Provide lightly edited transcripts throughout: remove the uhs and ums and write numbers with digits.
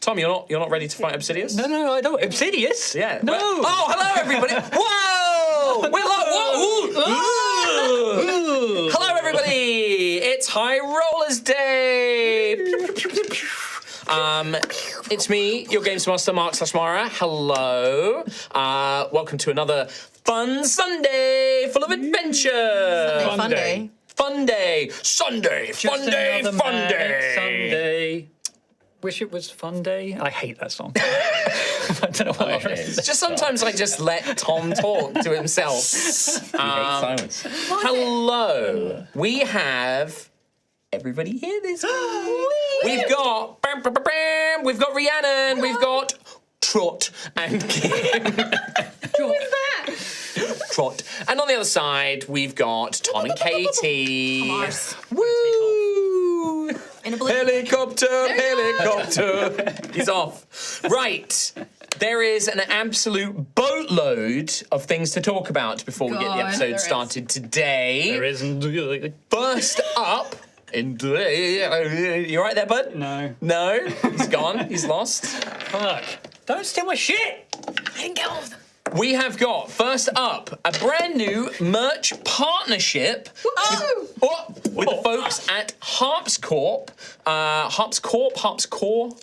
Tom, you're not ready to fight Obsidious? No, I don't. Obsidious? Yeah. No. Oh, hello everybody. Whoa! Whoa! Hello everybody. It's High Rollers Day. It's me, your Games Master, Mark/Mara. Hello. Welcome to another fun Sunday full of adventure. Fun day. Fun day. Sunday. Fun day. Fun day. Sunday. Wish it was Fun Day. I hate that song. I don't know why. Just sometimes I just let Tom talk to himself. Silence. Hello. We have everybody here this week. We've got Rhiannon. We've got Trot and Kim. Who is that? Trot. And on the other side, we've got Tom and Katie. Woo! Helicopter. He's off. Right. There is an absolute boatload of things to talk about before we get the episode started today. There isn't. First up, you right there, bud? No. No? He's gone. He's lost. Fuck. Don't steal my shit. I didn't get all of them. We have got, first up, a brand new merch partnership with the folks at Harps Corp. Harps Corp?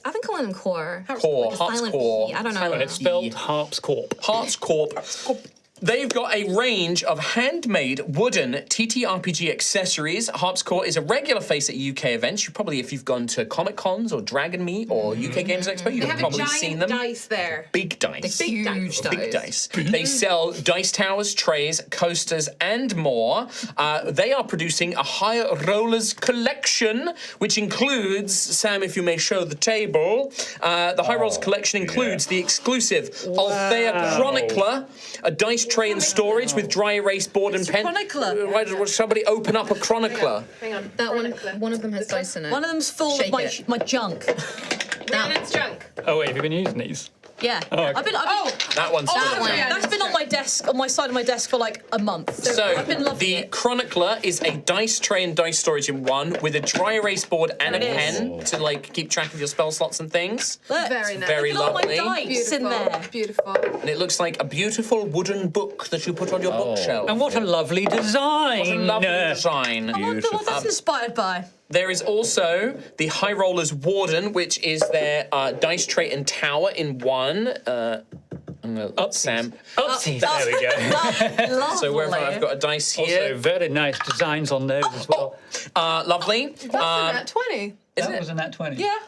I've been calling them core. Core, Like a Harps silent Core. P. I don't know. Silent It's spelled Harps Corp. Harps Corp. They've got a range of handmade wooden TTRPG accessories. Harps Corp is a regular face at UK events. If you've gone to Comic Cons or Dragon Meet or UK Games Expo, you've probably seen them. Dice there. Big dice. Huge dice. Big dice. They sell dice towers, trays, coasters, and more. They are producing a High Rollers collection, which includes, Sam, if you may show the table, the High Rollers collection includes the exclusive Altheya Chronicler, a dice tray and storage with dry erase board and pen. Chronicler. Why did somebody open up a chronicler? Hang on. That one of them has dice in it. One of them's full Shake of it. my junk. That, junk. Oh, wait, have you been using these? Yeah. okay. That one's That's been on my desk, on my side of my desk for like a month. So I've been loving the it. Chronicler is a dice tray and dice storage in one with a dry erase board and a pen to like keep track of your spell slots and things. Look, very nice. Very look at lovely. all my dice in there. beautiful. And it looks like a beautiful wooden book that you put on your bookshelf. And what a lovely design. What a lovely design. I wonder what that's inspired by. There is also the High Rollers Warden, which is their dice tray and tower in one. Sam. Oopsies. There we go. Lovely. So wherever I've got a dice Also, here. very nice designs on those as well. Lovely. That's a nat 20. Is That it? was a nat 20. Yeah.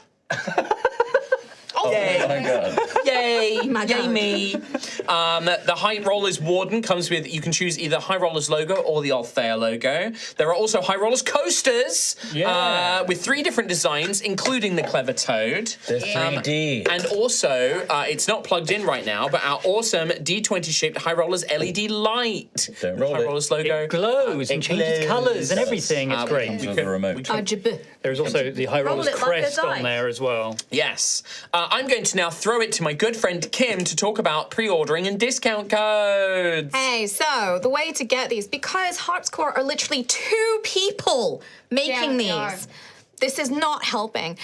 Yay. Oh my god. Yay! My Yay God. me! The High Rollers Warden comes with, you can choose either High Rollers logo or the Altheya logo. There are also High Rollers coasters with 3 different designs, including the Clever Toad. They're 3D. And also, it's not plugged in right now, but our awesome D20-shaped High Rollers LED light. Don't roll High it. Rollers logo. It glows and changes glows. colours and everything. It's great. With the remote. There's also the High Rollers it like a crest on dice. there as well. Yes. I'm going to now throw it to my good friend Kim to talk about pre-ordering and discount codes. Hey, so the way to get these, because Harps Core are literally 2 people making they are. these. This is not helping.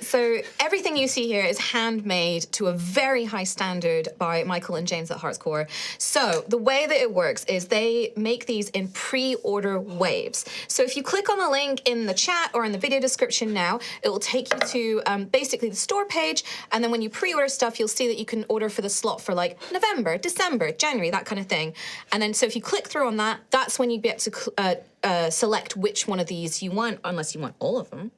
So everything you see here is handmade to a very high standard by Michael and James at Harps Core. So the way that it works is they make these in pre-order waves. So if you click on the link in the chat or in the video description now, it will take you to basically the store page. And then when you pre-order stuff, you'll see that you can order for the slot for like November, December, January, that kind of thing. And then so if you click through on that, that's when you get to select which one of these you want, unless you want all of them.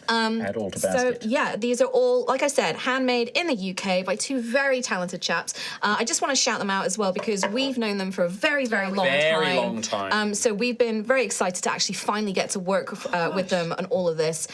Add all to So basket. yeah, these are all, like I said, handmade in the UK by 2 very talented chaps. I just want to shout them out as well because we've known them for a very, very long time. Very long time. So we've been very excited to actually finally get to work with them on all of this.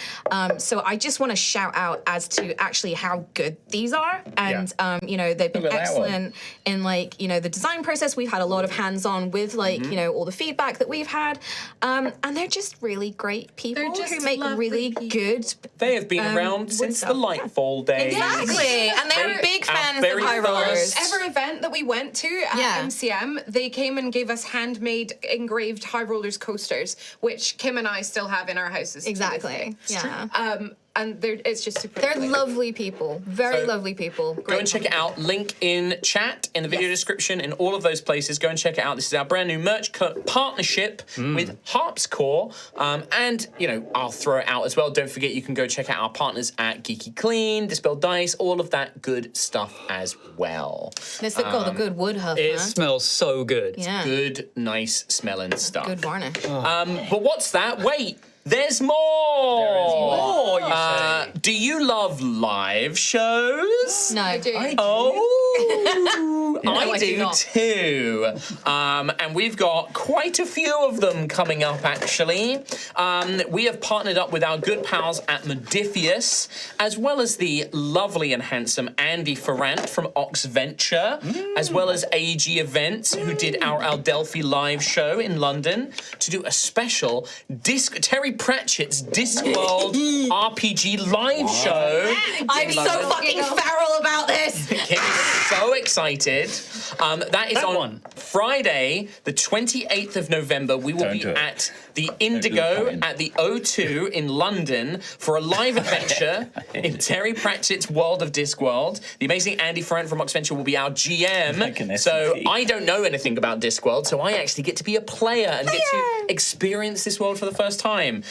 So I just want to shout out as to actually how good these are, and you know, they've been Look at that one. excellent in like, you know, the design process. We've had a lot of hands-on with like, you know, all the feedback that we've had, and they're just really great people They're just who make lovely really people. good. They have been around since the stuff. Lightfall days. Exactly, and they're big our fans of very High first- Rollers. Every event that we went to at Yeah. MCM, they came and gave us handmade engraved High Rollers coasters, which Kim and I still have in our houses. to this Exactly. day. Yeah. and it's just super. They're lovely people. Very lovely people. Go and check it out. Link in chat, in the video description, in all of those places. Go and check it out. This is our brand new merch partnership with Harpscore. And, you know, I'll throw it out as well. Don't forget, you can go check out our partners at Geeky Clean, Dispel Dice, all of that good stuff as well. It's the good wood huff, It man. smells so good. Yeah. Good, nice smelling stuff. Good varnish. But what's that? Wait, there's more! Oh, you say. Do you love live shows? No. I do. Oh, I I do do not. too. And we've got quite a few of them coming up, actually. We have partnered up with our good pals at Modifius, as well as the lovely and handsome Andy Ferrant from Ox Venture, as well as AG Events, who did our Aldelphi live show in London, to do a special Terry Pratchett's Discworld RPG live show. I'm so fucking feral about this. Kim is so excited. That is on one. Friday, the 28th of November. We will Don't be do it. at the Indigo comment. at the O2 in London for a live adventure in Terry Pratchett's World of Discworld. The amazing Andy Ferrant from Ox Venture will be our GM. Like an So SCP. I don't know anything about Discworld, so I actually get to be a player and get to experience this world for the first time.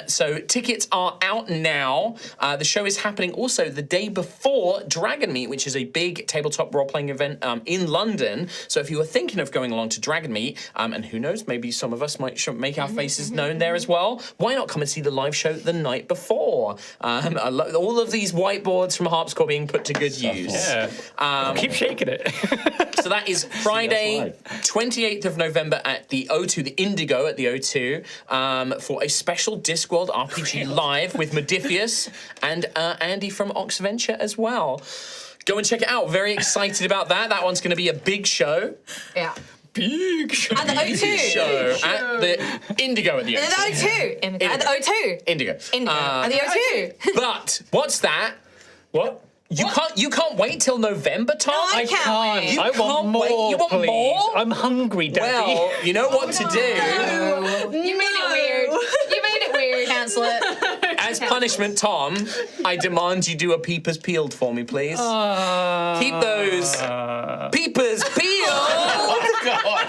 So tickets are out now. The show is happening also the day before Dragon Meet, which is a big tabletop role-playing event in London. So if you were thinking of going along to Dragon Meet, and who knows, maybe some of us might make our faces known there as well, why not come and see the live show the night before? All of these whiteboards from Harpscore being put to good use. Yeah. Keep shaking it. So that is Friday, live. 28th of November at the O2, the Indigo at the O2, for a special Discworld RPG live with Modifius and Andy from Ox Venture as well. Go and check it out. Very excited about that. That one's going to be a big show. Yeah. Big show. At the O2. Show at the Indigo at the At the O2. O2. At the O2. Indigo. At the O2. But what's that? What? You can't wait till November, Tom? No, I can't wait. You I want can't more, wait. You want please. more? I'm hungry, Daddy. Well, you know what to do. You made it weird. You made it weird. Cancel it. As punishment, Tom, I demand you do a peepers peeled for me, please. Keep those peepers peeled. God.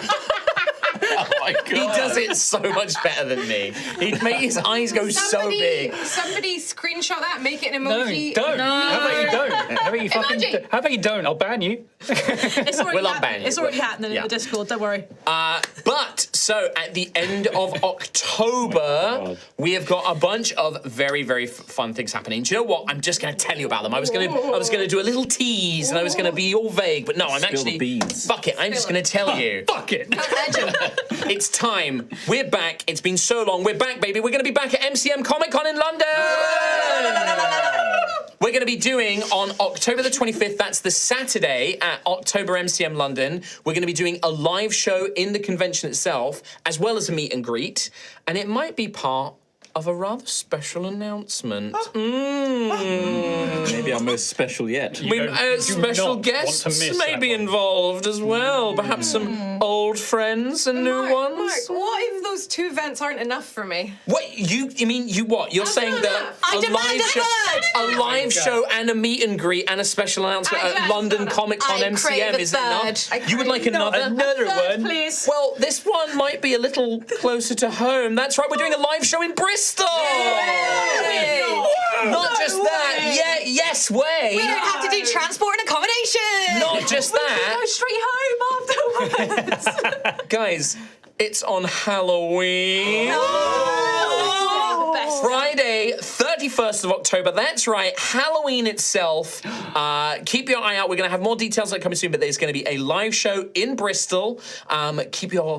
Oh my God. He does it so much better than me. He'd make his eyes go so big. Somebody screenshot that, make it an No, emoji. don't. How about you don't? How about you fucking Emoji. don't? How about you don't? I'll ban you. It's already We'll unban happening. you. It's already happening Yeah. in the Discord. Don't worry. But so at the end of October, we have got a bunch of very, very fun things happening. Do you know what? I'm just going to tell you about them. I was going to do a little tease, and I was going to be all vague, but no, I'm Spill the actually beans. fuck it. I'm just going to tell you. Fuck it. It's time. We're back. It's been so long. We're back, baby. We're going to be back at MCM Comic Con in London. We're going to be doing on October the 25th, that's the Saturday at October MCM London. We're going to be doing a live show in the convention itself, as well as a meet and greet. And it might be part of a rather special announcement. Maybe our most special yet. Special not guests want to miss may that be one. involved as well. Perhaps some old friends and new ones. Mark, what if those two events aren't enough for me? What you mean? You what? You're saying not that enough. I demand a a live show and a meet and greet and a special announcement I at just London wanna- Comic Con I crave MCM a is enough? third. You would like another? Another one. Please. Well, this one might be a little closer to home. That's right, we're doing a live show in Bristol. Not just that. Yeah, yes way. We don't have to do transport and accommodation. Not just that. Go straight home afterwards. Guys, it's on Halloween. The best. Friday, 31st of October. That's right, Halloween itself. Keep your eye out. We're going to have more details that coming soon, but there's going to be a live show in Bristol. Keep your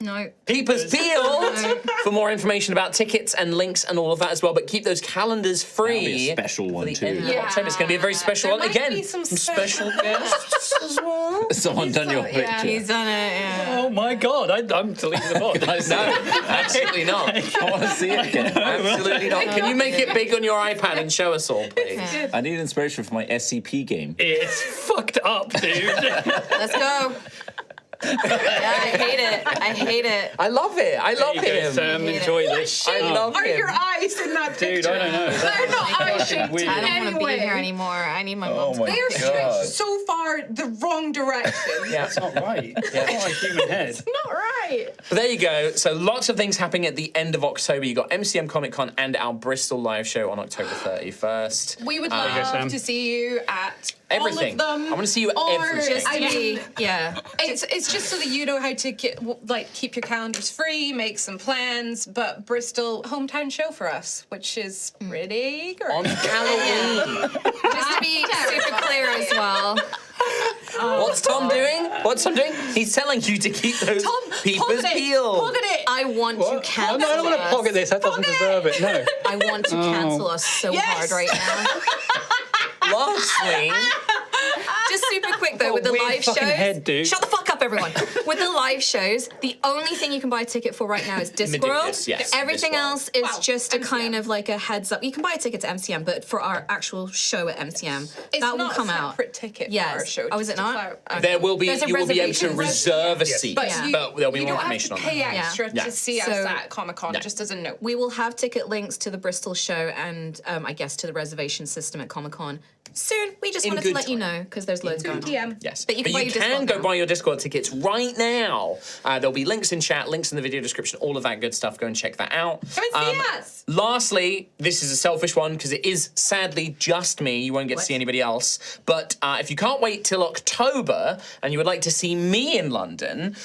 No. peepers peeled for more information about tickets and links and all of that as well. But keep those calendars free. That'll be a special one for the too. end of Yeah. October. It's going to be a very special There one. might Again, be some special guests as well. Someone done your picture. He's done it, yeah. Oh my God, I'm deleting the book. No, absolutely not. I want to see it again. Absolutely not. Can you make it big on your iPad and show us all, please? I need inspiration for my SCP game. It's fucked up, dude. Let's go. I hate it. I hate it. I love it. I love There you go, him. Sam, enjoy this. I love Are him. your eyes in that picture? Dude, I don't know. They're not eye shaped weird. I don't want to anyway. be here anymore. I need my Oh mom. my They are God. stretched so far the wrong direction. Yeah. That's not right. It's not like human head. Not right. But there you go. So lots of things happening at the end of October. You got MCM Comic Con and our Bristol live show on October 31st. We would you go, love Sam. to see you at Everything. all of them. I want to see you at Or everything. just- I mean, yeah. It's just so that you know how to keep your calendars free, make some plans. But Bristol hometown show for us, which is pretty great. On Halloween. Just to be super clear as well. What's Tom doing? What's Tom doing? He's telling you to keep those peepers peeled. Pocket it. I want to Oh, cancel no, I don't want to us. pocket this. That doesn't deserve it. No. I want to cancel us so hard right now. Lastly, Just super quick though, with the weird live fucking shows. head, dude. Shut the fuck up, everyone. With the live shows, the only thing you can buy a ticket for right now is Discworld. Ridiculous, yes, Everything Discworld. else is Wow, just a MCM. kind of like a heads up. You can buy a ticket to MCM, but for our actual show at MCM, It's that will not come a out. separate ticket for Yes. our show. Oh, is just it to not? clarify. Okay. there will be. There's a You will be able to reservation. reserve a seat, But Yeah. you, there'll be you more don't information have on to pay that. extra Yeah. to see So- us at Comic Con. No. Just as a note. We will have ticket links to the Bristol show and I guess to the reservation system at Comic Con soon. We just In wanted to good let you time. know because there's loads going on. PM. Yes, But you can buy your Discord go now. buy your Discord tickets right now. There'll be links in chat, links in the video description, all of that good stuff. Go and check that out. Come and see us. Lastly, this is a selfish one because it is sadly just me. You won't get to see anybody else. But if you can't wait till October and you would like to see me in London,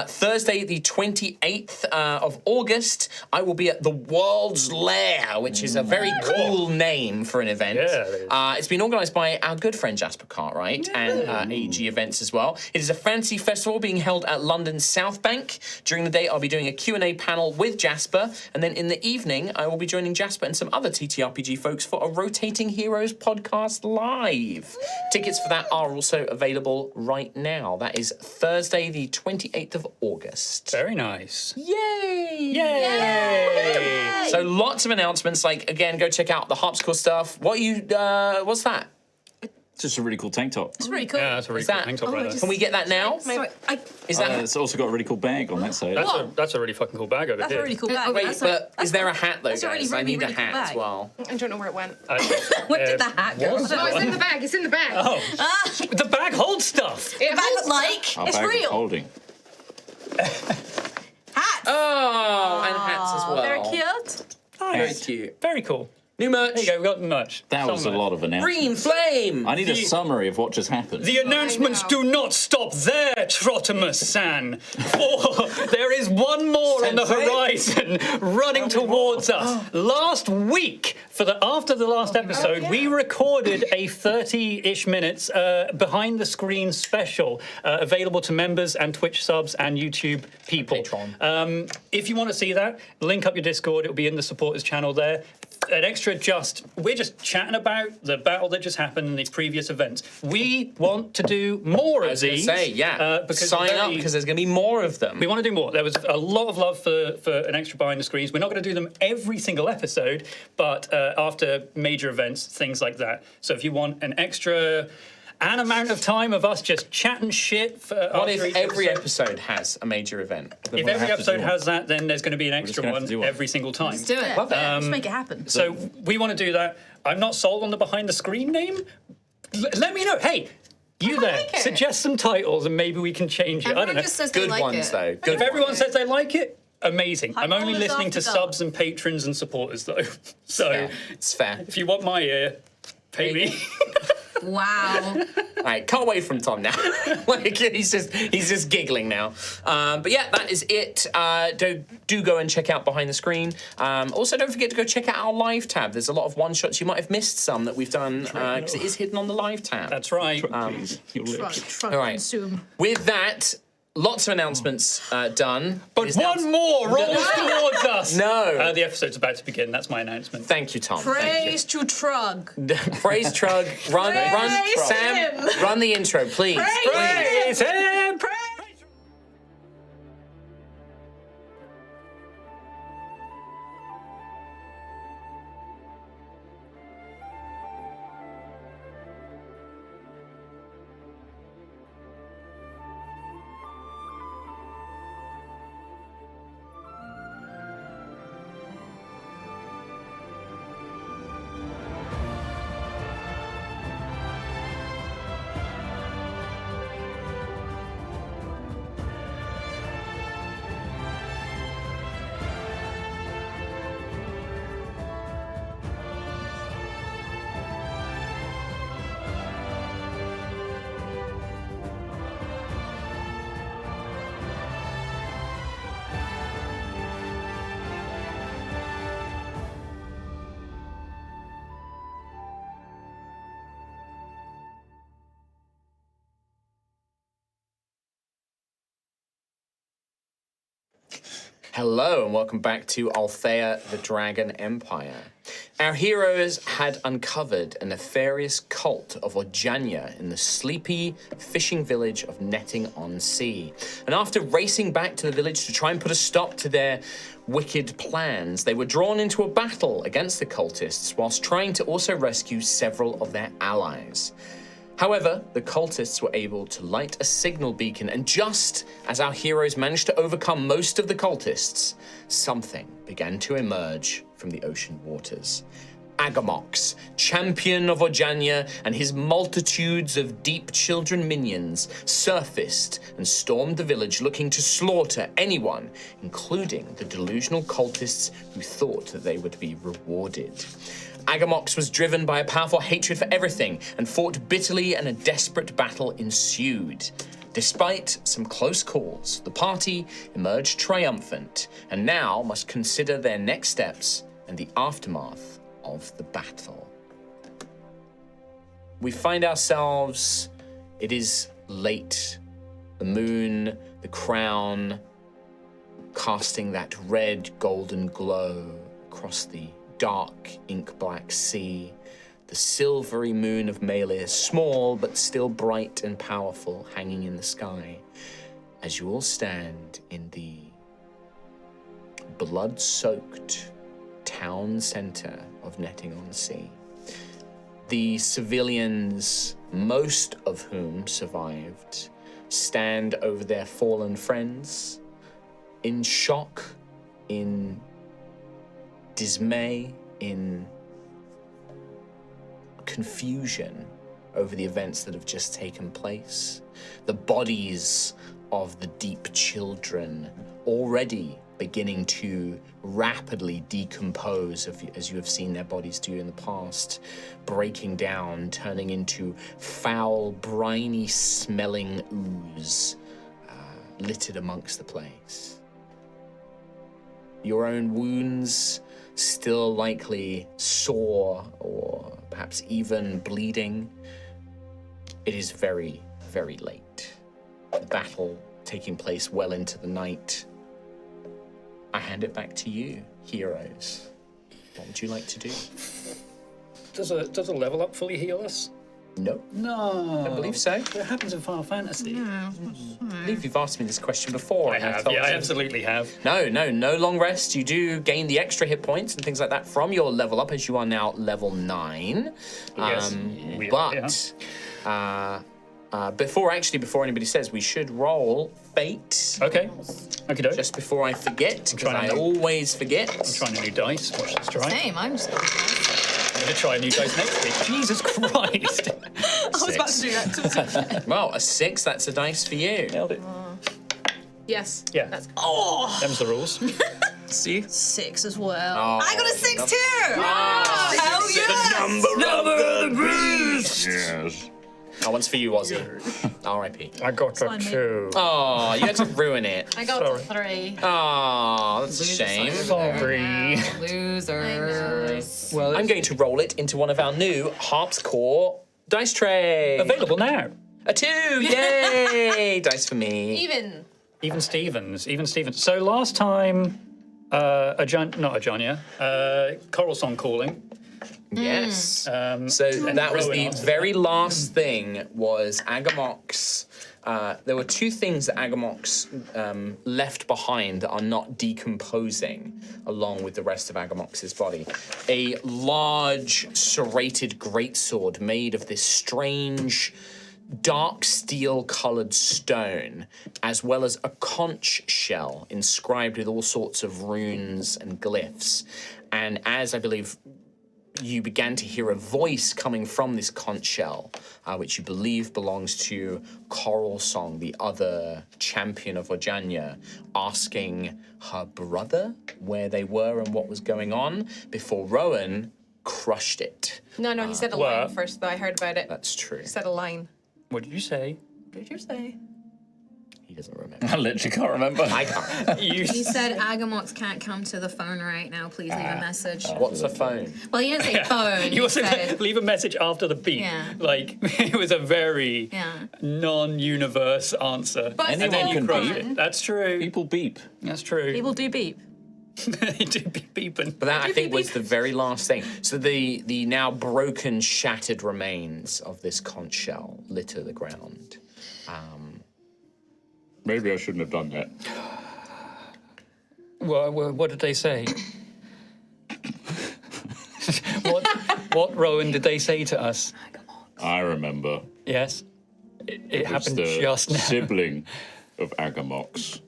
Thursday the 28th of August, I will be at the World's Lair, which is a very cool name for an event. Yeah, it is. It's been organised by our good friend Jasper Cartwright and AG Events as well. It is a fantasy festival being held at London's South Bank. During the day, I'll be doing a Q&A panel with Jasper, and then in the evening, I will be joining Jasper and some other TTRPG folks for a Rotating Heroes podcast live. Tickets for that are also available right now. That is Thursday, the 28th of August. Very nice. Yay! Yay! So lots of announcements. Like again, go check out the Harpsichord stuff. What's that? It's just a really cool tank top. It's really cool. Yeah, that's a really Is cool that- tank top right there. Can we get that now? Sorry, Is that? It's also got a really cool bag on that side. That's a really fucking cool bag over That's here. a really cool bag. Wait, That's but is there a hat though, that's a really, guys? I really, need a really cool hat as bag. well. I don't know where it went. Where did the hat go? Was No, it's in the bag. It's in the bag. Oh, the bag holds stuff. It holds Like, Our it's bag of real. holding. Hats. Oh, and hats as well. Very cute. Very Nice. cute. Very cool. New merch. There you go. We got merch. That Some was a merch. lot of announcements. Green flame. I need a The- summary of what just happened. The announcements know. do not stop there, Trottimus San. For there is one more on the horizon running towards us. Last week, after the last episode, we recorded a 30-ish minutes behind the screen special available to members and Twitch subs and YouTube people. Patreon. If you want to see that, link up your Discord. It'll be in the supporters channel there. An extra we're just chatting about the battle that just happened in the previous events. We want to do more I of was going to these. say, yeah. Because Sign up because there's going to be more of them. we want to do more. There was a lot of love for an extra behind the screens. We're not going to do them every single episode, but after major events, things like that. So if you want an amount of time of us just chatting shit for What after if each every episode has a major event? If we'll every have to episode do has that, then there's going to be an extra gonna have one to do one. every single time. Let's do it. Let's make it happen. So we want to do that. I'm not sold on the behind the screen name. Let me know. Hey, you there? like it. Suggest some titles and maybe we can change it. I don't Everyone know. just says they Good like ones, it. though. Good If everyone ones. says they like it, amazing. I'm only rollers listening to after dark. subs and patrons and supporters though. So Yeah, it's fair. if you want my ear, pay me. Wow. All right, can't wait from Tom now. Like he's just giggling now. But yeah, that is it. Do go and check out Behind the Screen. Also, don't forget to go check out our live tab. There's a lot of one shots. You might have missed some that we've done because it is hidden on the live tab. That's right. Please, your lips. Truck All right. consume. With that, lots of announcements done. But It is now- one more rolls towards us. No. The episode's about to begin. That's my announcement. Thank you, Tom. Thank Praise to Trug. you. Praise Trug. Run, Praise Sam. him. Run the intro, please. Please. Praise him! Hello and welcome back to Altheya, the Dragon Empire. Our heroes had uncovered a nefarious cult of Ojanya in the sleepy fishing village of Netting-on-Sea. And after racing back to the village to try and put a stop to their wicked plans, they were drawn into a battle against the cultists whilst trying to also rescue several of their allies. However, the cultists were able to light a signal beacon, and just as our heroes managed to overcome most of the cultists, something began to emerge from the ocean waters. Agamox, champion of Ojanya, and his multitudes of deep children minions surfaced and stormed the village looking to slaughter anyone, including the delusional cultists who thought that they would be rewarded. Agamox was driven by a powerful hatred for everything and fought bitterly, and a desperate battle ensued. Despite some close calls, the party emerged triumphant and now must consider their next steps and the aftermath of the battle. We find ourselves, it is late. The moon, the crown, casting that red golden glow across the dark ink-black sea. The silvery moon of Melee, small but still bright and powerful, hanging in the sky, as you all stand in the blood-soaked town center of Netting-on-Sea. The civilians, most of whom survived, stand over their fallen friends in shock, in dismay, in confusion over the events that have just taken place. The bodies of the deep children already beginning to rapidly decompose, as you have seen their bodies do in the past, breaking down, turning into foul, briny smelling ooze littered amongst the place. Your own wounds still likely sore or perhaps even bleeding. It is very, very late. The battle taking place well into the night. I hand it back to you, heroes. What would you like to do? Does a level up fully heal us? No, No. I believe so. That happens in Final Fantasy. I believe you've asked me this question before. I and I've have. told Yeah, I you- absolutely have. No long rest. You do gain the extra hit points and things like that from your level up, as you are now level 9. Yes, Before anybody says, we should roll fate. Okay. Okay, doke. Just before I forget, because trying I to- always forget. I'm trying a new dice. Watch this try. Same, I'm just I'm going to try a new dice next week. Jesus Christ. I was about to do that. Well, a 6, that's a dice for you. Nailed it. Yes. Yeah. That's Them's the rules. See? 6 as well. Oh, I got a 6 too! Hell yeah! number of the beast! Yes. Oh, one's for you, Ozzy. R.I.P. I got Fine, a mate. 2. Oh, you had to ruin it. I got Sorry. 3. Oh, that's a shame. Sorry. Losers. Well, I'm going to roll it into one of our new Harpscore dice trays. available now. A 2, yay! Dice for me. Even Stevens. So last time, not Ajanya, Coral Song Calling. Yes. So that was the very last thing was Agamox. There were 2 things that Agamox left behind that are not decomposing along with the rest of Agamox's body. A large serrated greatsword made of this strange dark steel-coloured stone, as well as a conch shell inscribed with all sorts of runes and glyphs. And as I believe you began to hear a voice coming from this conch shell, which you believe belongs to Coral Song, the other champion of Ojanya, asking her brother where they were and what was going on, before Rowan crushed it. No, he said a What? line first, though. I heard about it. That's true. He said a line. What did you say? What did you say? He doesn't remember. I literally can't remember. I can't. You He said Agamox can't come to the phone right now. Please leave a message. What's a phone? Well, he didn't say phone. You also said, leave a message after the beep. Yeah. Like, it was a very yeah. non-universe answer. But And then anyone you can crushed beep. it. That's true. People beep. That's true. People do beep. They do be beeping. But that, I think, was the very last thing. So the now broken, shattered remains of this conch shell litter the ground. Maybe I shouldn't have done that. What did they say? what, Rowan, did they say to us? I remember. Yes? It It's happened the just now. sibling of Agamox.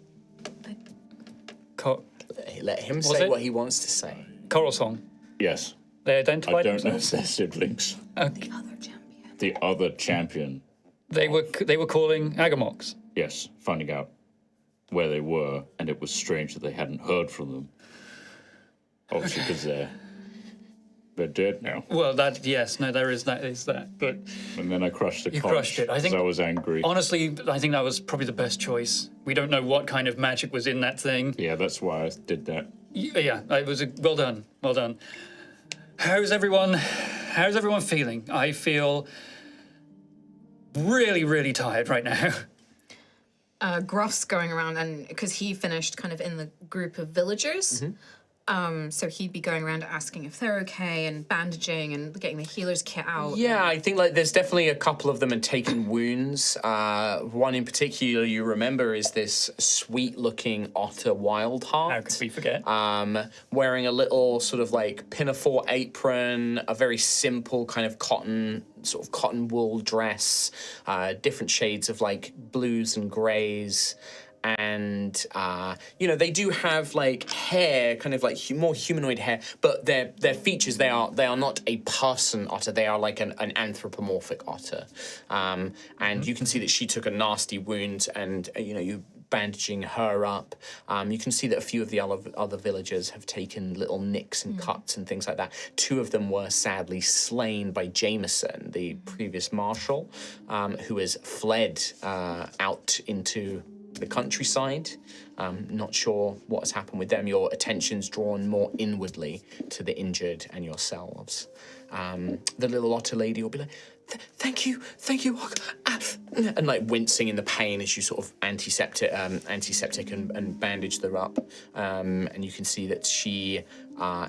Let him Was say it? what he wants to say. Coral Song. Yes. They I identified don't know themselves? if they're siblings. Okay. The other champion. They were calling Agamox. Yes, finding out where they were, and it was strange that they hadn't heard from them. Obviously, because they're dead now. Well, there is that. But And then I crushed the You conch crushed it. I think- 'cause I was angry. honestly, I think that was probably the best choice. We don't know what kind of magic was in that thing. Yeah, that's why I did that. Yeah, it was well done. Well done. How's everyone feeling? I feel really, really tired right now. Gruff's going around, and because he finished kind of in the group of villagers, so he'd be going around asking if they're okay and bandaging and getting the healer's kit out. Yeah, I think like there's definitely a couple of them had taken wounds. One in particular you remember is this sweet-looking otter wild How heart. could we forget? Wearing a little sort of like pinafore apron, a very simple kind of cotton wool dress, different shades of like blues and greys. And they do have like hair, kind of like more humanoid hair, but their features they are not a person otter. They are like an anthropomorphic otter, and you can see that she took a nasty wound, and you bandaging her up. You can see that a few of the other villagers have taken little nicks and cuts and things like that. Two of them were sadly slain by Jameson, the previous marshal, who has fled out into the countryside. Not sure what has happened with them. Your attention's drawn more inwardly to the injured and yourselves. The little otter lady will be like, thank you, and like wincing in the pain as you sort of antiseptic and bandage her up. And you can see that she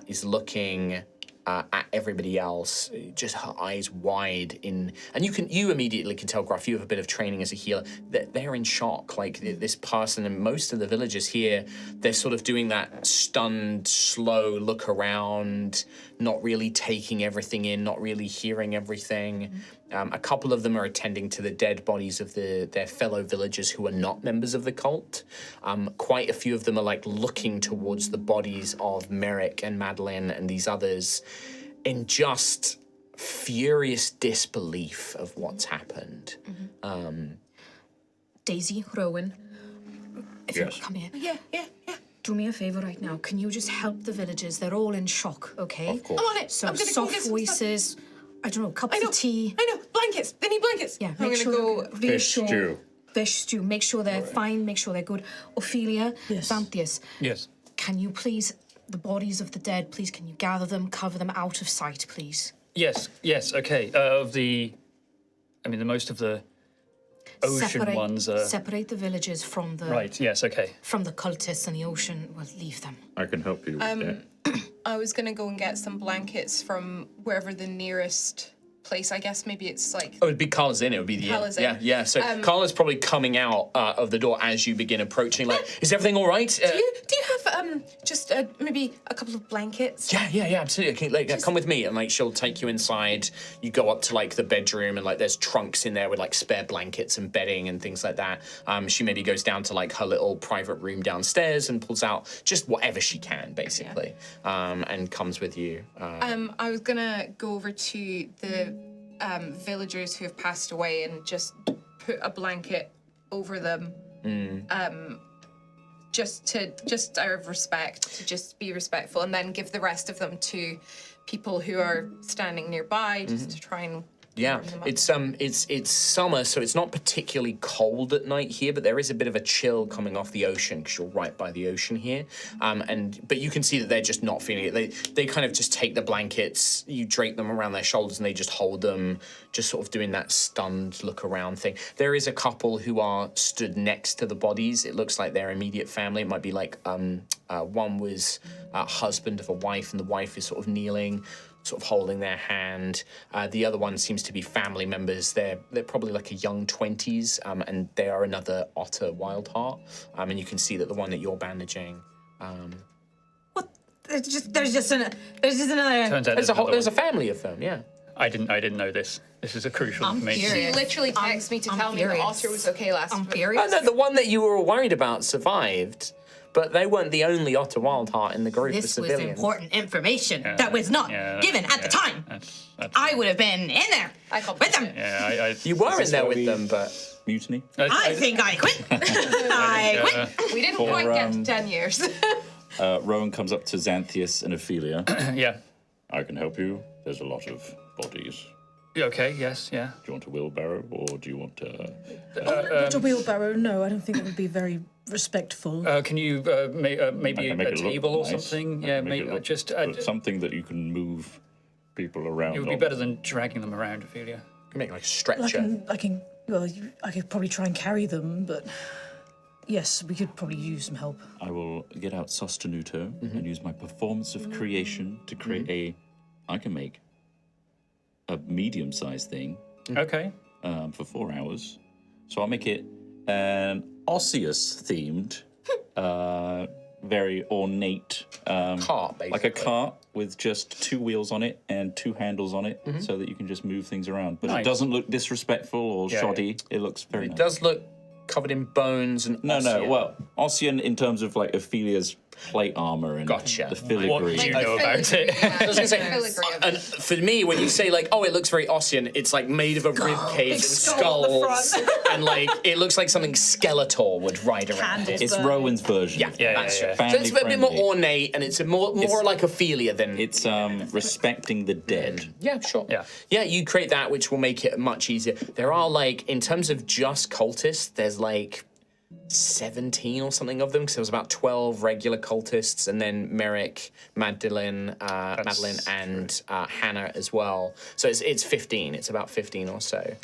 is looking at everybody else, just her eyes wide and you immediately can tell, Gruff, you have a bit of training as a healer, that they're in shock. Like this person and most of the villagers here, they're sort of doing that stunned, slow look around, not really taking everything in, not really hearing everything. A couple of them are attending to the dead bodies of their fellow villagers who are not members of the cult. Quite a few of them are like looking towards the bodies of Merrick and Madeline and these others in just furious disbelief of what's happened. Daisy, Rowan, if Yes. you come here, Yeah. do me a favor right now. Can you just help the villagers? They're all in shock, okay? Of course. I'm on it. So I'm gonna go soft get some stuff. voices. I don't know, cups I know. of tea. I know. Blankets. They need blankets. Yeah, I'm make gonna sure go. Fish stew. Fish stew. Make sure they're fine. Make sure they're good. Ophelia, Xanthias, Yes. can you please, the bodies of the dead, please, can you gather them, cover them out of sight, please? Yes, okay. The most of the ocean ones are... Separate the villagers from the Right, yes, okay. from the cultists and the ocean. Well, leave them. I can help you with that. I was gonna go and get some blankets from wherever the nearest place. I guess maybe it's like. Oh, it'd be Carla's Inn. It would be the Carla's inn. Inn. Yeah. So Carla's probably coming out of the door as you begin approaching. Like, is everything all right? Do you have just maybe a couple of blankets? Yeah, absolutely. Okay, like, come with me, and like she'll take you inside. You go up to like the bedroom, and like there's trunks in there with like spare blankets and bedding and things like that. She maybe goes down to like her little private room downstairs and pulls out just whatever she can, basically, and comes with you. I was gonna go over to the villagers who have passed away and just put a blanket over them. Just out of respect, to just be respectful, and then give the rest of them to people who are standing nearby, just to try and Yeah, it's summer, so it's not particularly cold at night here, but there is a bit of a chill coming off the ocean because you're right by the ocean here. But you can see that they're just not feeling it. They kind of just take the blankets, you drape them around their shoulders, and they just hold them, just sort of doing that stunned look around thing. There is a couple who are stood next to the bodies. It looks like their immediate family. It might be like one was a husband of a wife, and the wife is sort of kneeling, sort of holding their hand. The other one seems to be family members. They're probably like a young 20s, and they are another otter wild heart. And you can see that the one that you're bandaging. What? There's just another. Turns out There's a family of them. Yeah. I didn't know this. This is a crucial information. furious. She literally texted me to tell me that furious. Otter was okay last I'm week. furious. No, the one that you were worried about survived, but they weren't the only otter wild heart in the group of This was civilians. important information that was not given at the time. That's I would have been in there with them. yeah, You were in there with we- them, but Mutiny. I think I quit. I quit. We didn't For, quite get to 10 years. Rowan comes up to Xanthias and Ophelia. yeah. I can help you. There's a lot of bodies. Yeah, okay, yes, yeah. Do you want a wheelbarrow or do you want Not a wheelbarrow, no, I don't think it would be very respectful. Can you maybe I can make a it look table or nice. something? I Yeah, can make it maybe look- just. but something that you can move people around. It would be on. better than dragging them around, Ophelia. you can make like a stretcher. I could probably try and carry them, but yes, we could probably use some help. I will get out Sostenuto and use my performance of creation to create I can make a medium-sized thing Okay. for 4 hours. So I'll make it an osseous-themed, very ornate, Cart, basically. like a cart with just 2 wheels on it and 2 handles on it, so that you can just move things around. But Nice. it doesn't look disrespectful or Yeah, shoddy. It looks very nice. It does look covered in bones and No, osseous. well, Ossian in terms of like Ophelia's plate armor and Gotcha. the What filigree. do you know about it? I was gonna say, and for me, when you say like, oh, it looks very Ossian, it's like made of a rib cage and skulls, and like it looks like something Skeletor would ride around in. It's Rowan's version. Yeah, Yeah, that's yeah, right. yeah. So it's a bit more Family-friendly. ornate, and it's a more like Ophelia than. It's respecting the dead. Yeah, sure. Yeah. Yeah, you create that, which will make it much easier. There are like, in terms of just cultists, there's like 17 or something of them, because there was about 12 regular cultists, and then Merrick, Madeline, and Hannah as well. So it's 15. It's about 15 or so.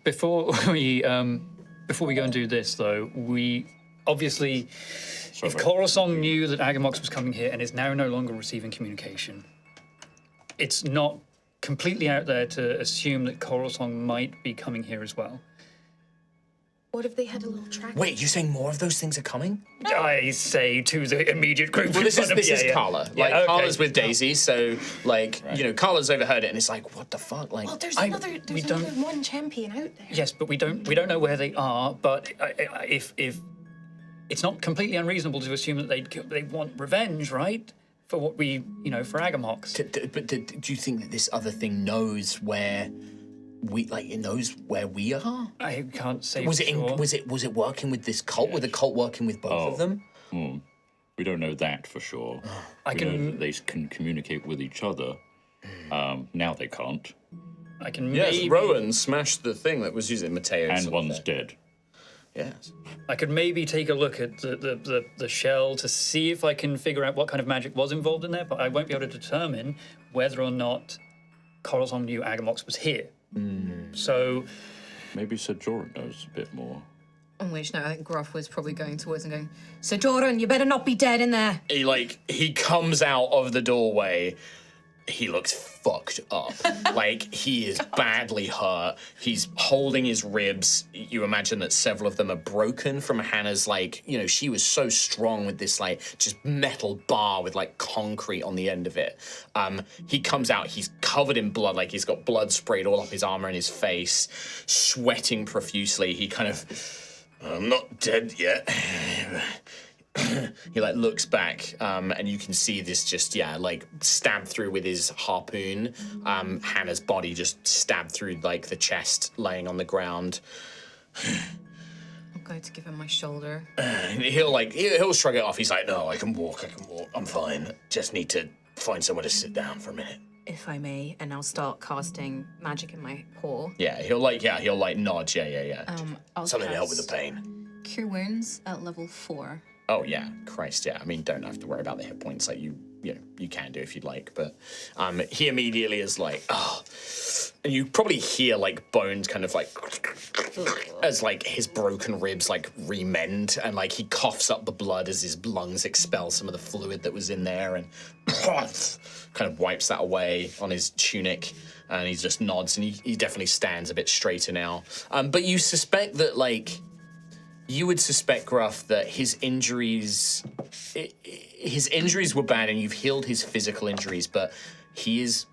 Before we go and do this, though, we obviously, if Coruscant knew that Agamox was coming here and is now no longer receiving communication, it's not completely out there to assume that Coruscant might be coming here as well. What if they had a little track? Wait, you're saying more of those things are coming? I say to the immediate group. Well, this is Carla. Like, okay. Carla's with Daisy, so, like, you know, Carla's overheard it, and it's like, what the fuck? Like, Well, there's we another don't- one champion out there. Yes, but we don't know where they are. But if it's not completely unreasonable to assume that they want revenge, right? For what we, for Agamox. but do you think that this other thing knows where it knows where we are? I can't say. Was for it sure. was it working with this cult? Were the cult working with both of them? We don't know that for sure. I We know can. that they can communicate with each other. Now they can't, I can. Yes, maybe, Rowan smashed the thing that was using Mateo. and one's dead. Yes. I could maybe take a look at the shell to see if I can figure out what kind of magic was involved in there, but I won't be able to determine whether or not Coruscant knew Agamox was here. So Maybe Sir Jorah knows a bit more. On which now I think Gruff was probably going towards and going, Sir Jordan, you better not be dead in there. He comes out of the doorway. He looks fucked up. Like, he is badly hurt. He's holding his ribs. You imagine that several of them are broken from Hannah's, like, she was so strong with this, like, just metal bar with, like, concrete on the end of it. He comes out, he's covered in blood, like, he's got blood sprayed all up his armor and his face, sweating profusely. He kind of, I'm not dead yet. He looks back, and you can see this just stabbed through with his harpoon. Hannah's body just stabbed through the chest, laying on the ground. I'm going to give him my shoulder. He'll shrug it off. He's like, no, I can walk. I'm fine. Just need to find somewhere to sit down for a minute. if I may, and I'll start casting magic in my paw. Yeah, he'll nod. Yeah. I'll Something to help with cast the pain. Cure Wounds at level 4. Oh yeah, Christ, yeah. I mean, don't have to worry about the hit points. Like you can do if you'd like. But he immediately is like, oh, and you probably hear like bones kind of like as like his broken ribs like remend, and like he coughs up the blood as his lungs expel some of the fluid that was in there, and kind of wipes that away on his tunic, and he just nods, and he definitely stands a bit straighter now. But you suspect that like. You would suspect, Gruff, that his injuries were bad, and you've healed his physical injuries, but he is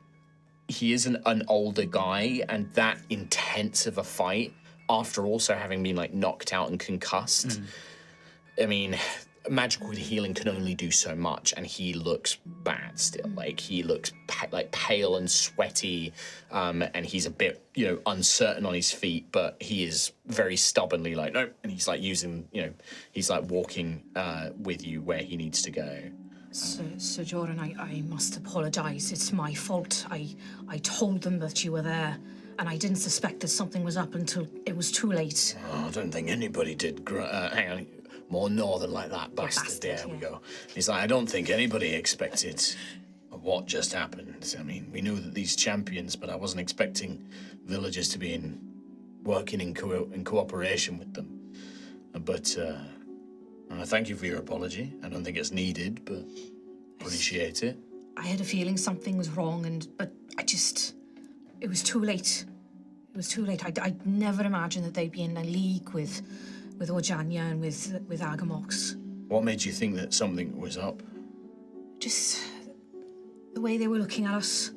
an older guy, and that intense of a fight, after also having been like knocked out and concussed. I mean, magical healing can only do so much, and he looks bad still. Like he looks like pale and sweaty, and he's a bit, uncertain on his feet. But he is very stubbornly like nope, and he's like he's like walking with you where he needs to go. Sir Jordan, I must apologise. It's my fault. I told them that you were there, and I didn't suspect that something was up until it was too late. Oh, I don't think anybody did. Hang on. More northern like that bastard. There we go. He's like, I don't think anybody expected what just happened. I mean, we knew that these champions, but I wasn't expecting villagers to be working in cooperation with them. But I thank you for your apology. I don't think it's needed, but appreciate it. I had a feeling something was wrong, but it was too late. It was too late. I'd never imagined that they'd be in a league with Ojanya and with Agamox. What made you think that something was up? Just the way they were looking at us,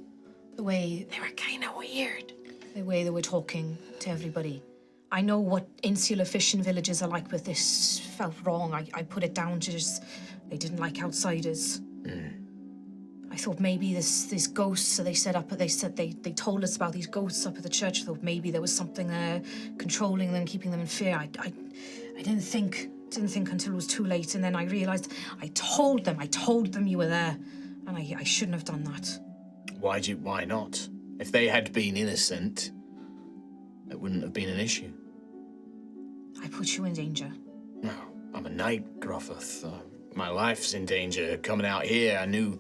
the way they were kind of weird, the way they were talking to everybody. I know what insular fishing villages are like, but this felt wrong. I put it down to just they didn't like outsiders. I thought maybe this ghosts. So they told us about these ghosts up at the church. I thought maybe there was something there controlling them, keeping them in fear. I didn't think until it was too late, and then I realized I told them you were there, and I shouldn't have done that. Why not? If they had been innocent, it wouldn't have been an issue. I put you in danger. No, I'm a knight, Gruffith. My life's in danger. Coming out here, I knew.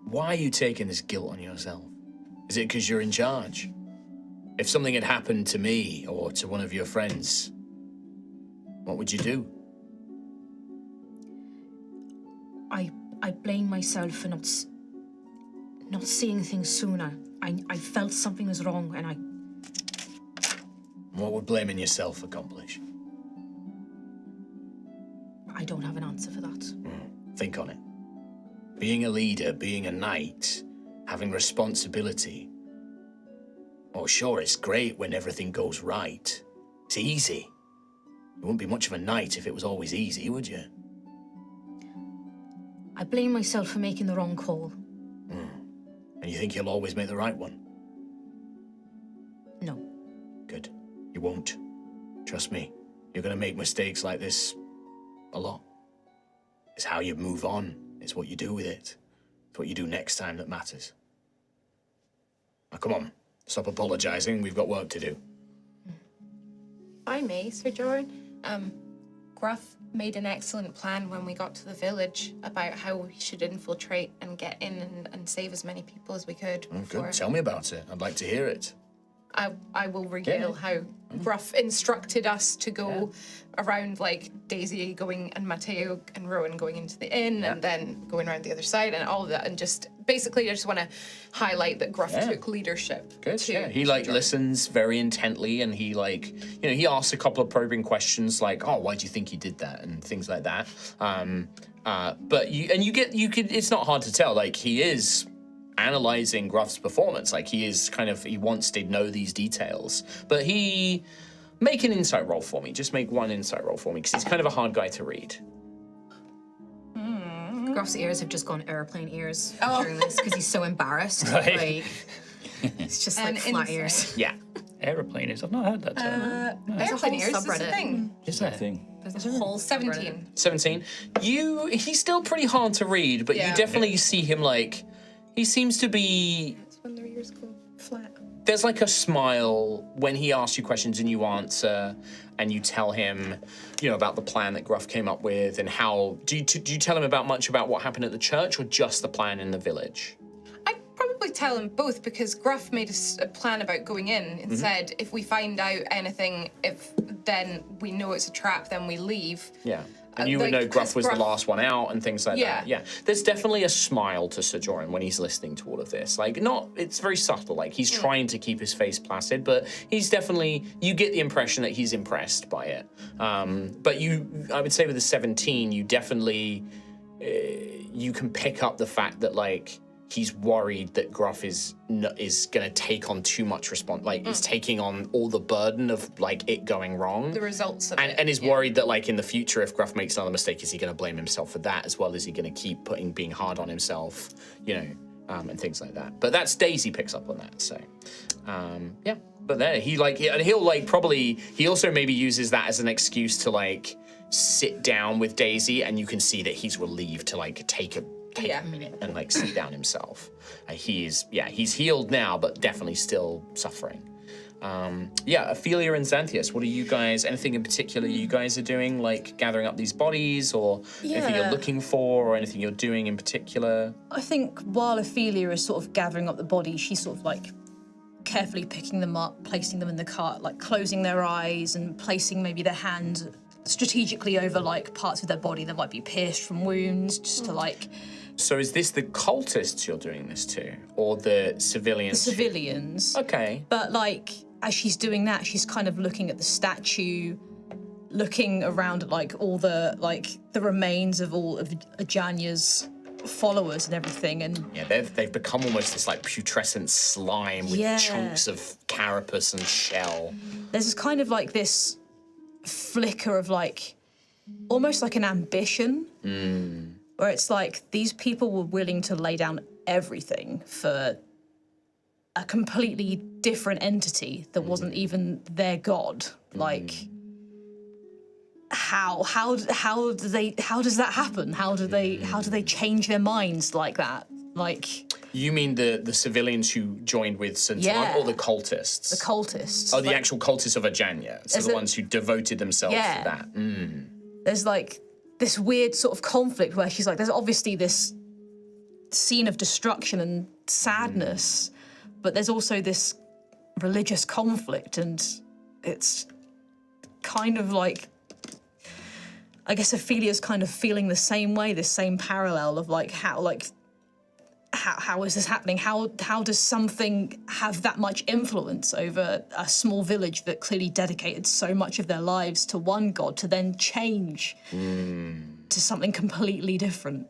Why are you taking this guilt on yourself? Is it because you're in charge? If something had happened to me or to one of your friends, what would you do? I blame myself for not seeing things sooner. I felt something was wrong, and What would blaming yourself accomplish? I don't have an answer for that. Think on it. Being a leader, being a knight, having responsibility. Oh, sure, it's great when everything goes right. It's easy. You wouldn't be much of a knight if it was always easy, would you? I blame myself for making the wrong call. And you think you'll always make the right one? No. Good. You won't. Trust me. You're going to make mistakes like this a lot. It's how you move on. It's what you do with it. It's what you do next time that matters. Now, come on. Stop apologizing. We've got work to do. If I may, Sir Jordan, Gruff made an excellent plan when we got to the village about how we should infiltrate and get in and save as many people as we could. Oh, good. Tell me about it. I'd like to hear it. I will regale how Gruff instructed us to go around, like Daisy going and Mateo and Rowan going into the inn and then going around the other side and all of that. And just basically, I just want to highlight that Gruff took leadership. Good. He listens very intently, and he he asks a couple of probing questions like, "Oh, why do you think he did that?" and things like that. But it's not hard to tell. Like he is analyzing Gruff's performance. Like he wants to know these details. But make an insight roll for me. Just make one insight roll for me, because he's kind of a hard guy to read. Gruff's ears have just gone airplane ears during this because he's so embarrassed. Right. Like, it's just like flat ears. Yeah. Aeroplane is. I've not heard that term. There's a whole Airplane ears is a subreddit. thing. Is that Thing. There's a whole 17. 17. He's still pretty hard to read, but you definitely see him like, He seems to be. That's when their ears go flat. There's like a smile when he asks you questions and you answer, and you tell him, about the plan that Gruff came up with and how. Do you tell him much about what happened at the church, or just the plan in the village? I'd probably tell him both, because Gruff made a plan about going in and said, if we find out anything, then we know it's a trap, then we leave. Yeah. And you would know Gruff was the last one out and things like that. Yeah. There's definitely a smile to Sir Joran when he's listening to all of this. It's very subtle. Like, he's trying to keep his face placid, but he's definitely, you get the impression that he's impressed by it. But I would say with the 17, you definitely, you can pick up the fact that, he's worried that Gruff is going to take on too much is taking on all the burden of it going wrong. The results of it. And is worried that in the future, if Gruff makes another mistake, is he going to blame himself for that as well? Is he going to keep being hard on himself, and things like that. But that's Daisy picks up on that. So, yeah. But there he he also maybe uses that as an excuse to sit down with Daisy, and you can see that he's relieved to take a minute and sit down himself. He's healed now, but definitely still suffering. Ophelia and Xanthias, what are you guys, anything in particular you guys are doing, gathering up these bodies, or anything you're looking for, or anything you're doing in particular? I think while Ophelia is sort of gathering up the bodies, she's sort of carefully picking them up, placing them in the cart, closing their eyes and placing maybe their hand strategically over parts of their body that might be pierced from wounds, just to So is this the cultists you're doing this to, or the civilians? The civilians. Okay. But as she's doing that, she's kind of looking at the statue, looking around at all the remains of all of Ajanya's followers and everything, and they've become almost this putrescent slime with chunks of carapace and shell. There's this kind of this flicker of almost an ambition. Where it's these people were willing to lay down everything for a completely different entity that wasn't even their god. How does that happen? How do they change their minds like that? You mean the civilians who joined with Santuan, or the cultists? The cultists. Oh, the actual cultists of Ajanya. So the ones who devoted themselves to that. There's this weird sort of conflict where she's there's obviously this scene of destruction and sadness, but there's also this religious conflict, and it's kind of I guess Ophelia's kind of feeling the same way, this same parallel of how is this happening? How does something have that much influence over a small village that clearly dedicated so much of their lives to one god to then change to something completely different?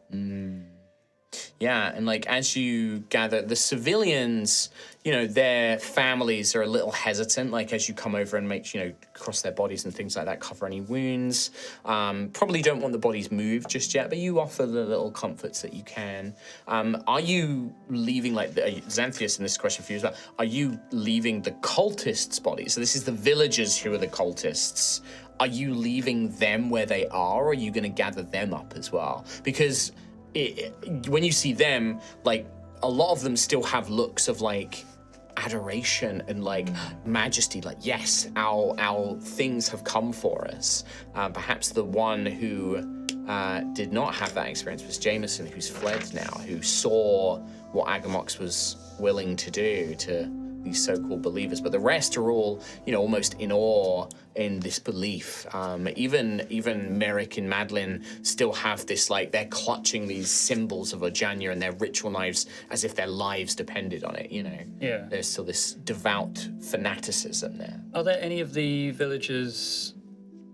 Yeah, and as you gather, the civilians, their families are a little hesitant, as you come over and make, cross their bodies and things like that, cover any wounds. Probably don't want the bodies moved just yet, but you offer the little comforts that you can. Are you leaving, Xanthias, and this is a question for you as well, are you leaving the cultists' bodies? So this is the villagers who are the cultists. Are you leaving them where they are, or are you going to gather them up as well? Because when you see them, a lot of them still have looks of adoration and majesty, yes, our things have come for us. Perhaps the one who did not have that experience was Jameson, who's fled now, who saw what Agamox was willing to do to these so-called believers, but the rest are all, almost in awe in this belief. Even Merrick and Madeline still have this, they're clutching these symbols of Ajanya and their ritual knives as if their lives depended on it, Yeah. There's still this devout fanaticism there. Are there any of the villagers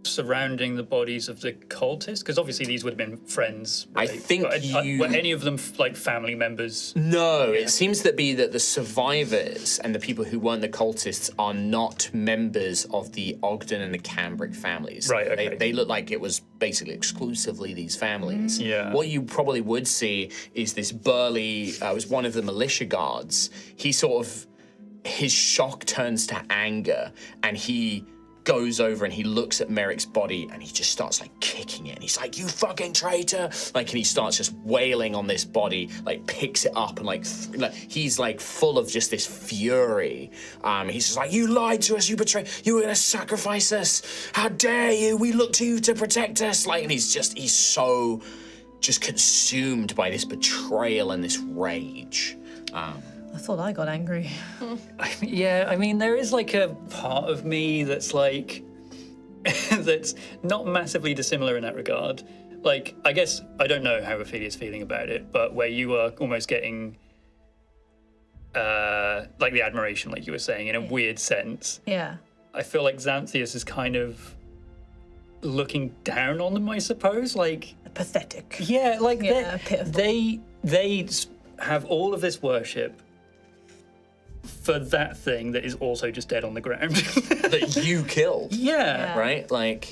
surrounding the bodies of the cultists? Because obviously these would have been friends. I think were any of them family members? No, it seems to be that the survivors and the people who weren't the cultists are not members of the Ogden and the Cambric families. Right, okay. They look like it was basically exclusively these families. Yeah. What you probably would see is this burly, was one of the militia guards. His shock turns to anger, and he goes over and he looks at Merrick's body and he just starts like kicking it. And he's like, "You fucking traitor!" Like, and he starts just wailing on this body, like picks it up and like he's like full of just this fury. He's just like, "You lied to us, you betrayed, you were gonna sacrifice us. How dare you? We look to you to protect us." Like, and he's so just consumed by this betrayal and this rage. I thought I got angry. Yeah, I mean, there is like a part of me that's like, that's not massively dissimilar in that regard. Like, I guess, I don't know how Ophelia's feeling about it, but where you are almost getting, like the admiration, like you were saying, in a weird sense. Yeah. I feel like Xanthias is kind of looking down on them, I suppose. Like, Pathetic. yeah, like Yeah, pitiful. they have all of this worship for that thing that is also just dead on the ground. That you killed. Yeah. Right? Like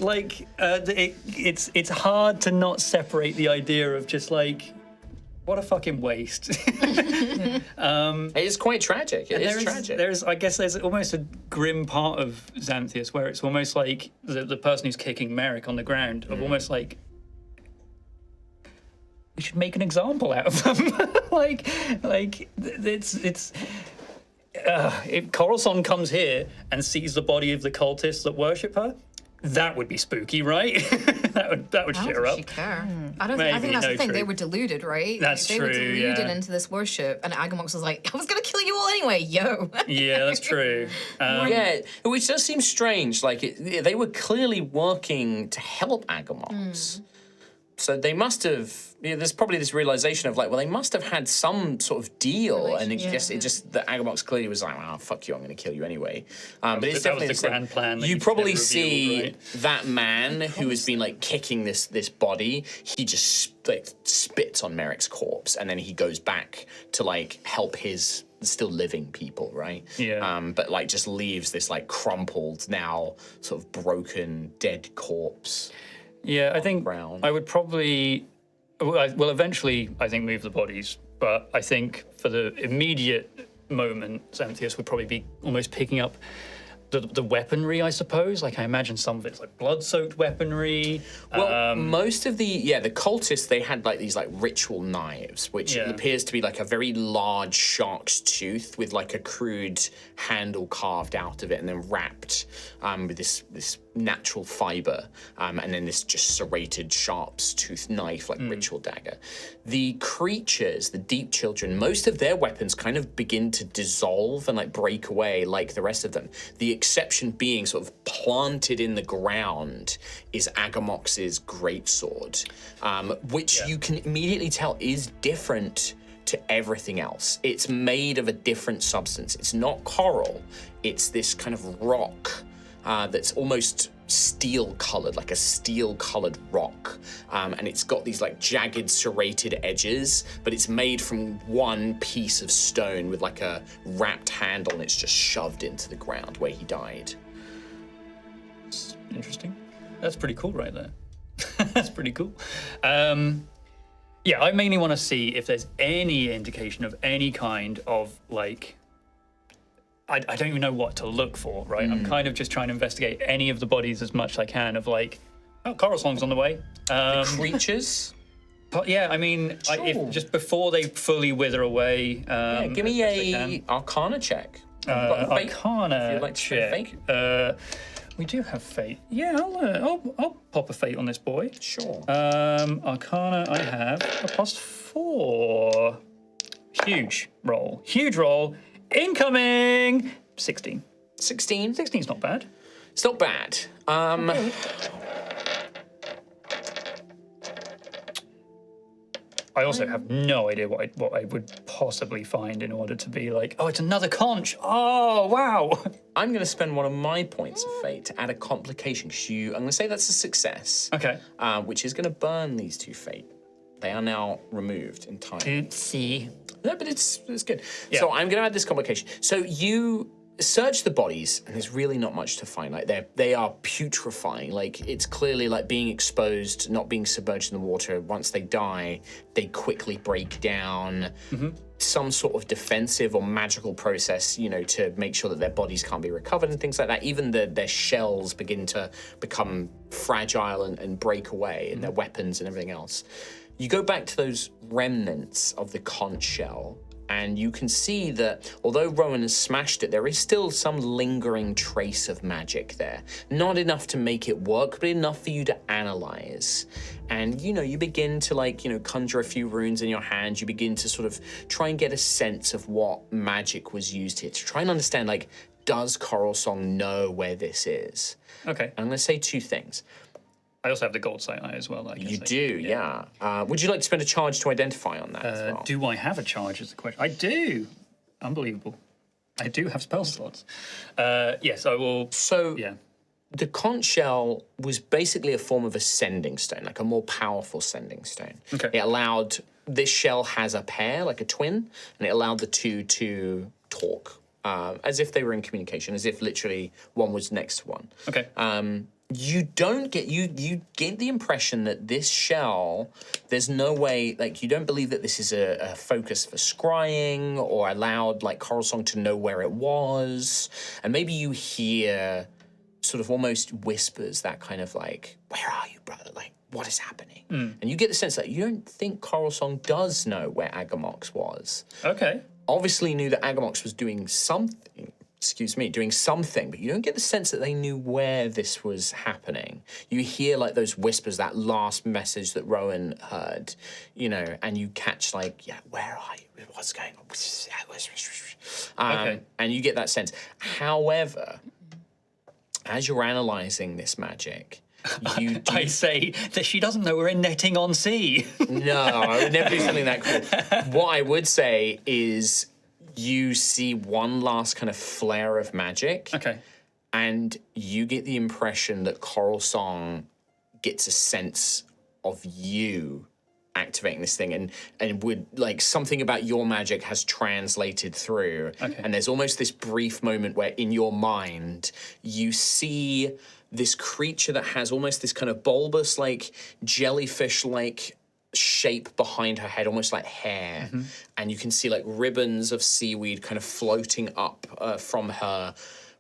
It's hard to not separate the idea of just like, what a fucking waste. it's quite tragic. It is tragic. I guess there's almost a grim part of Xanthias where it's almost like the person who's kicking Merrick on the ground of almost like, we should make an example out of them. If Coruscant comes here and sees the body of the cultists that worship her, that would be spooky, right? that would shit her up. She care. I think Maybe, that's the no, thing. true. They were deluded, right? That's they were true, deluded yeah. into this worship, and Agamox was like, "I was gonna kill you all anyway, yo." Yeah, that's true. Yeah, which does seem strange. Like, they were clearly working to help Agamox. So they must have, there's probably this realization of like, well, they must have had some sort of deal. And it just, the Agamox clearly was like, "Oh, fuck you, I'm going to kill you anyway." But it's that was definitely the grand plan that You you probably never see revealed, right? that man who has been like kicking this body, he just like spits on Merrick's corpse. And then he goes back to like help his still living people, right? Yeah. But like just leaves this like crumpled, now sort of broken, dead corpse. Yeah, I think ground. I would probably, well, eventually I think move the bodies, but I think for the immediate moment, Xanthias would probably be almost picking up the weaponry, I suppose. Like, I imagine some of it's like blood-soaked weaponry. Well, most of the cultists, they had like these like ritual knives, which appears to be like a very large shark's tooth with like a crude handle carved out of it and then wrapped with this natural fiber, and then this just serrated sharp's tooth knife, like ritual dagger. The creatures, the deep children, most of their weapons kind of begin to dissolve and like break away like the rest of them. The exception being sort of planted in the ground is Agamox's greatsword, which you can immediately tell is different to everything else. It's made of a different substance. It's not coral. It's this kind of rock that's almost steel-colored, like a steel-colored rock. And it's got these like jagged, serrated edges, but it's made from one piece of stone with like a wrapped handle, and it's just shoved into the ground where he died. Interesting. That's pretty cool right there. That's pretty cool. Yeah, I mainly want to see if there's any indication of any kind of like, I don't even know what to look for, right? I'm kind of just trying to investigate any of the bodies as much as I can of like, oh, Coruscant's on the way. Creatures? But yeah, I mean, if just before they fully wither away. Give me a Arcana check. Arcana if you'd like to check. fate. We do have fate. Yeah, I'll pop a fate on this boy. Sure. Arcana, I have a +4. Huge roll. Incoming 16. 16? 16's not bad. It's not bad. I also have no idea what I would possibly find in order to be like, oh, it's another conch. Oh, wow. I'm going to spend one of my points of fate to add a complication, because I'm going to say that's a success. Okay. Which is going to burn these two fate. They are now removed entirely. Oopsie. No, but it's good. Yeah. So I'm going to add this complication. So search the bodies, and there's really not much to find. Like they are putrefying. Like it's clearly like being exposed, not being submerged in the water. Once they die, they quickly break down. Some sort of defensive or magical process, to make sure that their bodies can't be recovered and things like that. Even their shells begin to become fragile and break away, and their weapons and everything else. You go back to those remnants of the conch shell, and you can see that although Rowan has smashed it, there is still some lingering trace of magic there. Not enough to make it work, but enough for you to analyze. And, you begin to conjure a few runes in your hand. You begin to sort of try and get a sense of what magic was used here, to try and understand, does Coral Song know where this is? Okay. I'm going to say two things. I also have the gold sight eye as well. I guess You do, yeah. Would you like to spend a charge to identify on that as well? Do I have a charge is the question. I do. Unbelievable. I do have spell slots. Yes, I will. So Yeah. the conch shell was basically a form of a sending stone, like a more powerful sending stone. Okay. It allowed, this shell has a pair, like a twin, and it allowed the two to talk as if they were in communication, as if literally one was next to one. Okay. You don't get, you get the impression that this shell, there's no way, you don't believe that this is a focus for scrying or allowed, Coral Song to know where it was. And maybe you hear sort of almost whispers, that kind of where are you, brother? What is happening? And you get the sense that you don't think Coral Song does know where Agamox was. Okay. Obviously knew that Agamox was doing something, but you don't get the sense that they knew where this was happening. You hear those whispers, that last message that Rowan heard, and you catch where are you? What's going on? Okay. And you get that sense. However, as you're analyzing this magic, you do... I say that she doesn't know we're in netting on sea. No, I would never do something that cool. What I would say is you see one last kind of flare of magic. Okay. And you get the impression that Coral Song gets a sense of you activating this thing and would something about your magic has translated through. Okay. And there's almost this brief moment where in your mind you see this creature that has almost this kind of bulbous jellyfish shape behind her head, almost like hair. And you can see ribbons of seaweed kind of floating up from her,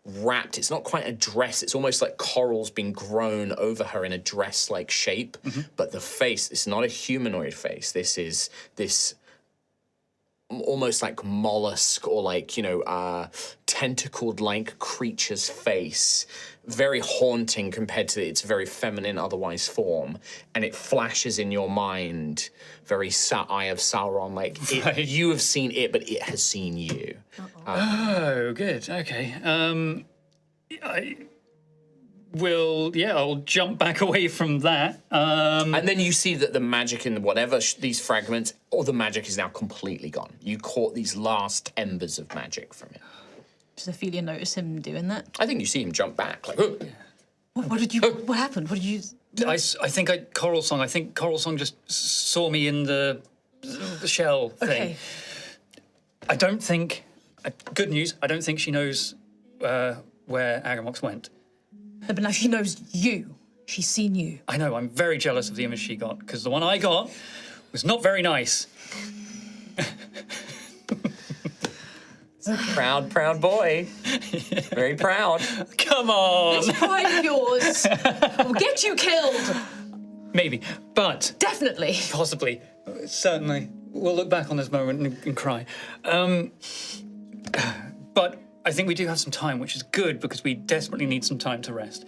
wrapped. It's not quite a dress. It's almost like corals being grown over her in a dress-like shape. But the face, it's not a humanoid face. This is this almost like mollusk or tentacled creature's face. Very haunting compared to its very feminine otherwise form. And it flashes in your mind, very Eye of Sauron, Right. you have seen it, but it has seen you. Oh, good. Okay. I will. Yeah, I'll jump back away from that. And then you see that the magic in whatever these fragments, all the magic is now completely gone. You caught these last embers of magic from it. Does Ophelia notice him doing that? I think you see him jump back, "Oh." What did you? What happened? What did you? I think Coral Song just saw me in the shell thing. Okay. I don't think. Good news. I don't think she knows where Agamox went. No, but now she knows you. She's seen you. I know. I'm very jealous of the image she got because the one I got was not very nice. Proud boy. Very proud. Come on. This pride of yours will get you killed. Maybe, but Definitely. possibly, certainly, we'll look back on this moment and cry. But I think we do have some time, which is good because we desperately need some time to rest.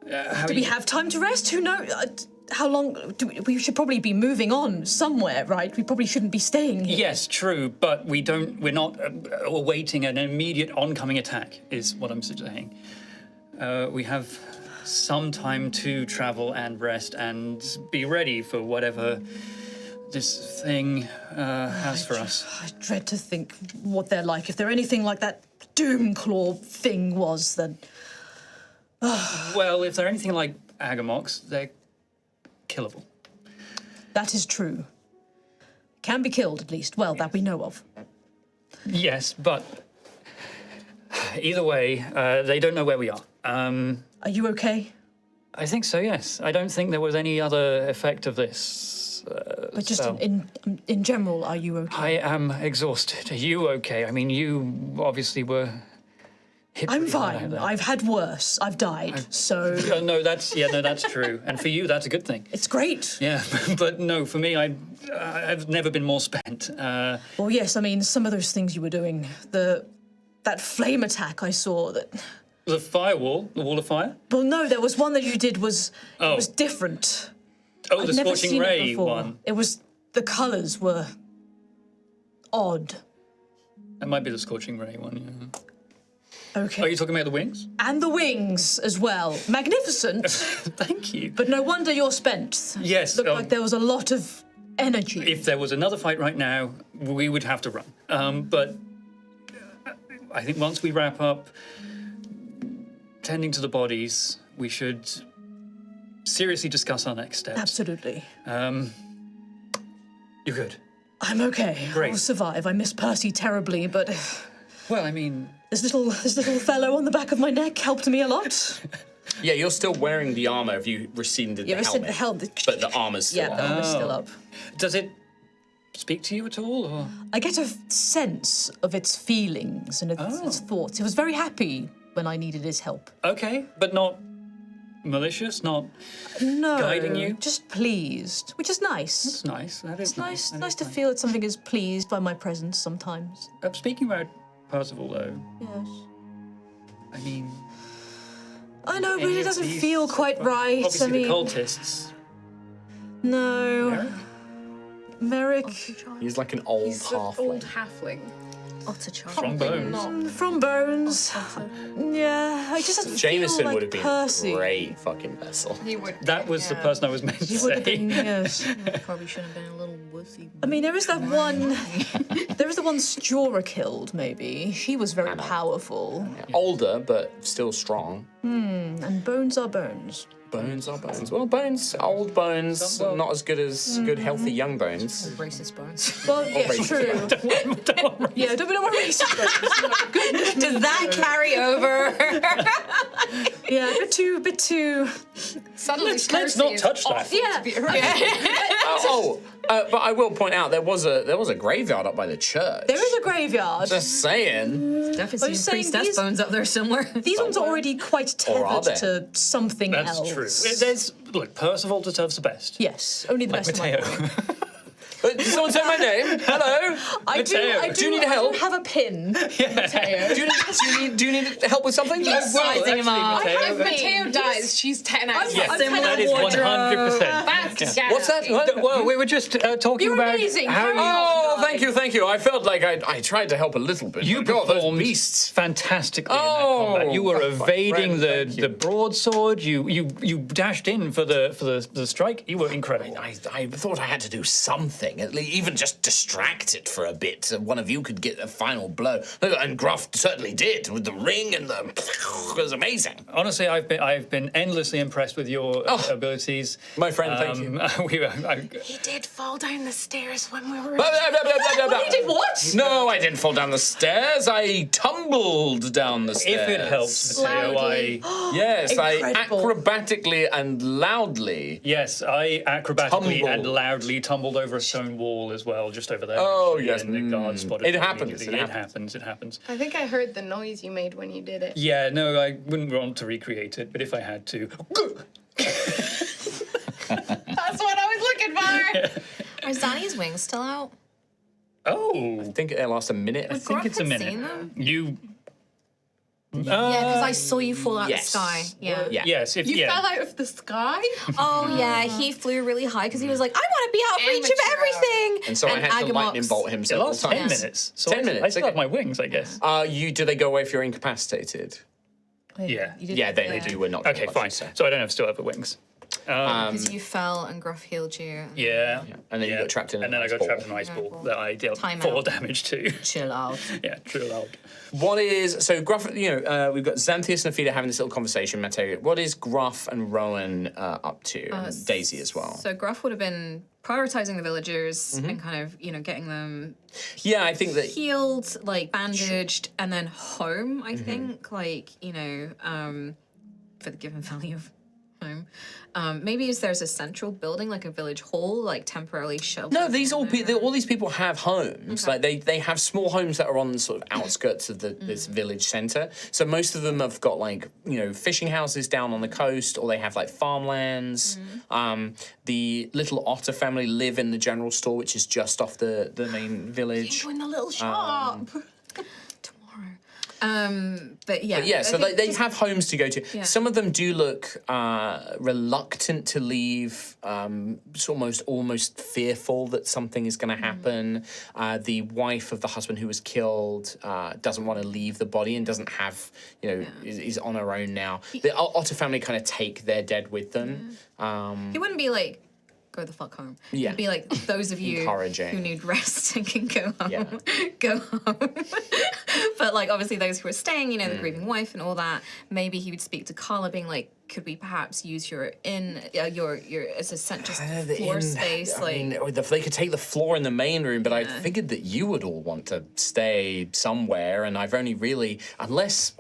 Do we have time to rest? Who knows? How long? We should probably be moving on somewhere, right? We probably shouldn't be staying here. Yes, true, but we're not awaiting an immediate oncoming attack, is what I'm saying. We have some time to travel and rest and be ready for whatever this thing has for us. I dread to think what they're like. If they're anything like that Doomclaw thing was, then... Well, if they're anything like Agamox, they're killable. That is true. Can be killed, at least. Well, that we know of. Yes, but either way, they don't know where we are. Are you okay? I think so, yes. I don't think there was any other effect of this. But just spell. in general, are you okay? I am exhausted. Are you okay? I mean, you obviously were hit I'm pretty hard out fine. there. I've had worse. I've died. So No, that's true. And for you, that's a good thing. it's great. Yeah, but no, for me, I've never been more spent. Well, yes, I mean, some of those things you were doing, that flame attack I saw, that... The firewall, the wall of fire? Well, no, there was one that you did it Oh. was different. Oh, I'd the never scorching seen it ray before. one. It was, the colours were odd. That might be the scorching ray one, yeah. Okay. Are you talking about the wings? And the wings as well. Magnificent, Thank you. but no wonder you're spent. Yes, Looked like there was a lot of energy. If there was another fight right now, we would have to run. But I think once we wrap up tending to the bodies, we should seriously discuss our next steps. Absolutely. You're good. I'm okay. Great. I'll survive. I miss Percy terribly, but Well, I mean, this little fellow on the back of my neck helped me a lot. Yeah, you're still wearing the armor if you rescinded Yeah, the I helmet. said the helmet. But the armor's still Yeah, on. the armor's still up. does it speak to you at all? Or? I get a sense of its feelings and its thoughts. It was very happy when I needed his help. Okay, but not malicious, not... No, Guiding you? just pleased, which is nice. It's nice. That is It's nice, That nice is to feel that something is pleased by my presence sometimes. Speaking about Percival, though, Yes. I mean... I know, but any it of doesn't these- feel quite right. Obviously, I mean, the cultists. no. Merrick? Merrick, He's like an old He's an halfling. old halfling. Otter child. From bones. from Bones. Yeah, I just doesn't Jameson feel like would have been Percy. a great fucking vessel. He would. That was the person I was meant to He would have been, say. yes. Probably should have been a little wussy. I mean, there is that one. There is the one Stura killed. Maybe she was very powerful. Older, but still strong. And bones are bones. Bones are bones. Well, bones, old bones, not as good as good, healthy young bones. Racist bones. Well, yeah, racist true. Yeah, don't be no more racist bones. Does that carry over? Yeah, a bit too. Suddenly, Let's Percy not is touch that. awful Yeah. to be around. But I will point out there was a graveyard up by the church. There is a graveyard. Just saying. Definitely just some saying priestess these- bones up there somewhere. These ones are already quite Or are tethered they? to something That's else. true. Look, Percival deserves the best. Yes, only the Like best. of my Mateo. Did someone say my name? Hello. I do. Mateo. I Do you need help? have a pin. Do you need help with something? Yes. Rising him up. If Mateo dies, she's 10 out of Yes, 10. Similar that is wardrobe. 100%. That's What's that? What? Well, we were just talking You're about amazing. how Oh, thank you. I felt like I tried to help a little bit. you God, those performed beasts. fantastically in Oh, that combat. You were my evading friend, thank you. the broadsword. You dashed in for the strike. You were incredible. I thought I had to do something, at least even just distract it for a bit, so one of you could get a final blow. And Gruff certainly did with the ring and the. It was amazing. Honestly, I've been endlessly impressed with your abilities. My friend, thank you. He did fall down the stairs when we were. You did what? No, I didn't fall down the stairs. I tumbled down the stairs. If it helps, Mateo, Yes, I Incredible. acrobatically and loudly. I acrobatically and Tumbled. loudly tumbled over a stone wall as well, just over there. Oh, actually, yes, and the guard spotted it me happens, immediately. it It happens. It happens. I think I heard the noise you made when you did it. Yeah, no, I wouldn't want to recreate it, but if I had to, That's what I was looking for. Are Zanny's wings still out? oh, I think it lasts a minute. I think it's a minute. Seen them? You. Yeah, because I saw you fall out yes. the sky. Yeah. Yeah. Yes, if You yeah. fell out of the sky? Oh yeah, he flew really high because he was like, I want to be out of reach of Amateur. everything. And so I had to lightning Agamox- bolt him It several lasts 10 times. minutes. So 10 I minutes, still okay. have my wings, I guess. Do they go away if you're incapacitated? Yeah. You did- Yeah, they do. We're not. Okay, fine. So I don't have still have the wings. Because you fell and Gruff healed you. Yeah. And then you got trapped in an And then I ice got ball. trapped in an ice ball that I dealt Time 4 out. damage to. Chill out. Yeah, true loud. What is so Gruff? We've got Xanthias and Aphida having this little conversation. Matteo, what is Gruff and Rowan up to? And Daisy as well. So Gruff would have been prioritizing the villagers and kind of, getting them Yeah, I think that. healed, like bandaged, and then home, I think. Like, for the given value of home. Maybe there's a central building, like a village hall, like temporarily sheltered. No, all these people have homes. Okay. Like they have small homes that are on the sort of outskirts of this village centre. So most of them have got like fishing houses down on the coast, or they have like farmlands. The little Otter family live in the general store, which is just off the main village. in the little shop. But yeah. But yeah, so I think they just- have homes to go to. Yeah. Some of them do look reluctant to leave, almost fearful that something is going to happen. The wife of the husband who was killed doesn't want to leave the body and doesn't have, is on her own now. The Otter family kind of take their dead with them. He wouldn't be like, go the fuck home. Yeah. He'd be like, those of you Encouraging. who need rest and can go home, Yeah. go home. But like, obviously those who are staying, the grieving wife and all that, maybe he would speak to Carla being like, could we perhaps use your as a just floor space? If they could take the floor in the main room, but I figured that you would all want to stay somewhere, and I've only really, unless...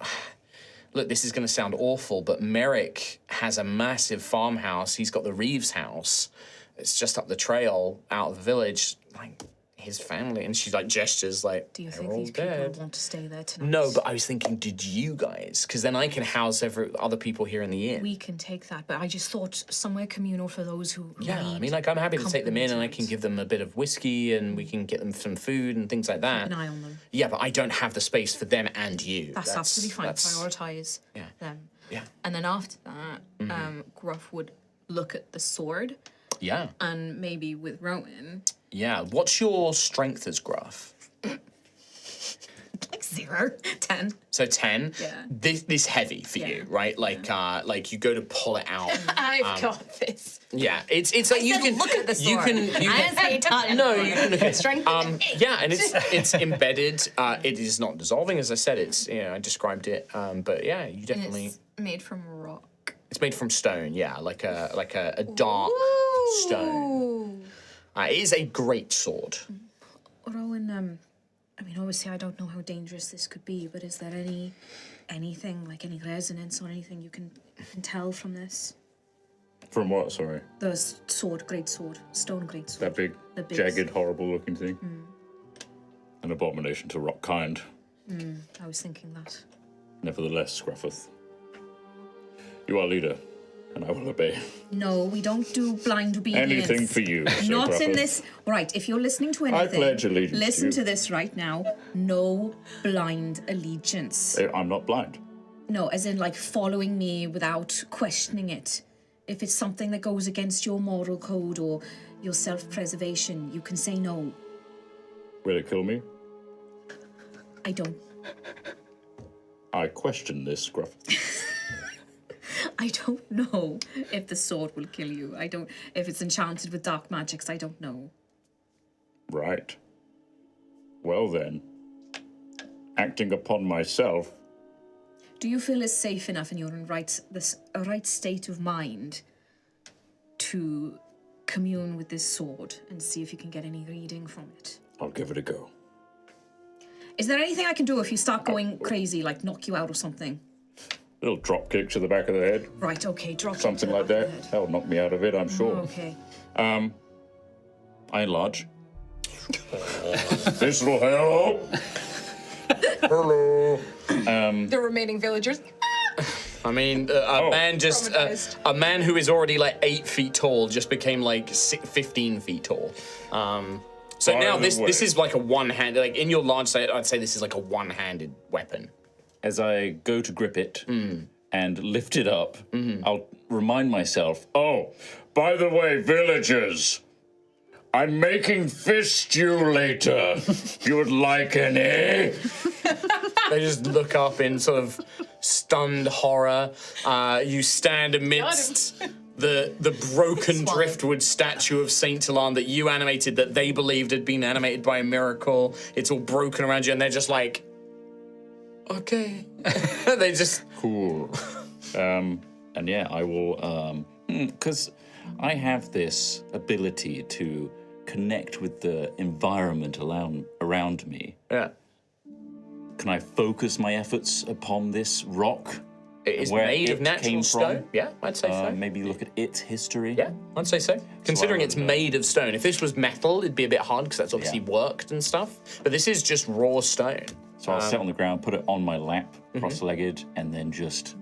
Look, this is going to sound awful, but Merrick has a massive farmhouse. He's got the Reeves house. It's just up the trail out of the village. Like, his family. And she, gestures like, Do you they're think all these dead. people want to stay there tonight? No, but I was thinking, did you guys? Because then I can house other people here in the inn. We can take that, but I just thought somewhere communal for those who Yeah, I need mean, I'm happy to take them in, and I company can give them a bit of whiskey, and we can get them some food and things like that. Keep an eye on them. Yeah, but I don't have the space for them and you. That's absolutely fine. that's- Prioritize Yeah. them. Yeah. And then after that, Gruff would look at the sword, Yeah. and maybe with Rowan, Yeah. What's your strength as Gruff? like 0, 10. So 10. Yeah. This heavy for you, right? Like you go to pull it out. I've got this. Yeah. It's like you can look at the you sword. can I didn't say touch. no, you can look at it. Strength. Yeah, and it's embedded. It is not dissolving, as I said. It's I described it. But yeah, you And definitely. it's made from rock. It's made from stone. Yeah, like a dark stone. It is a great sword. Rowan, I mean, obviously I don't know how dangerous this could be, but is there anything, like any resonance or anything you can tell from this? From what, sorry? The sword, great sword, stone great sword. That big, The base. jagged, horrible looking thing? An abomination to rock kind. I was thinking that. Nevertheless, Gruffith, you are leader, and I will obey. No, we don't do blind obedience. Anything for you, Sir Not in Gruffith. this. Right, if you're listening to anything, pledge allegiance to listen you. to this right now. No blind allegiance. I'm not blind. No, as in like following me without questioning it. If it's something that goes against your moral code or your self-preservation, you can say no. Will it kill me? I don't. I question this, Gruffith. I don't know if the sword will kill you. I don't. If it's enchanted with dark magics, I don't know. Right. Well then, acting upon myself, Do you feel it's safe enough and you're in a right state of mind to commune with this sword and see if you can get any reading from it? I'll give it a go. Is there anything I can do if you start going crazy, like knock you out or something? Little drop kick to the back of the head, Right, okay, drop it something to the like back that. of the head. That'll knock me out of it, I'm sure. Okay. I enlarge. This will help. Hello. The remaining villagers. I mean, a man Traumatized. a man who is already like 8 feet tall just became like 15 feet tall. So By now the this way- is like a one-handed, like in your large set, I'd say this is like a one-handed weapon. As I go to grip it and lift it up, I'll remind myself, oh, by the way, villagers, I'm making fish stew later. You would like any? They just look up in sort of stunned horror. You stand amidst the broken driftwood statue of Saint Talan that you animated, that they believed had been animated by a miracle. It's all broken around you, and they're just like, okay. They just Cool. And yeah, I will, because I have this ability to connect with the environment around me. yeah. Can I focus my efforts upon this rock? It is Where made of it natural came stone. from? Yeah, I'd say so. Maybe look at its history. Yeah, I'd say so. Considering it's would, made of stone. If this was metal, it'd be a bit hard because that's obviously worked and stuff. But this is just raw stone. So I'll sit on the ground, put it on my lap, cross-legged, and then just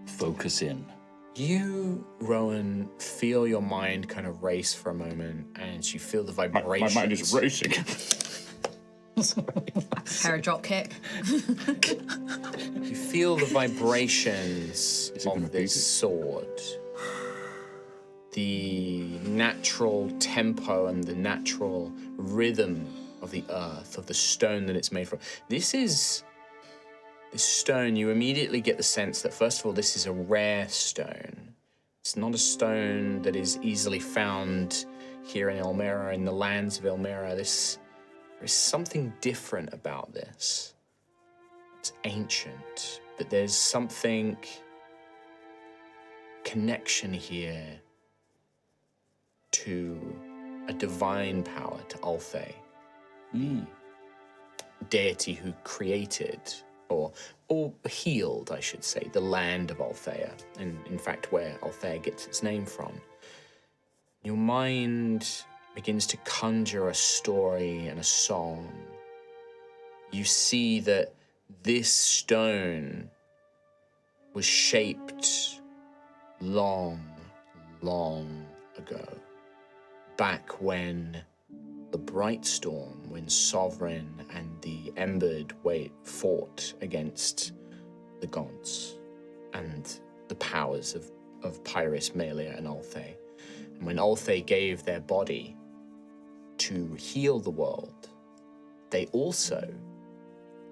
focus in. You, Rowan, feel your mind kind of race for a moment, and you feel the My vibrations. mind is racing. Hair drop kick. You feel the vibrations of this sword. The natural tempo and the natural rhythm of the earth, of the stone that it's made from. This stone, you immediately get the sense that, first of all, this is a rare stone. It's not a stone that is easily found here in Elmira, in the lands of Elmira. There is something different about this. It's ancient, but there's something, connection here to a divine power, to Altheya. Deity who created, or healed, I should say, the land of Altheya, and in fact where Altheya gets its name from. Your mind begins to conjure a story and a song. You see that this stone was shaped long, long ago, back when the Bright Storm, when Sovereign and the Embered fought against the gods and the powers of Pyrrhus, Malia, and Altheya. And when Altheya gave their body to heal the world, they also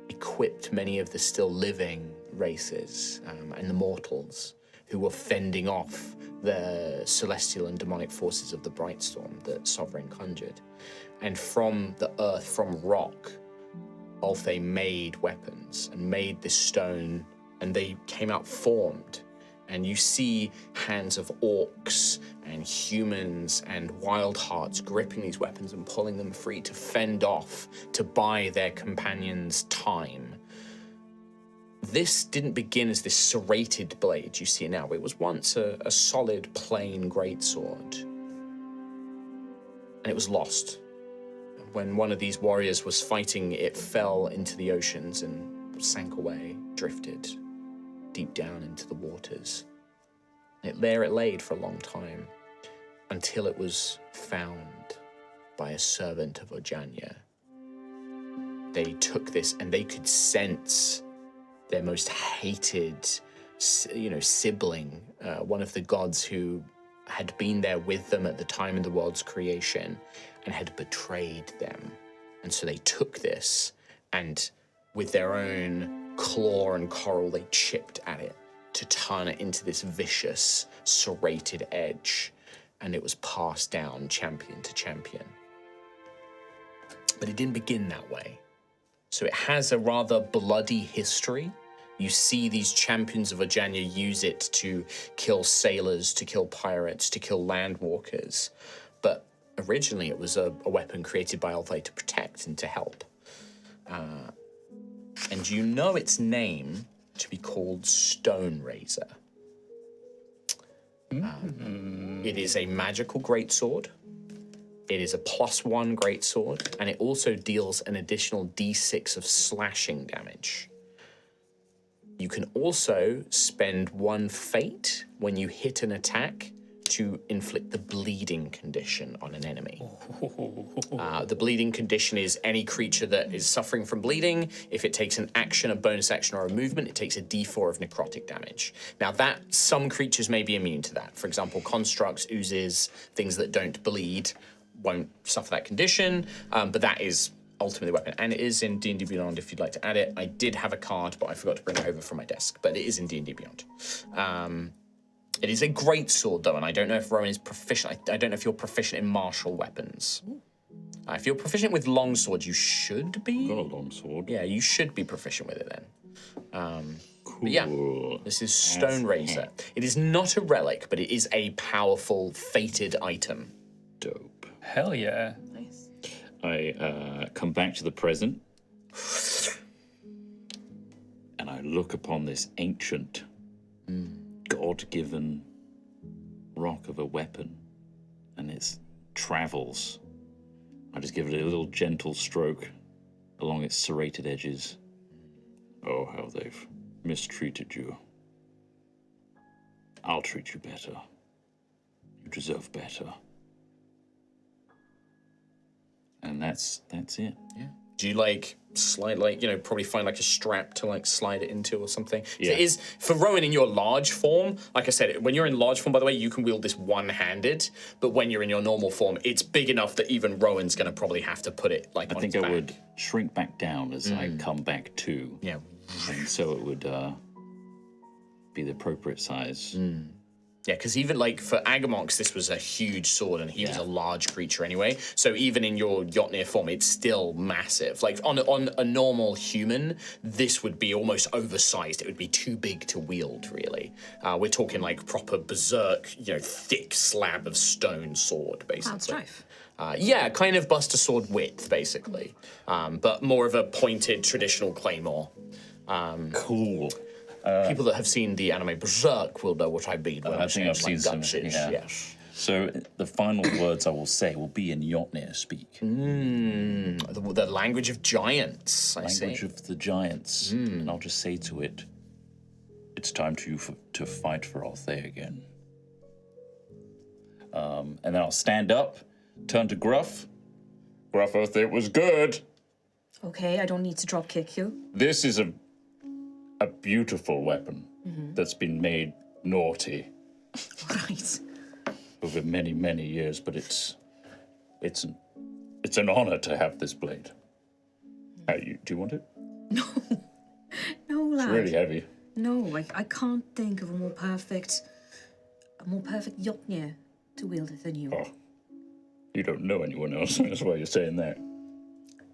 equipped many of the still living races and the mortals who were fending off the celestial and demonic forces of the Bright Storm that Sovereign conjured. And from the earth, from rock, Altheya made weapons and made this stone, and they came out formed. And you see hands of orcs and humans and wild hearts gripping these weapons and pulling them free to fend off, to buy their companions time. This didn't begin as this serrated blade you see now. It was once a solid, plain greatsword. And it was lost. When one of these warriors was fighting, it fell into the oceans and sank away, drifted deep down into the waters. There it laid for a long time, until it was found by a servant of Ojanya. They took this and they could sense their most hated, sibling, one of the gods who had been there with them at the time of the world's creation and had betrayed them. And so they took this and with their own claw and coral, they chipped at it to turn it into this vicious, serrated edge. And it was passed down champion to champion. But it didn't begin that way. So it has a rather bloody history. You see these champions of Ojanya use it to kill sailors, to kill pirates, to kill landwalkers. But originally it was a weapon created by Altheya to protect and to help. And you know its name to be called Stone Razor. It is a magical greatsword. It is a +1 greatsword, and it also deals an additional d6 of slashing damage. You can also spend 1 fate when you hit an attack to inflict the bleeding condition on an enemy. The bleeding condition is any creature that is suffering from bleeding. If it takes an action, a bonus action, or a movement, it takes a d4 of necrotic damage. Now that, some creatures may be immune to that. For example, constructs, oozes, things that don't bleed won't suffer that condition, but that is ultimately the weapon. And it is in D&D Beyond if you'd like to add it. I did have a card, but I forgot to bring it over from my desk, but it is in D&D Beyond. It is a great sword, though, and I don't know if Rowan is proficient. I don't know if you're proficient in martial weapons. If you're proficient with long swords, you should be. Got a long sword. Yeah, you should be proficient with it then. Cool. But yeah, this is Stone Razor. It is not a relic, but it is a powerful, fated item. Dope. Hell yeah. Nice. I come back to the present, and I look upon this ancient, God-given rock of a weapon, and its travels. I just give it a little gentle stroke along its serrated edges. Oh, how they've mistreated you. I'll treat you better. You deserve better. And that's it. Yeah. Do you slide probably find a strap to slide it into or something? 'Cause Yeah. It is for Rowan in your large form. Like I said, when you're in large form, by the way, you can wield this one-handed. But when you're in your normal form, it's big enough that even Rowan's going to probably have to put it I think I would shrink back down as I come back to. Yeah. And so it would be the appropriate size. Yeah, because even for Agamonx, this was a huge sword, and he was a large creature anyway. So even in your Jotnir form, it's still massive. On a normal human, this would be almost oversized. It would be too big to wield, really. We're talking proper berserk, thick slab of stone sword, basically. Cloud Strife. Yeah, kind of Buster Sword width, basically, but more of a pointed traditional claymore. Cool. People that have seen the anime Berserk will know what I mean when I I'm think saying I've seen some. Dutchish, Yeah. yes. So the final words I will say will be in Jotnir speak. The language of giants, I see. Language of the giants. And I'll just say to it, it's time to fight for Altheya again. And then I'll stand up, turn to Gruff. Gruffith, it was good. Okay, I don't need to drop kick you. This is a beautiful weapon that's been made naughty Right. over many, many years, but it's an honor to have this blade. Do you want it? No, lad. It's really heavy. No, I can't think of a more perfect Jotnir to wield it than you. Oh, you don't know anyone else. That's why you're saying that.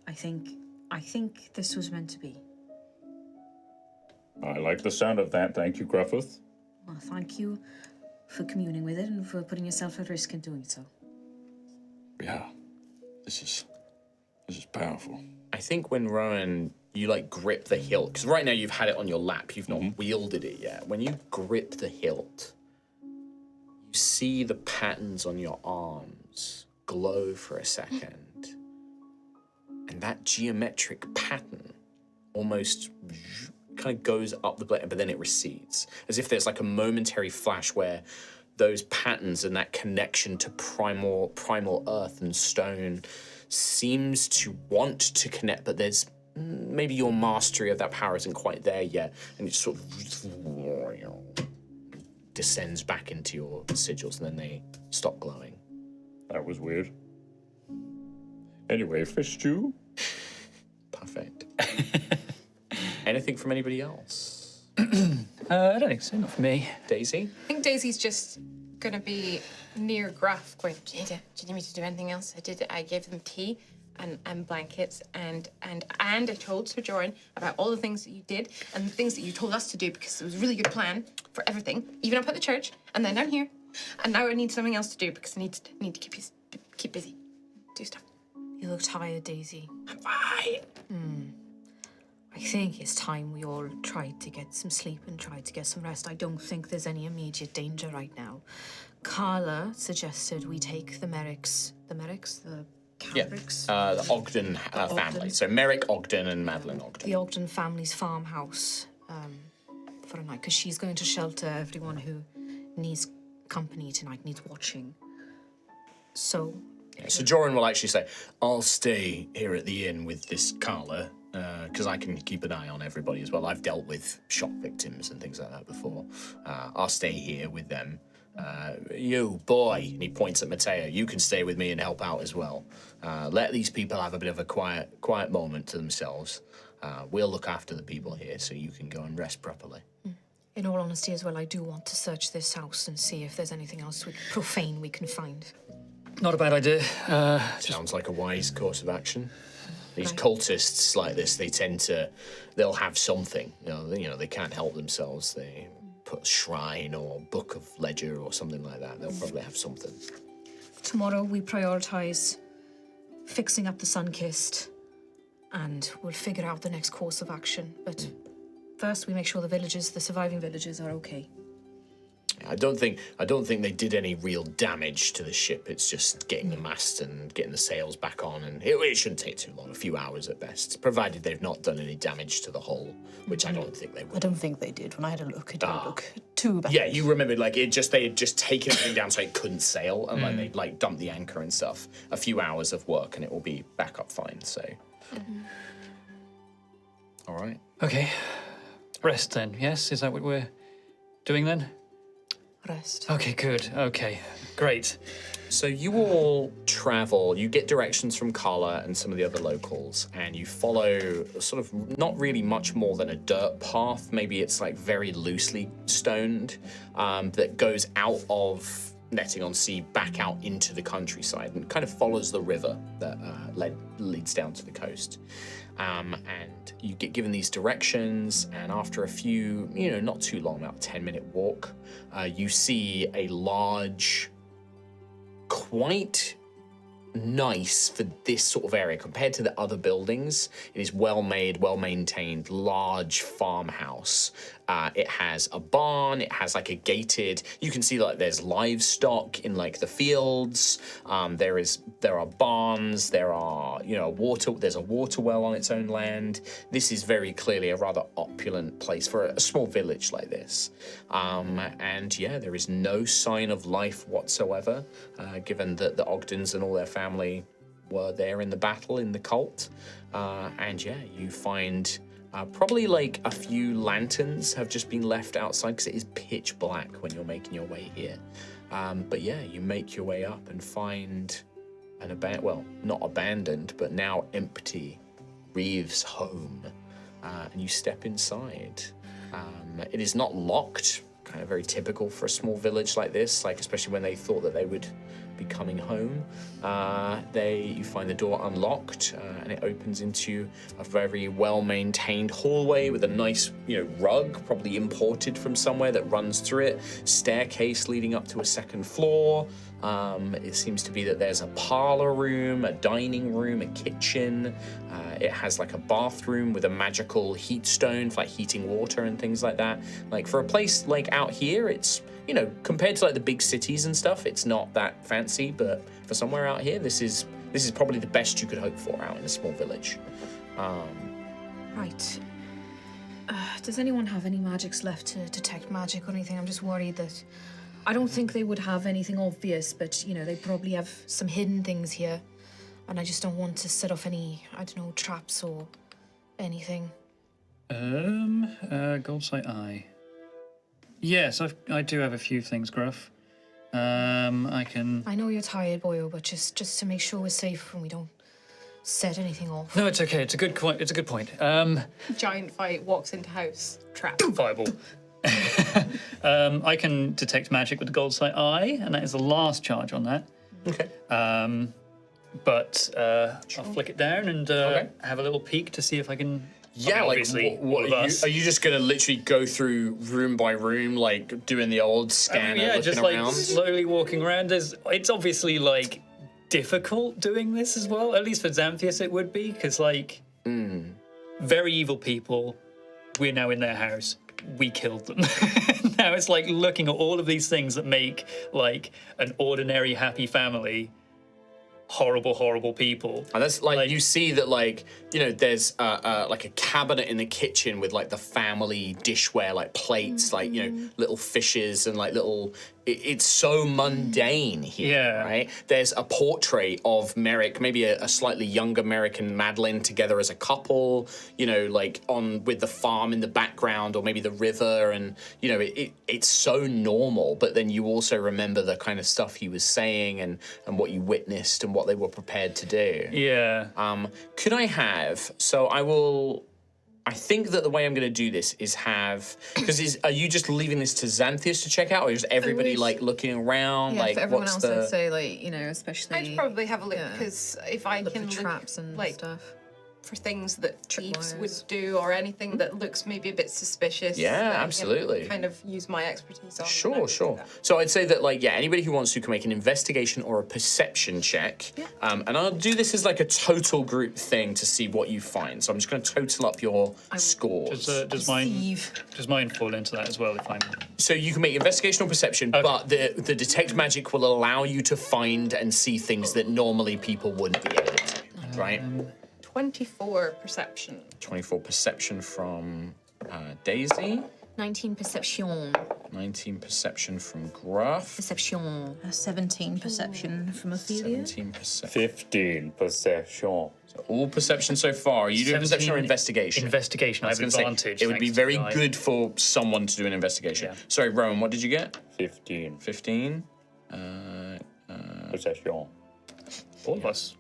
I think this was meant to be. I like the sound of that. Thank you, Gruffith. Well, thank you for communing with it and for putting yourself at risk in doing so. Yeah, this is powerful. I think when Rowan, you grip the hilt, because right now you've had it on your lap, you've not wielded it yet. When you grip the hilt, you see the patterns on your arms glow for a second. And that geometric pattern almost kind of goes up the blade, but then it recedes. As if there's a momentary flash where those patterns and that connection to primal earth and stone seems to want to connect, but there's maybe your mastery of that power isn't quite there yet, and it sort of descends back into your sigils, and then they stop glowing. That was weird. Anyway, fish stew? Perfect. Anything from anybody else? I don't think so, not for me. Daisy? I think Daisy's just gonna be near Gruff going, do you need me to do anything else? I gave them tea and blankets and I told Sir Joran about all the things that you did and the things that you told us to do because it was a really good plan for everything, even up at the church and then down here. And now I need something else to do because I need to keep busy, do stuff. You look tired, Daisy. I'm fine. I think it's time we all tried to get some sleep and tried to get some rest. I don't think there's any immediate danger right now. Carla suggested we take the Carricks? The Ogden family. Ogden. So Merrick Ogden and Madeline Ogden. The Ogden family's farmhouse for a night, because she's going to shelter everyone who needs company tonight, needs watching. So... So Joran will actually say, I'll stay here at the inn with this Carla, because I can keep an eye on everybody as well. I've dealt with shock victims and things like that before. I'll stay here with them. You, boy, and he points at Mateo, you can stay with me and help out as well. Let these people have a bit of a quiet moment to themselves. We'll look after the people here so you can go and rest properly. In all honesty as well, I do want to search this house and see if there's anything else profane we can find. Not a bad idea. Sounds like a wise course of action. These cultists like this, they'll have something. You know, they can't help themselves. They put shrine or book of ledger or something like that. They'll probably have something. Tomorrow we prioritize fixing up the sun-kissed, and we'll figure out the next course of action. But first, we make sure the surviving villagers are okay. I don't think they did any real damage to the ship. It's just getting the mast and getting the sails back on, and it shouldn't take too long, a few hours at best, provided they've not done any damage to the hull, which I don't think they will. I don't think they did. When I had a look, it didn't look too bad. Yeah, you remembered they had just taken everything down so it couldn't sail, and they'd dumped the anchor and stuff. A few hours of work, and it will be back up fine. So, all right. Okay. Rest then. Yes, is that what we're doing then? Rest. Okay, good. Okay, great. So you all travel, you get directions from Carla and some of the other locals, and you follow sort of not really much more than a dirt path. Maybe it's like very loosely stoned, that goes out of Netting-on-Sea back out into the countryside and kind of follows the river that leads down to the coast. And you get given these directions, and after a few, not too long, about a 10-minute walk, you see a large, quite nice for this sort of area compared to the other buildings. It is well made, well maintained, large farmhouse. It has a barn. It has like a gated. You can see like there's livestock in like the fields. There are barns. There are There's a water well on its own land. This is very clearly a rather opulent place for a small village like this. And yeah, there is no sign of life whatsoever, given that the Ogdens and all their family were there in the battle in the cult. And yeah, you find. Probably like a few lanterns have just been left outside because it is pitch black when you're making your way here. But yeah, you make your way up and find not abandoned, but now empty Reeves' home. And you step inside. It is not locked, kind of very typical for a small village like this, like especially when they thought that they would be coming home. You find the door unlocked, and it opens into a very well-maintained hallway with a nice, rug, probably imported from somewhere, that runs through it. Staircase leading up to a second floor. It seems to be that there's a parlor room, a dining room, a kitchen. It has like a bathroom with a magical heat stone for like heating water and things like that. Like for a place like out here, it's, compared to like the big cities and stuff, it's not that fancy, but for somewhere out here, this is probably the best you could hope for out in a small village. Right. Does anyone have any magics left to detect magic or anything? I'm just worried that... I don't think they would have anything obvious, but, they probably have some hidden things here. And I just don't want to set off any, traps or anything. Goldsight Eye. Yes, I do have a few things, Gruff. I can... I know you're tired, Boyo, but just to make sure we're safe and we don't set anything off. No, it's okay. It's a good point. It's a good point. Giant fight, walks into house, trap. Fireball. I can detect magic with the Goldsight Eye, and that is the last charge on that. Okay. But I'll flick it down and have a little peek to see if I can... Yeah, obviously, are you just gonna literally go through room by room, like doing the old scan? Yeah, and just around? like slowly walking around. It's obviously like difficult doing this as well. At least for Xanthias, it would be because very evil people. We're now in their house. We killed them. Now it's like looking at all of these things that make like an ordinary happy family horrible, horrible people. And that's like you see that there's like a cabinet in the kitchen with like the family dishware, like plates, like little fishes and like little. It's so mundane here, right? There's a portrait of Merrick, maybe a slightly younger Merrick and Madeline together as a couple, like with the farm in the background, or maybe the river, and it's so normal. But then you also remember the kind of stuff he was saying and what you witnessed and what they were prepared to do. Yeah. Could I have? So I will I think that the way I'm going to do this is because are you just leaving this to Xanthias to check out, or is everybody like looking around? Yeah, like, for everyone what's else, the? I'd say, like, you know, especially. I'd probably have a look because if I look can for look traps and like stuff. for things that thieves would Tripwires. do or anything that looks maybe a bit suspicious. Yeah, that I can absolutely. kind of use my expertise on. Sure, and sure. do that. So I'd say that, like, yeah, anybody who wants to can make an investigation or a perception check. And I'll do this as like a total group thing to see what you find. So I'm just going to total up your scores. Does mine fall into that as well if I'm... So you can make investigation or perception, but the detect magic will allow you to find and see things that normally people wouldn't be able to, right? 24 perception. 24 perception from Daisy. 19 perception. 19 perception from Gruff. Perception. 17 perception from Altheya. 17 perception. 15 perception. So all perception so far. Are you doing perception or 17 investigation? Investigation. I have was gonna say, advantage. it would be thanks to very the good for someone to do an investigation. Yeah. Sorry, Rowan, what did you get? 15 15. perception. All of us.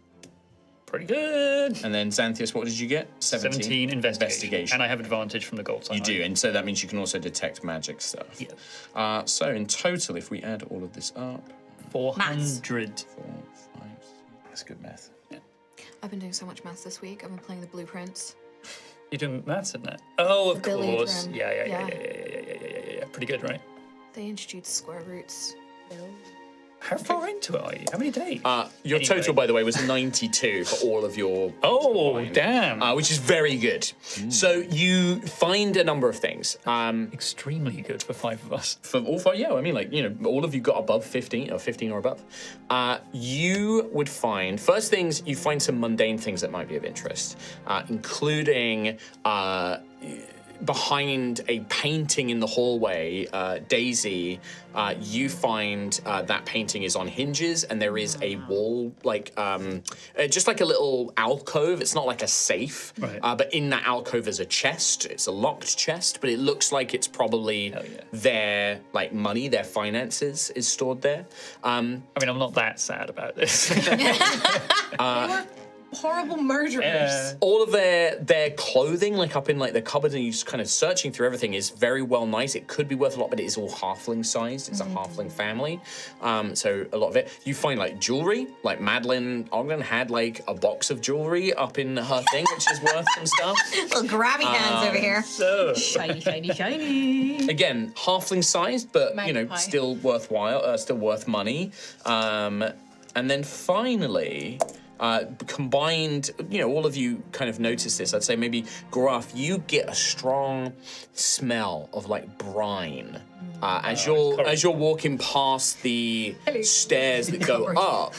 Pretty good. And then Xanthias, what did you get? 17 investigation. And I have advantage from the gold sign. You do, and so that means you can also detect magic stuff. Yeah. So in total, if we add all of this up, 400. 4, 5, 6, that's good math. I've been doing so much maths this week. I've been playing the blueprints. You're doing maths, isn't it? Oh, of Billy course. Drum. Yeah. Yeah. Pretty good, right? They introduced square roots. How far into it are you? How many days? Your Anyway. total, by the way, was 92 for all of your. Oh, combined, damn. which is very good. So you find a number of things. Extremely good for 5 of us. For all 5, yeah, I mean, like, you know, all of you got above 15 or 15 or above. You would find, first things, you find some mundane things that might be of interest, including behind a painting in the hallway, Daisy, you find that painting is on hinges, and there is a wall, like just like a little alcove. It's not like a safe, Right. but in that alcove is a chest. It's a locked chest, but it looks like it's probably their like money, their finances is stored there. I mean, I'm not that sad about this. Horrible murderers. All of their clothing, like up in like the cupboard, and you're just kind of searching through everything, is very well nice. It could be worth a lot, but it is all halfling sized. It's a halfling family, so a lot of it. You find like jewelry, like Madeline Ogden had like a box of jewelry up in her thing, which is worth some stuff. Little grabby hands over here. So, Shiny, shiny, shiny. Again, halfling sized, but you know, Magpie. still worthwhile, still worth money. And then finally. Combined, you know, all of you kind of notice this. I'd say maybe Gruff, you get a strong smell of like brine as you're walking past the stairs that go up.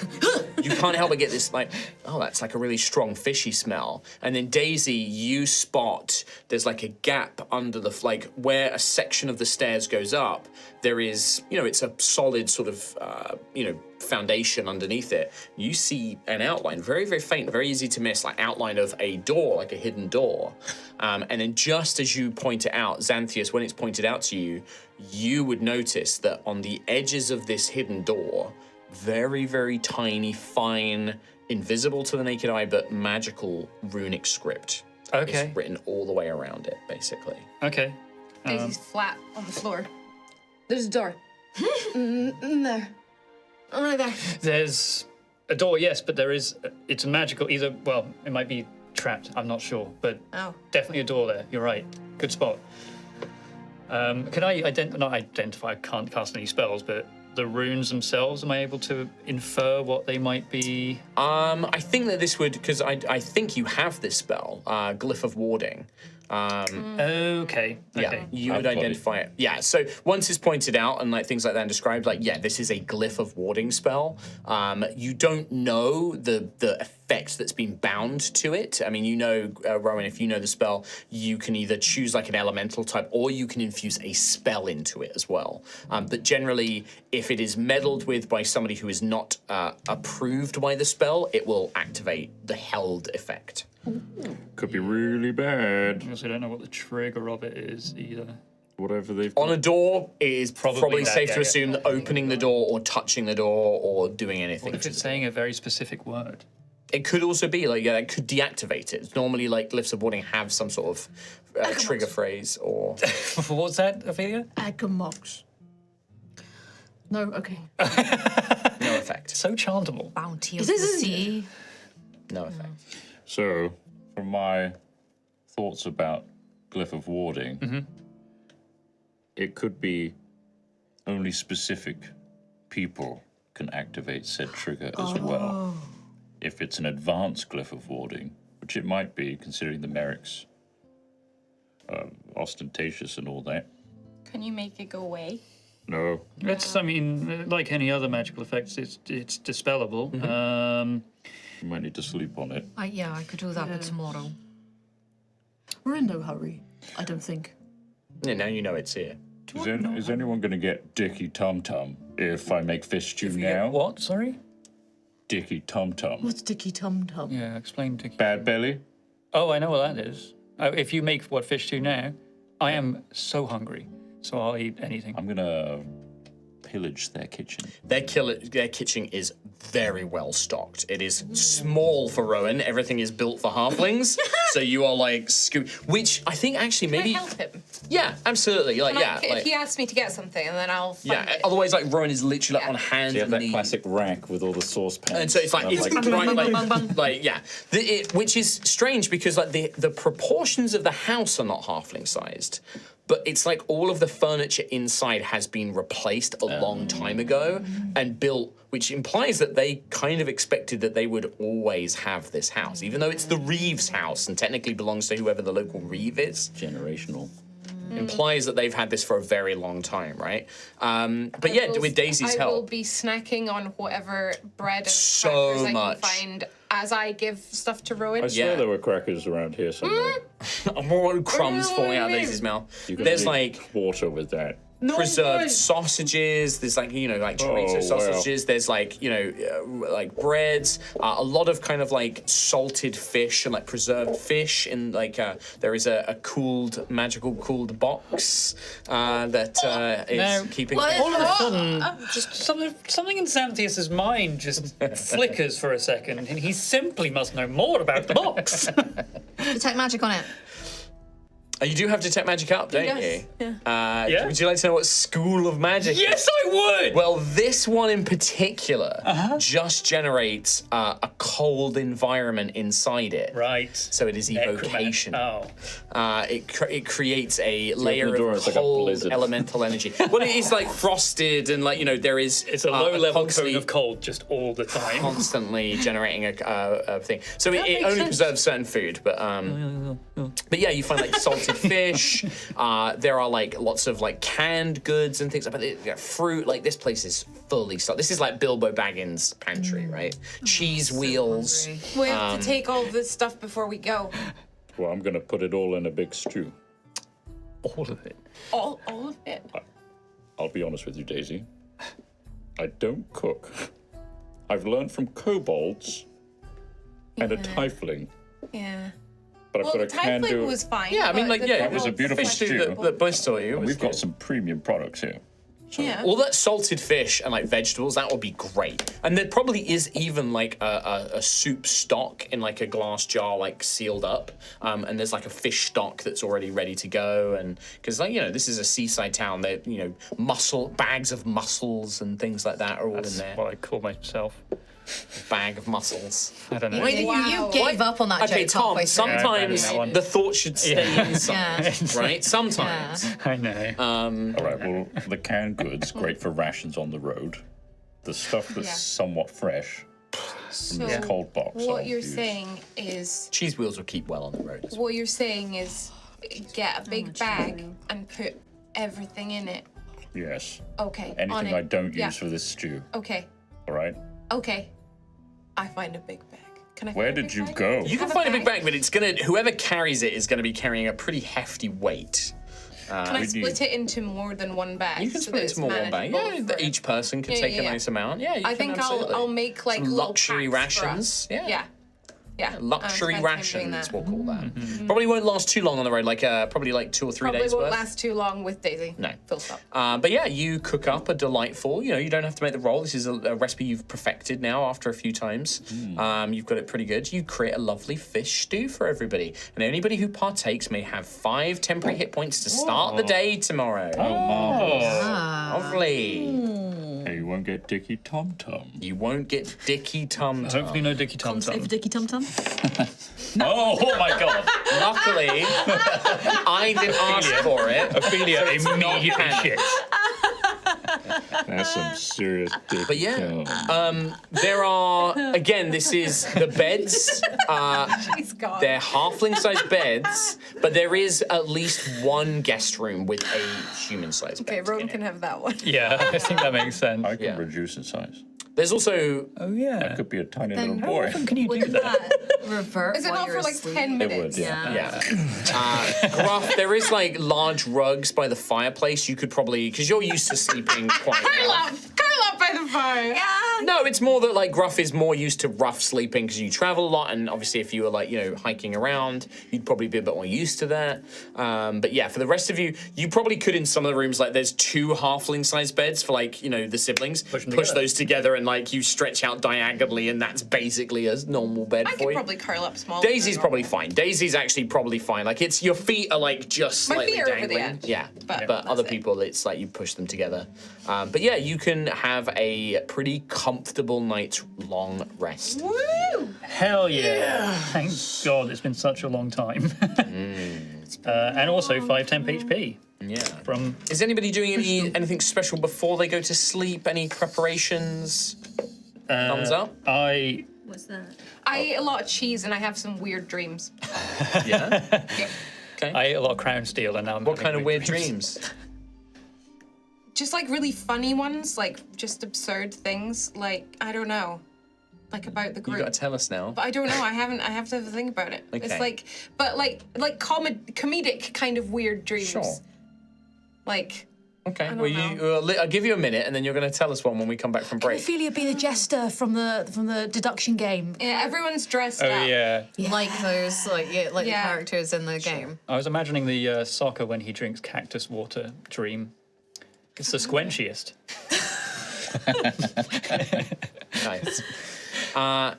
You can't help but get this like, oh, that's like a really strong fishy smell. And then Daisy, you spot there's like a gap under the like where a section of the stairs goes up. There is, you know, it's a solid sort of, you know, foundation underneath it. You see an outline, very, very faint, very easy to miss, like outline of a door, like a hidden door. And then just as you point it out, Xanthias, when it's pointed out to you, you would notice that on the edges of this hidden door, very, very tiny, fine, invisible to the naked eye, but magical runic script okay. is written all the way around it, basically. Okay. Daisy's flat on the floor. There's a door. There. Right there. There's a door, yes, but there is. It's magical. Either, well, it might be trapped. I'm not sure, but definitely a door there. You're right. Good spot. Can I not identify? I can't cast any spells, but the runes themselves, am I able to infer what they might be? I think that this would, because I think you have this spell, Glyph of Warding. Okay. Yeah, you would I've got identify it. Yeah, so once it's pointed out and like things like that and described, like, yeah, this is a Glyph of Warding spell. You don't know the effect that's been bound to it. I mean, you know, Rowan, if you know the spell, you can either choose like an elemental type or you can infuse a spell into it as well. But generally, if it is meddled with by somebody who is not approved by the spell, it will activate the held effect. Could be really bad. I also don't know what the trigger of it is either. Whatever they've On a door, it is probably that, safe yeah, to yeah. assume that opening the door or touching the door or doing anything. What if to it's the saying a very specific word? It could also be like it could deactivate it. Normally, like glyphs of warding have some sort of trigger phrase or. What's that, Ophelia? Agamox. No, okay. No effect. So chantable. Bounty of the sea. No effect. So, from my thoughts about glyph of warding, it could be only specific people can activate said trigger as well. If it's an advanced glyph of warding, which it might be, considering the merrick's ostentatious and all that. Can you make it go away? No. It's, I mean, like any other magical effects, it's dispellable. You might need to sleep on it. Yeah, I could do that but tomorrow. We're in no hurry, I don't think. Yeah, now you know it's here. Is anyone going to get Dicky Tum Tum if I make fish stew now? What? Sorry? Dicky Tum Tum. What's Dicky Tum Tum? Yeah, explain to. Bad belly? Oh, I know what that is. If you make what fish do now, I am so hungry, so I'll eat anything. I'm going to pillage their kitchen. Their kitchen is very well stocked. It is small for Rowan. Everything is built for halflings. So you are like which I think actually Can maybe. I help him? Yeah, absolutely. Like If he asks me to get something, and then I'll find it. Otherwise, like Rowan is literally like, on hands So you have and that knees. classic rack with all the saucepans. And so it's like it's right, like yeah, which is strange because like the proportions of the house are not halfling sized, but it's like all of the furniture inside has been replaced a long time ago and built, which implies that they kind of expected that they would always have this house, even though it's the Reeves house and technically belongs to whoever the local Reeve is. Generational. Implies that they've had this for a very long time, right? But yeah, with Daisy's I will help. be snacking on whatever bread and So crackers much. I can find as I give stuff to Rowan. I swear there were crackers around here somewhere. More crumbs falling out of Daisy's mouth. You can There's drink like water with that. preserved sausages. There's like like chorizo Oh, wow. sausages. There's like like breads. A lot of kind of like salted fish and like preserved fish. And like there is a magical cooled box that is Now, keeping. all of a sudden, just something in Xanthias's mind just flickers for a second, and he simply must know more about the box. Detect magic on it. You do have detect magic up, don't you? Yeah. Yeah? Would you like to know what school of magic? Yes, I would. Well, this one in particular just generates a cold environment inside it. Right. So it is evocation. Oh. It creates a layer the door, of it's like a cold blizzard. elemental energy. Well, it is like frosted and like there is. It's a low-level constantly- cone of cold just all the time. Constantly generating a thing. So it makes only sense. preserves certain food, but yeah, you find like salted fish. There are like lots of like canned goods and things. But fruit. Like this place is fully stocked. This is like Bilbo Baggins' pantry, right? Cheese wheels. We have to take all this stuff before we go. Well, I'm going to put it all in a big stew. All of it. All of it. I'll be honest with you, Daisy. I don't cook. I've learned from kobolds and a tiefling, Yeah. but I've Well, got the a can tiefling do. was fine. Yeah, I mean, but like, the yeah, That was a kobolds- beautiful Fish stew stew. that Bliss taught you. And was we've got good. some premium products here. Yeah. All that salted fish and like vegetables, that would be great. And there probably is even like a soup stock in like a glass jar, like sealed up. And there's like a fish stock that's already ready to go. And because like this is a seaside town, that bags of mussels and things like that are all That's in there. what I call myself. Bag of mussels. I don't know. Wait, you gave up on that Okay, joke Tom. halfway through. Sometimes that one. the thought should stay inside, Yeah. right? Sometimes. I know. All right, well, the canned goods, great for rations on the road. The stuff that's Yeah. somewhat fresh from So this cold box. what I'll you're use. saying is Cheese wheels will keep well on the road. what you're saying is get a big bag and put everything in it. Yes. Okay. on Anything it. I don't Yeah. use for this stew. Okay. All right. Okay. I find a big bag. Can I? Where find a did big you bag? go? You can Have a find a big bag? bag, but whoever carries it is going to be carrying a pretty hefty weight. Can I we split need- it into more than one bag? You can so split that it it's into more one bag. Yeah, manageable for- each person can Yeah, take yeah, a yeah. nice amount. Yeah, you I can think absolutely. I'll make like Some little luxury packs for rations. us. Yeah. Yeah. Yeah, luxury spend time doing rations, that. we'll call that. Probably won't last too long on the road, like probably like 2 or 3 Probably days won't worth. last too long with Daisy. No. Full stop. But yeah, you cook up a delightful, you don't have to make the roll. This is a recipe you've perfected now after a few times. You've got it pretty good. You create a lovely fish stew for everybody. And anybody who partakes may have 5 temporary hit points to start the day tomorrow. Oh, marvelous. Lovely. Hey, you won't get Dicky Tom Tom. You won't get Dicky Tum Tum. Hopefully no Dicky Tom Save Tom. Dicky Tum Tum. Oh my God. Luckily, I didn't ask for it. Ophelia immediately shit. That's some serious Dicky But yeah, Tom. there are, again, this is the beds. He's gone. They're halfling-sized beds, but there is at least one guest room with a human-sized bed. Okay, Rowan can have that one. Yeah, I think that makes sense. I can yeah. reduce its size. There's also Oh yeah. That could be a tiny Then little how boy. Can you do Wouldn't that? that revert Is it while not you're for like asleep? 10 It minutes? would, yeah. Gruff, there is like large rugs by the fireplace. You could probably, because you're used to sleeping quite well. Curl up by the fire. No, it's more that like Gruff is more used to rough sleeping because you travel a lot, and obviously if you were like hiking around, you'd probably be a bit more used to that. But yeah, for the rest of you, you probably could in some of the rooms, like there's 2 halfling-sized beds for like the siblings. Push them Push together. those together and like you stretch out diagonally, and that's basically a normal bed I for could you. probably curl up small. Daisy's probably fine. Daisy's actually probably fine. Like it's your feet are like just My slightly feet are over the dangling. edge, Yeah, but but that's other it. people, it's like you push them together. But yeah, you can have a pretty comfortable night's long rest. Hell yeah. Thank God it's been such a long time. And also 5 temp HP Yeah. from Is anybody doing anything special before they go to sleep? Any preparations? Thumbs up. I What's that? I eat a lot of cheese and I have some weird dreams. Yeah. Yeah. Okay. I ate a lot of crown steel and now I'm What having kind of weird dreams? Just like really funny ones, like just absurd things. Like, I don't know. Like about the You group. got to tell us now. But I don't know. I have to have a think about it. Okay. It's like, but like comedic kind of weird dreams. Sure. Like, Okay. don't Well, I'll give you a minute, and then you're going to tell us one when we come back from break. Ophelia be the jester from the deduction game. yeah, everyone's dressed Oh up. yeah. Like those, like Yeah. the characters in the game. I was imagining the soccer when he drinks cactus water dream. It's the squenchiest. Nice.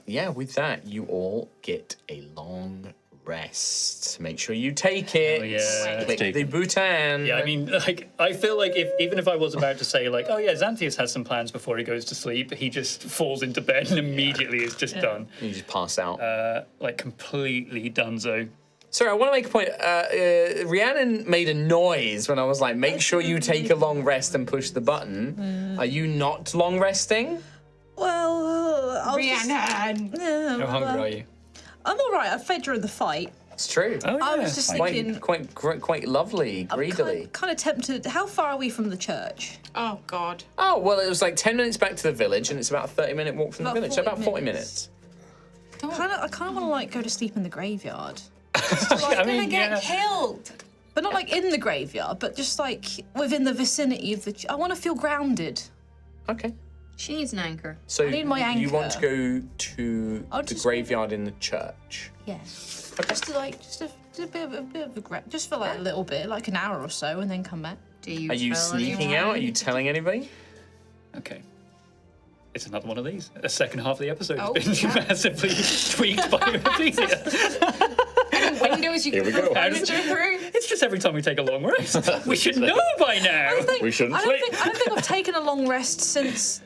Yeah, with that, you all get a long rest. Make sure you take it. Oh, yeah. Click Take the it. button. Yeah, I mean, like, I feel like even if I was about to say, like, oh yeah, Xanthias has some plans before he goes to sleep, he just falls into bed and immediately is just done. You just pass out. Like, completely donezo. Sorry, I want to make a point. Rhiannon made a noise when I was like, make sure you take a long rest and push the button. Are you not long resting? Well, I'll Rhiannon. How hungry are you? I'm all right. I fed during the fight. It's true. Oh, yeah. I was just thinking. Quite lovely, greedily. Kind of tempted. How far are we from the church? Oh God. Oh, well, it was like 10 minutes back to the village, and it's about a 30-minute walk from the About village, so 40 about 40 minutes. minutes. I kind of want to like go to sleep in the graveyard, I Gonna mean, get yeah. killed. but not like in the graveyard, but just like within the vicinity of the. I want to feel grounded. Okay. She needs an anchor. So I need my you want to anchor. go to I'll the just- graveyard in the church? Yes. Just to like, just a bit of a just for like a little bit, like an hour or so, and then come back. Do you? Are you tell sneaking anyone? out? Are you telling anybody? Okay. It's another one of these. The second half of the episode Oh, has been yeah. massively tweaked by Ophelia. Windows you Here can we throw go. furniture through. It's just every time we take a long rest. We should know by now. We shouldn't I sleep. don't think I've taken a long rest since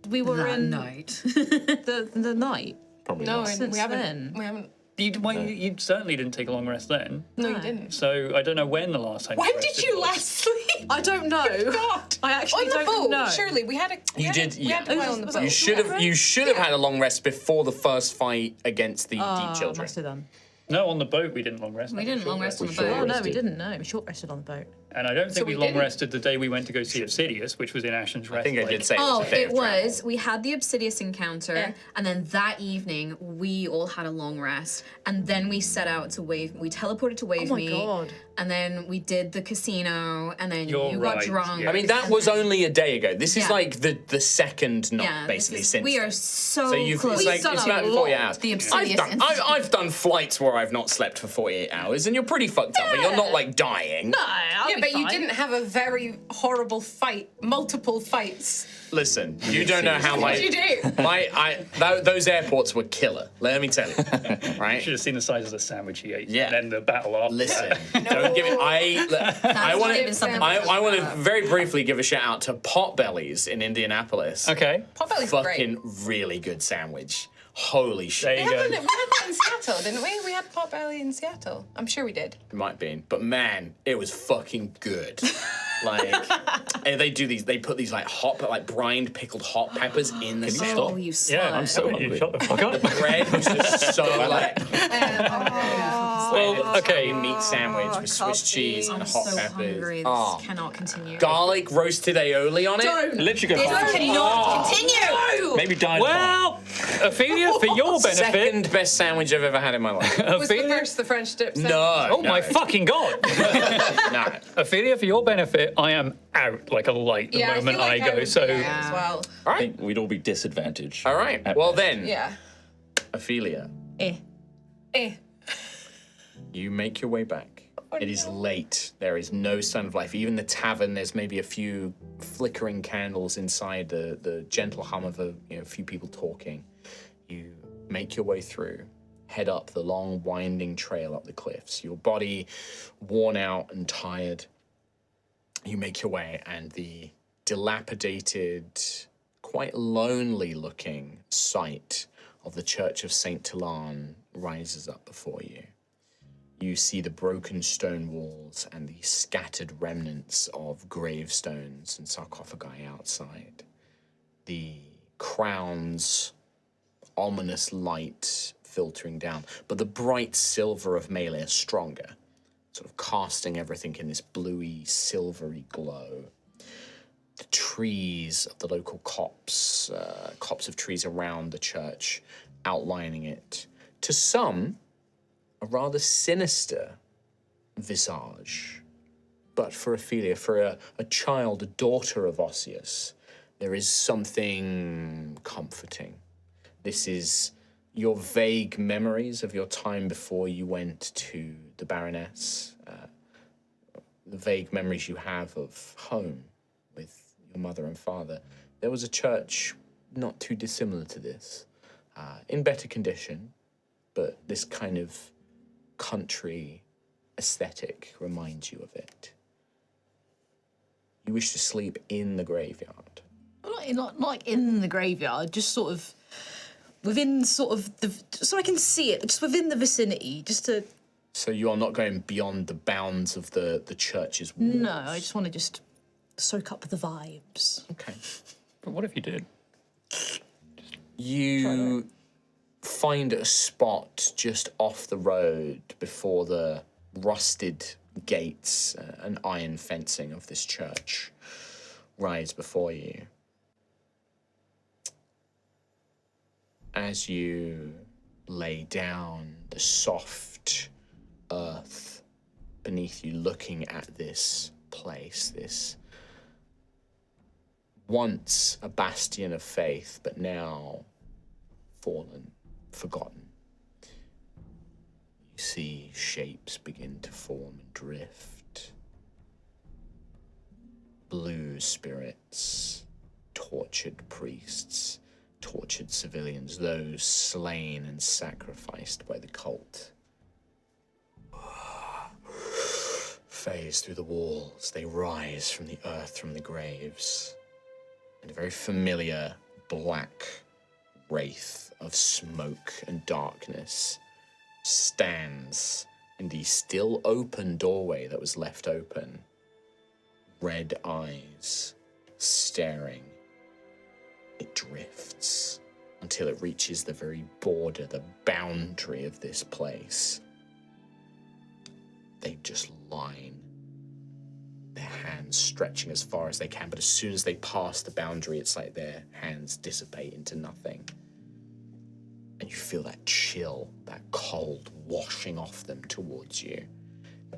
we were That in night. the night. Probably No, not. and Since we haven't. then. We haven't. You certainly didn't take a long rest then. No, you didn't. So I don't know when the last time. When you did rested you was. last sleep? I don't know. God. I actually On the don't boat, know. surely we had a. We You had did, A, we had yeah. a while on the Was boat. that- You should have had a long rest before the first fight against the deep children. Must have done. No, on the boat we didn't long rest. We didn't long rest on the short boat. Oh no, we rested. didn't. No, we short rested on the boat. And I don't think we we long didn't. rested the day we went to go see Obsidious, which was in Ashen's Rest. I think I did say Oh, it was a day it of travel. was. We had the Obsidious encounter, Yeah. and then that evening we all had a long rest, and then we set out to Wave. We teleported to Wave Meet, God. and then we did the casino, and then You're you got right, drunk. yeah. I mean, that was only a day ago. This is Yeah. like the second night, yeah, basically, since we then. are so, So you've close. it's like We've it's done about a 48 lot. hours. The I've Obsidious done, incident. I've done flights where I've not slept for 48 hours, and you're pretty fucked up, but you're not like dying. Yeah, but you didn't have a very horrible fight, multiple fights. Listen, you don't know how What did you do? those airports were killer. Let me tell you, right? Should have seen the size of the sandwich he ate. Yeah. And then the battle after. Listen, don't give it. I want not even something to. we I want to very briefly give a shout out to Potbellies in Indianapolis. Okay. Potbelly's Fucking great. really good sandwich. Holy There shit. you We had go. that in Seattle, didn't we? We had Potbelly in Seattle. I'm sure we did. It might be, but man, it was fucking good. Like, and they do these. They put these like brined pickled hot peppers in the Can you sandwich. stop? Oh, you slut. Yeah, I'm so you hungry. shut the fuck up. Bread was just so like Well, okay. meat sandwich with Swiss cheese and I'm hot so peppers. hungry. This Oh. cannot continue. Garlic roasted aioli on it. Literally go This hard. cannot continue. Maybe die. Well, Ophelia, for your benefit. Second best sandwich I've ever had in my life. Was the Ophelia, first the French dip? No. oh my fucking god. No. Ophelia, for your benefit, I am out like a light the Yeah, moment feel like I go. would So be out as well. All I right. think we'd all be disadvantaged. All right. At Well best. then, Yeah. Ophelia, Eh. you make your way back. It is late. There is no sign of life. Even the tavern, there's maybe a few flickering candles inside, the gentle hum of a few people talking. You make your way through, head up the long, winding trail up the cliffs. Your body worn out and tired. You make your way, and the dilapidated, quite lonely-looking site of the Church of Saint Tilan rises up before you. You see the broken stone walls and the scattered remnants of gravestones and sarcophagi outside. The crown's ominous light filtering down, but the bright silver of melee is stronger, sort of casting everything in this bluey, silvery glow. The trees of the local copse of trees around the church, outlining it. To some, a rather sinister visage. But for Ophelia, for a child, a daughter of Osseous, there is something comforting. This is your vague memories of your time before you went to the Baroness, the vague memories you have of home with your mother and father. There was a church not too dissimilar to this, in better condition, but this kind of country aesthetic reminds you of it. You wish to sleep in the graveyard. Not like in the graveyard, just sort of within sort of the, so I can see it, just within the vicinity, just to. So you are not going beyond the bounds of the church's walls? No, I just want to just soak up the vibes. Okay. but what if you did? You find a spot just off the road before the rusted gates and iron fencing of this church rise before you. As you lay down, the soft earth beneath you, looking at this place, this once a bastion of faith, but now fallen, forgotten. You see shapes begin to form and drift. Blue spirits, tortured priests, tortured civilians, those slain and sacrificed by the cult. Phase through the walls, they rise from the earth, from the graves. And a very familiar black wraith of smoke and darkness stands in the still open doorway that was left open. Red eyes staring. It drifts until it reaches the very border, the boundary of this place. They just line their hands stretching as far as they can, but as soon as they pass the boundary, it's like their hands dissipate into nothing. And you feel that chill, that cold washing off them towards you.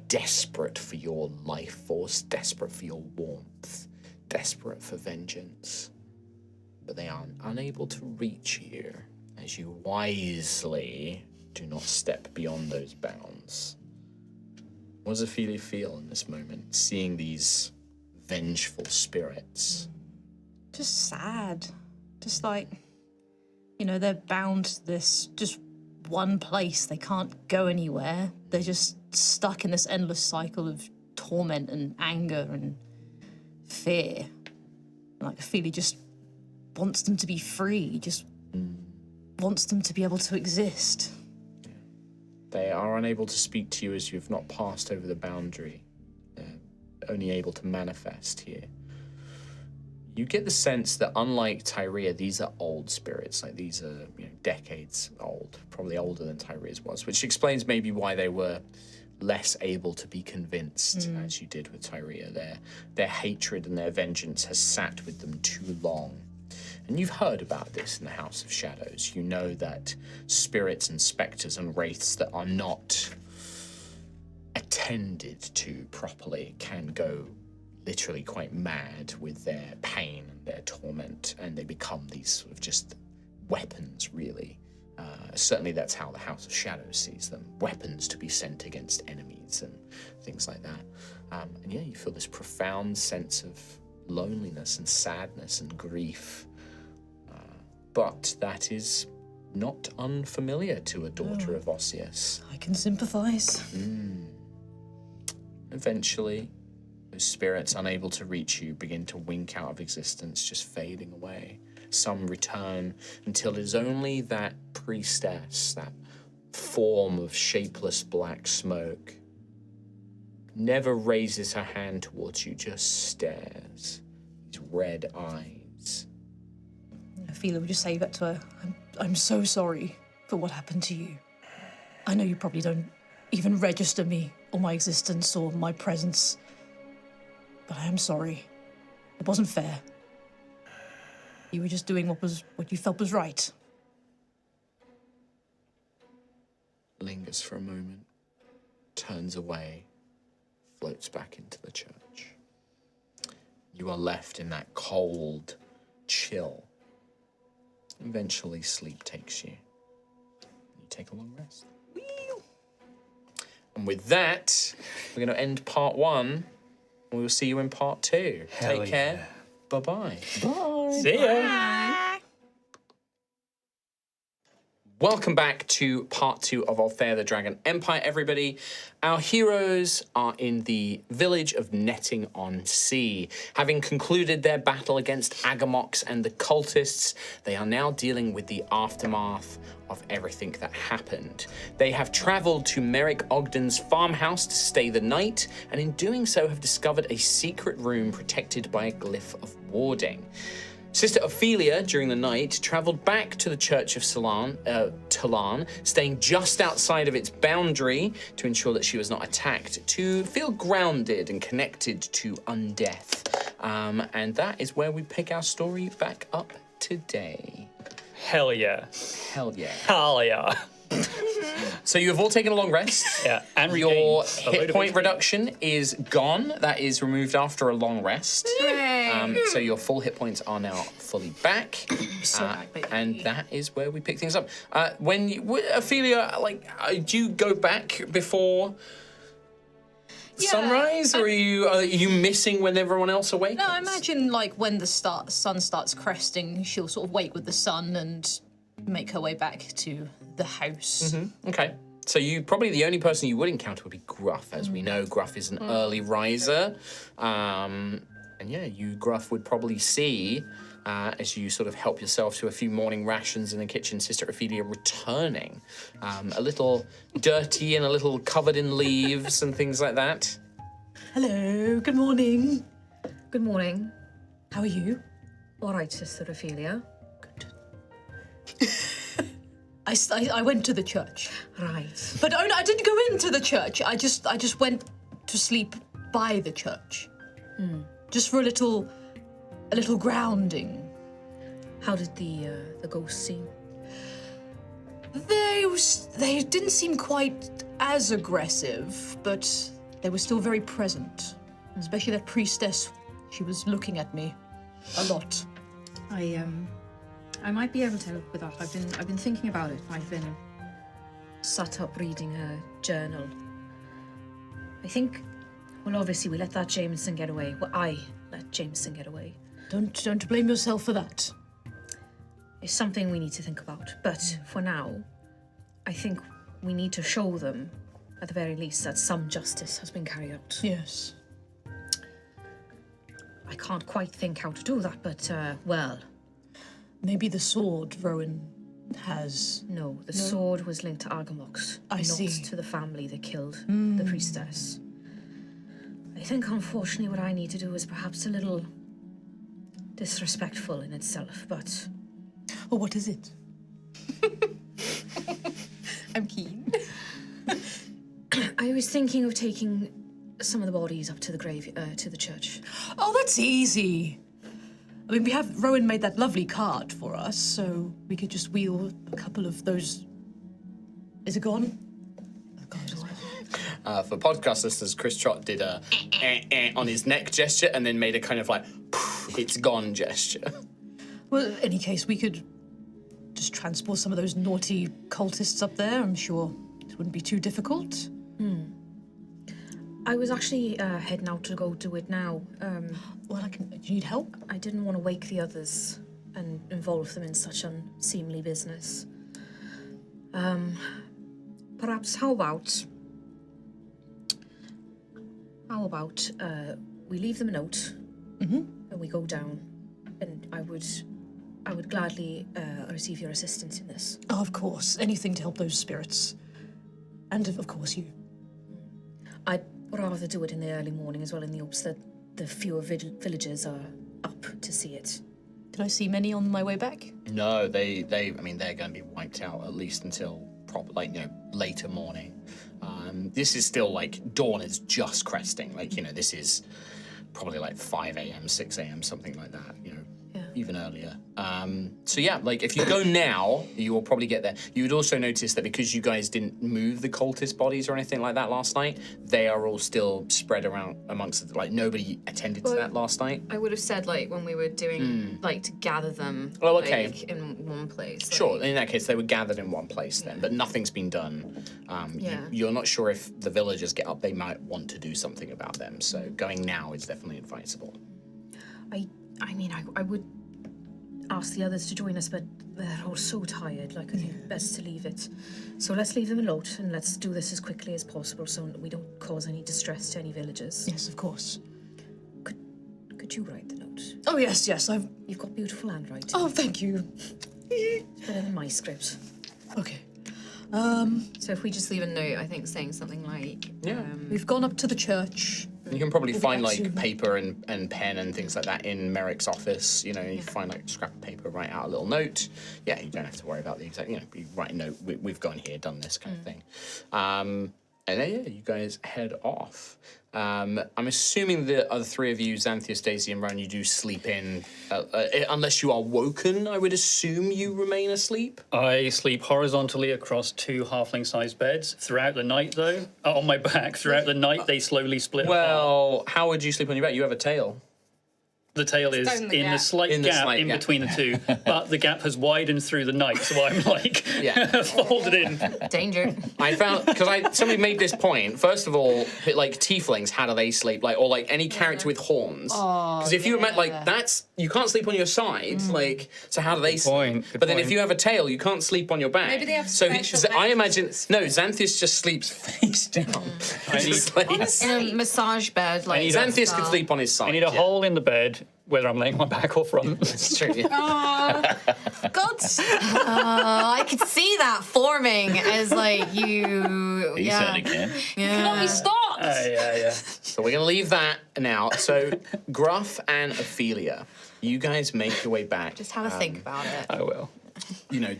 Desperate for your life force, desperate for your warmth, desperate for vengeance. But they are unable to reach you as you wisely do not step beyond those bounds. What does Ophelia feel in this moment, seeing these vengeful spirits? Just sad. Just like, you know, they're bound to this just one place. They can't go anywhere. They're just stuck in this endless cycle of torment and anger and fear. Like, Ophelia just wants them to be free, just wants them to be able to exist. They are unable to speak to you as you've not passed over the boundary. They're only able to manifest here. You get the sense that unlike Tyrea, these are old spirits. Like, these are, you know, decades old, probably older than Tyrea's was, which explains maybe why they were less able to be convinced as you did with Tyrea. Their hatred and their vengeance has sat with them too long. And you've heard about this in the House of Shadows. You know that spirits and spectres and wraiths that are not attended to properly can go literally quite mad with their pain and their torment, and they become these sort of just weapons, really. Certainly that's how the House of Shadows sees them. Weapons to be sent against enemies and things like that. And yeah, you feel this profound sense of loneliness and sadness and grief. But that is not unfamiliar to a daughter of Osseous. I can sympathize. Eventually, those spirits unable to reach you begin to wink out of existence, just fading away. Some return until it is only that priestess, that form of shapeless black smoke, never raises her hand towards you, just stares, these red eyes. Ophelia would just say that to her. I'm so sorry for what happened to you. I know you probably don't even register me or my existence or my presence, but I am sorry. It wasn't fair. You were just doing what you felt was right. Lingers for a moment, turns away, floats back into the church. You are left in that cold chill. Eventually, sleep takes you. You take a long rest. And with that, we're going to end part 1. We will see you in part 2. Take care. Bye-bye. Bye. See ya. Welcome back to part 2 of Altheya the Dragon Empire, everybody. Our heroes are in the village of Netting on Sea. Having concluded their battle against Agamox and the cultists, they are now dealing with the aftermath of everything that happened. They have traveled to Merrick Ogden's farmhouse to stay the night, and in doing so have discovered a secret room protected by a glyph of warding. Sister Ophelia, during the night, travelled back to the Church of Talan, staying just outside of its boundary to ensure that she was not attacked, to feel grounded and connected to undeath. And that is where we pick our story back up today. Hell yeah. Hell yeah. Hell yeah. So you have all taken a long rest. Yeah, and your regained a load hit of point HP. reduction is gone. That is removed after a long rest. So your full hit points are now fully back. And that is where we pick things up. When you, Ophelia, do you go back before sunrise, or are you missing when everyone else awakens? No, I imagine like when the sun starts cresting, she'll sort of wake with the sun and make her way back to the house. Okay. So you probably the only person you would encounter would be Gruff, as we know Gruff is an early riser. And yeah, you, Gruff, would probably see, as you sort of help yourself to a few morning rations in the kitchen, Sister Ophelia returning. A little dirty and a little covered in leaves and things like that. Hello, good morning. Good morning. How are you? All right, Sister Ophelia. I went to the church. Right. But I didn't go into the church. I just went to sleep by the church. Just for a little grounding. How did the ghosts seem? They didn't seem quite as aggressive, but they were still very present. Especially that priestess. She was looking at me a lot. I might be able to help with that. I've been thinking about it. I've been sat up reading her journal. I think, well, obviously we let that Jameson get away. Well, I let Jameson get away. Don't blame yourself for that. It's something we need to think about. But for now, I think we need to show them, at the very least, that some justice has been carried out. Yes. I can't quite think how to do that, but, well... Maybe the sword Rowan has... No, the sword was linked to Argamox, not to the family that killed the priestess. I think, unfortunately, what I need to do is perhaps a little disrespectful in itself, but... Oh, what is it? I'm keen. I was thinking of taking some of the bodies up to the to the church. Oh, that's easy. I mean, Rowan made that lovely cart for us, so we could just wheel a couple of those... Is it gone? Oh, God, For podcast listeners, Chris Trott did a on his neck gesture and then made a kind of like, it's gone gesture. Well, in any case, we could just transport some of those naughty cultists up there. I'm sure it wouldn't be too difficult. I was actually heading out to go do it now. Well, do you need help? I didn't want to wake the others and involve them in such unseemly business. Perhaps, how about we leave them a note and we go down, and I would gladly receive your assistance in this. Oh, of course. Anything to help those spirits. And, of course, you. I'd rather do it in the early morning as well, in the hopes that the fewer villagers are up to see it. Did I see many on my way back? No, they're going to be wiped out at least until later morning. This is still dawn is just cresting. This is probably 5 a.m., 6 a.m., something like that. Even earlier. If you go now, you will probably get there. You would also notice that because you guys didn't move the cultist bodies or anything like that last night, they are all still spread around amongst nobody attended to that last night. I would have said when we were doing to gather them in one place. Sure, in that case they were gathered in one place then, but nothing's been done. You're not sure if the villagers get up, they might want to do something about them, so going now is definitely advisable. I would ask the others to join us, but they're all so tired. I think best to leave it. So let's leave them a note and let's do this as quickly as possible so we don't cause any distress to any villagers. Yes, of course. Could you write the note? Oh, yes, You've got beautiful handwriting. Oh, thank you. It's better than my script. Okay. So if we just leave a note, I think saying something like... We've gone up to the church. You can probably find paper and pen and things like that in Merrick's office. You find scrap of paper, write out a little note. Yeah, you don't have to worry about the exact. You write a note. We've gone here, done this kind of thing. And then you guys head off. I'm assuming the other three of you, Xanthia, Stacey, and Rowan, you do sleep in, unless you are woken. I would assume you remain asleep. I sleep horizontally across 2 halfling-sized beds throughout the night, though. On my back throughout the night, they slowly split apart. Well, how would you sleep on your back? You have a tail. The tail is down the in gap. the slight In the gap slight in gap. between the two, but the gap has widened through the night, so I'm folded in. Danger. I found because somebody made this point. First of all, tieflings, how do they sleep? Or any character with horns. Because if you met that's you can't sleep on your side. So how do they sleep? Good But then if point. you have a tail, you can't sleep on your back. Maybe they have So special I imagine Xanthius just sleeps face down. Just In a massage bed, Xanthius could sleep on his side. I need a hole in the bed, whether I'm laying on my back or front. That's true. Yeah. God, I could see that forming as you. He certainly can. Yeah. Yeah. So we're gonna leave that now. So Gruff and Ophelia, you guys make your way back. Just have a think about it. I will.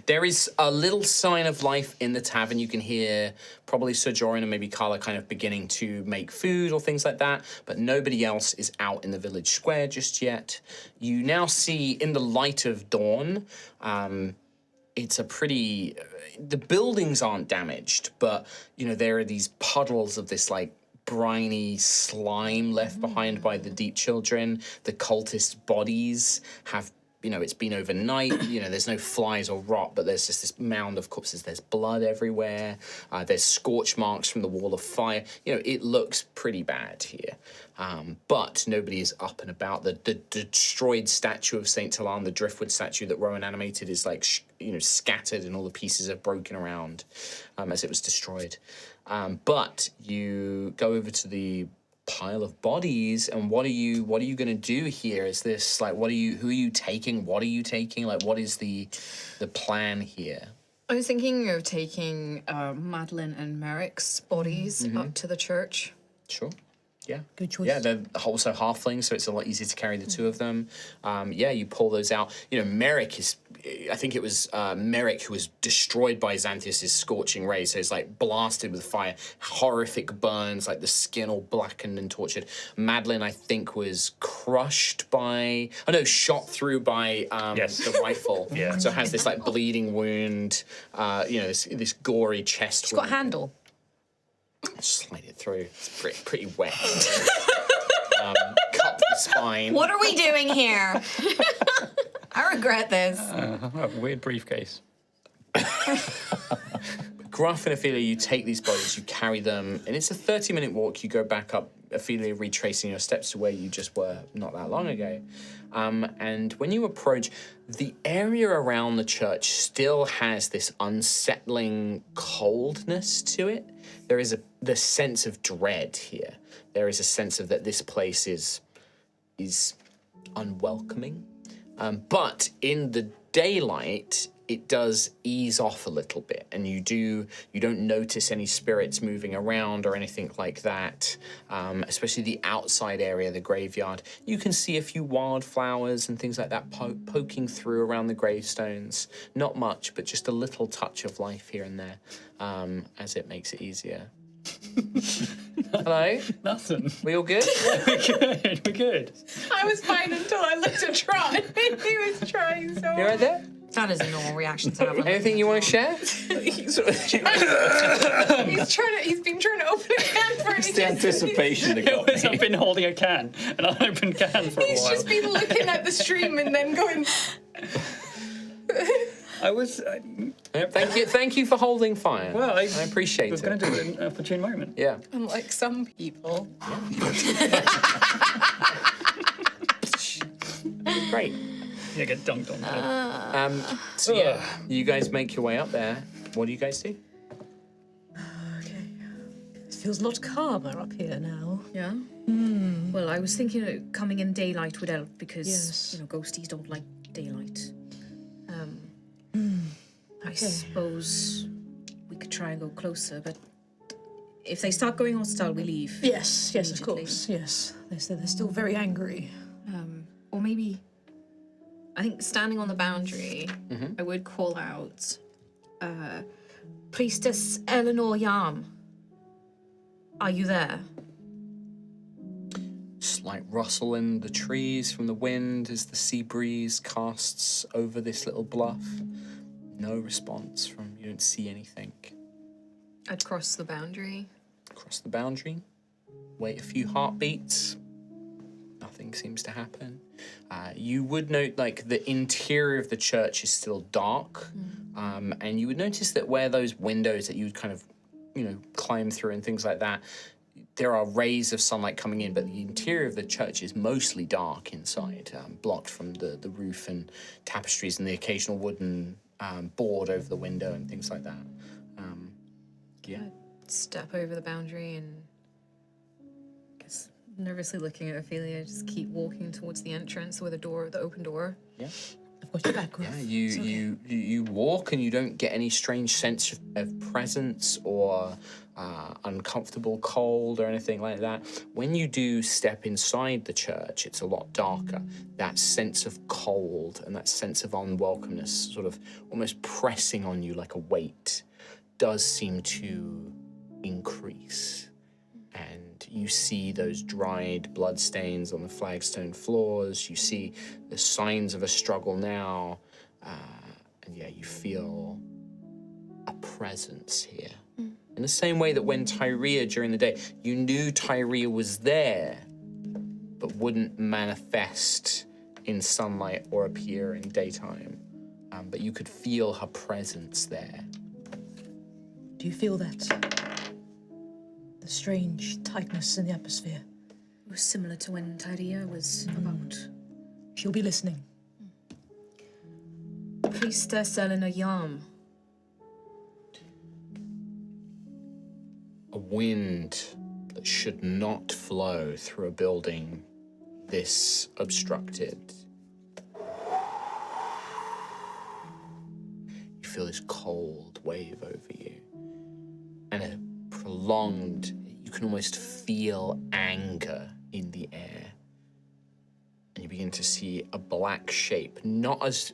there is a little sign of life in the tavern. You can hear probably Sir Jorin and maybe Carla kind of beginning to make food or things like that, but nobody else is out in the village square just yet. You now see in the light of dawn, it's a pretty... the buildings aren't damaged, but, there are these puddles of this, briny slime left behind by the Deep Children. The cultist bodies have... it's been overnight. There's no flies or rot, but there's just this mound of corpses. There's blood everywhere. There's scorch marks from the wall of fire. It looks pretty bad here. But nobody is up and about. The destroyed statue of Saint Talan, the driftwood statue that Rowan animated, is scattered and all the pieces are broken around as it was destroyed. But you go over to the pile of bodies, and what are you going to do here? Is this who are you taking? What are you taking? What is the plan here? I was thinking of taking Madeline and Merrick's bodies up to the church. Sure. Yeah. Good choice. Yeah, they're also halflings, so it's a lot easier to carry the two of them. You pull those out. Merrick is... I think it was Merrick who was destroyed by Xanthius' scorching rays, so it's blasted with fire. Horrific burns, the skin all blackened and tortured. Madeline, I think, was crushed by... shot through by the rifle. Yeah. So it has this, bleeding wound, this gory chest She's wound. got a handle. Slide it through. It's pretty wet. Cut the spine. What are we doing here? I regret this. Weird briefcase. Gruff and Ophelia, you take these bodies, you carry them, and it's a 30-minute walk. You go back up, Ophelia retracing your steps to where you just were not that long ago. And when you approach, the area around the church still has this unsettling coldness to it. There is the sense of dread here. There is a sense of that this place is unwelcoming. But in the daylight, it does ease off a little bit, and you don't notice any spirits moving around or anything like that, especially the outside area, the graveyard. You can see a few wildflowers and things like that poking through around the gravestones. Not much, but just a little touch of life here and there, as it makes it easier. Hello? Nothing. We all good? We're good. I was fine until I looked at Tron. He was trying so You right there? That is a normal reaction to have. Anything you want to share? He's been trying to open a can for It's the anticipation that got I've me. been holding a can, an unopened can for a He's while. just been looking at the stream and then going. I was... Thank you for holding fire. well, I appreciate was it. going to do it in an opportune moment. Yeah. Unlike some people. Great. Yeah, get dunked on. So yeah, you guys make your way up there. What do you guys do? Okay. It feels a lot calmer up here now. Yeah. Well, I was thinking of coming in daylight would help because Yes. ghosties don't like daylight. I Okay. suppose we could try and go closer, but if they start going hostile, we leave. Yes, of Immediately. course. Yes. They're still very angry. Or maybe I think standing on the boundary, I would call out, Priestess Eleanor Yam. Are you there? Slight rustle in the trees from the wind as the sea breeze casts over this little bluff. No response from, you don't see anything. I'd cross the boundary. Cross the boundary, wait a few heartbeats. Nothing seems to happen. You would note, the interior of the church is still dark, and you would notice that where those windows that you would kind of, climb through and things like that, there are rays of sunlight coming in, but the interior of the church is mostly dark inside, blocked from the roof and tapestries and the occasional wooden board over the window and things like that. Step over the boundary and nervously looking at Ophelia, just keep walking towards the entrance with the open door. Yeah. I've got your back, Griff. Yeah, It's okay. you walk and you don't get any strange sense of presence or uncomfortable cold or anything like that. When you do step inside the church, it's a lot darker. That sense of cold and that sense of unwelcomeness, sort of almost pressing on you like a weight, does seem to increase. And you see those dried blood stains on the flagstone floors. You see the signs of a struggle now. And yeah, you feel a presence here. In the same way that when Tyria during the day, you knew Tyria was there, but wouldn't manifest in sunlight or appear in daytime. But you could feel her presence there. Do you feel that? The strange tightness in the atmosphere. It was similar to when Tyria was about. She'll be listening. Priestess Eleanor Yarm. A wind that should not flow through a building this obstructed. You feel this cold wave over you. And a prolonged, you can almost feel anger in the air. And you begin to see a black shape, not as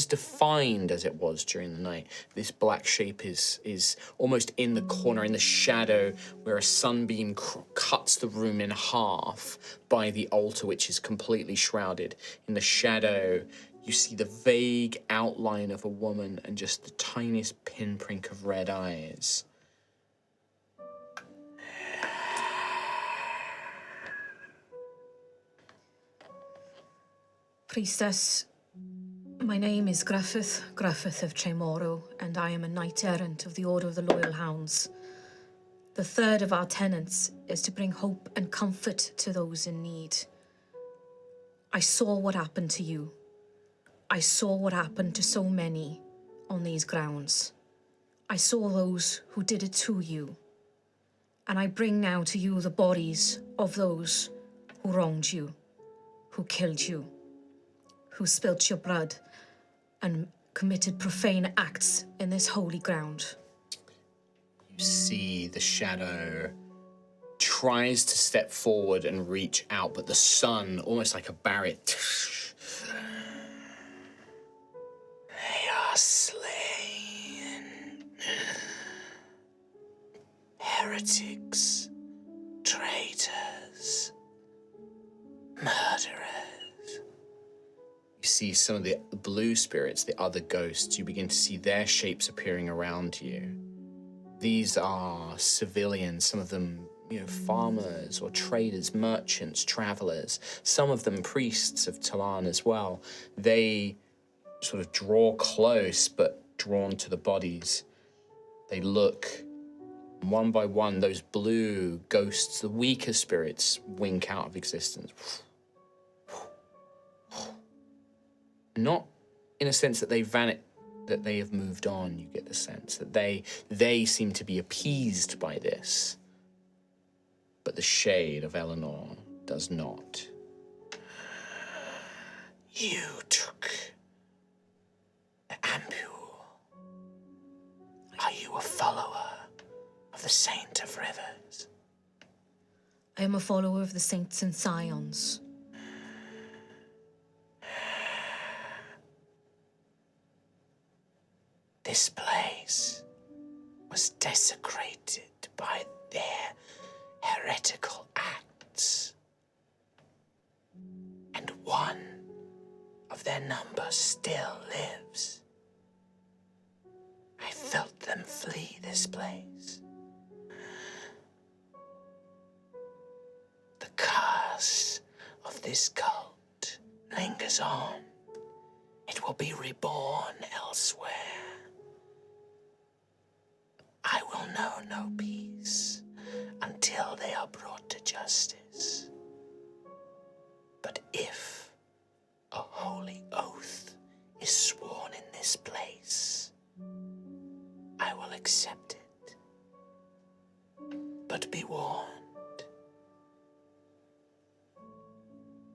defined as it was during the night. This black shape is almost in the corner, in the shadow, where a sunbeam cuts the room in half by the altar, which is completely shrouded. In the shadow, you see the vague outline of a woman and just the tiniest pinprick of red eyes. Priestess, my name is Griffith of Tremoro, and I am a knight-errant of the Order of the Loyal Hounds. The third of our tenets is to bring hope and comfort to those in need. I saw what happened to you. I saw what happened to so many on these grounds. I saw those who did it to you. And I bring now to you the bodies of those who wronged you, who killed you, who spilt your blood and committed profane acts in this holy ground. You see the shadow tries to step forward and reach out, but the sun, almost like a barrier, they are slain. Heretics, traitors, murderers. You see some of the blue spirits, the other ghosts, you begin to see their shapes appearing around you. These are civilians, some of them, farmers or traders, merchants, travelers, some of them priests of Talan as well. They sort of draw close, but drawn to the bodies. They look, one by one, those blue ghosts, the weaker spirits, wink out of existence. Not in a sense that they that they have moved on. You get the sense that they seem to be appeased by this. But the shade of Eleanor does not. You took the ampule. Are you a follower of the Saint of Rivers? I am a follower of the Saints and Scions. This place was desecrated by their heretical acts. And one of their number still lives. I felt them flee this place. The curse of this cult lingers on. It will be reborn elsewhere. I will know no peace until they are brought to justice. But if a holy oath is sworn in this place, I will accept it. But be warned,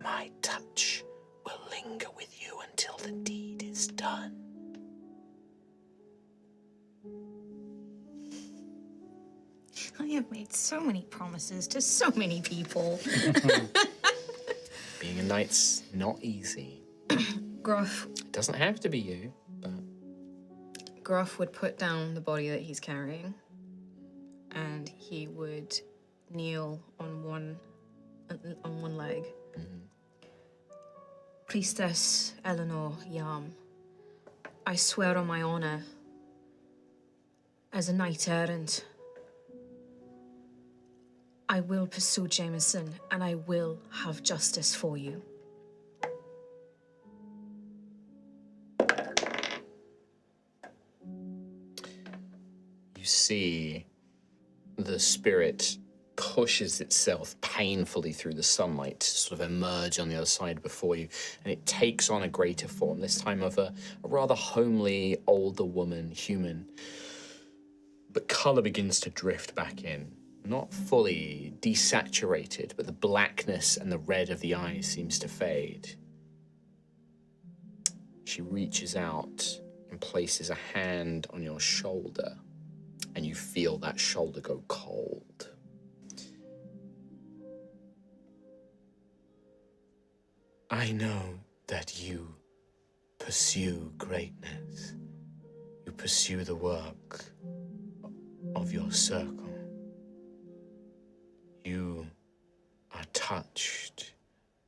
my touch will linger with you until the deed is done. I have made so many promises to so many people. Being a knight's not easy. Gruff. It doesn't have to be you, but Gruff would put down the body that he's carrying, and he would kneel on one leg. Priestess Eleanor Yam, I swear on my honor, as a knight errant, I will pursue Jameson, and I will have justice for you. you see the spirit pushes itself painfully through the sunlight to sort of emerge on the other side before you, and it takes on a greater form, this time of a rather homely, older woman, human. But color begins to drift back in. Not fully desaturated, but the blackness and the red of the eyes seems to fade. She reaches out and places a hand on your shoulder, and you feel that shoulder go cold. I know that you pursue greatness. You pursue the work of your circle. You are touched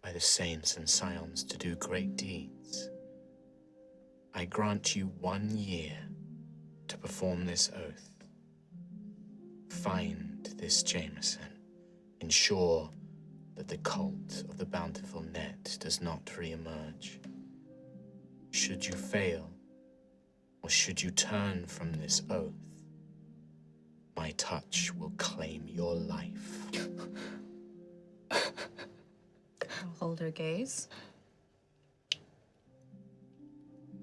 by the saints and scions to do great deeds. I grant you 1 year to perform this oath. Find this Jameson. Ensure that the cult of the bountiful net does not re-emerge. Should you fail, or should you turn from this oath, my touch will claim your life. I'll hold her gaze.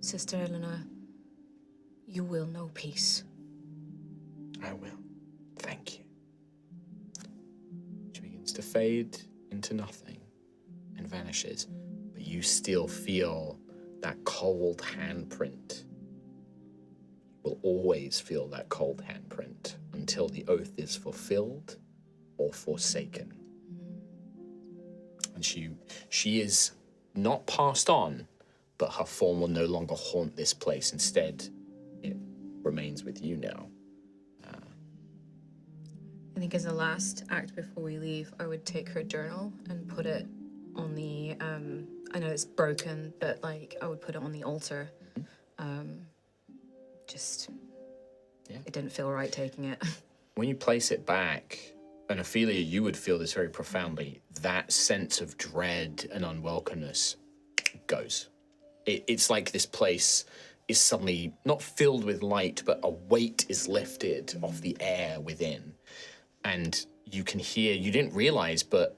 Sister Eleanor, you will know peace. I will. Thank you. She begins to fade into nothing and vanishes, but you still feel that cold handprint. You will always feel that cold handprint until the oath is fulfilled or forsaken. And she is not passed on, but her form will no longer haunt this place. Instead, it remains with you now. I think as a last act before we leave, I would take her journal and put it on the, I know it's broken, but like I would put it on the altar. It didn't feel right taking it. When you place it back, and Ophelia, you would feel this very profoundly, that sense of dread and unwelcomeness goes. It's like this place is suddenly not filled with light, but a weight is lifted off the air within. And you can hear, you didn't realize, but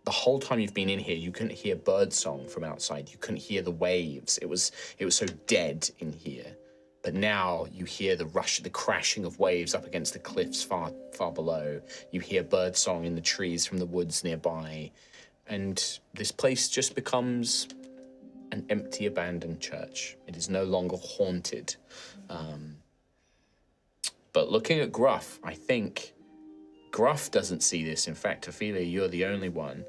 the whole time you've been in here, you couldn't hear bird song from outside. You couldn't hear the waves. It was so dead in here. But now you hear the rush, the crashing of waves up against the cliffs far, far below. You hear bird song in the trees from the woods nearby. And this place just becomes an empty, abandoned church. It is no longer haunted. But looking at Gruff, I think Gruff doesn't see this. In fact, Ophelia, you're the only one.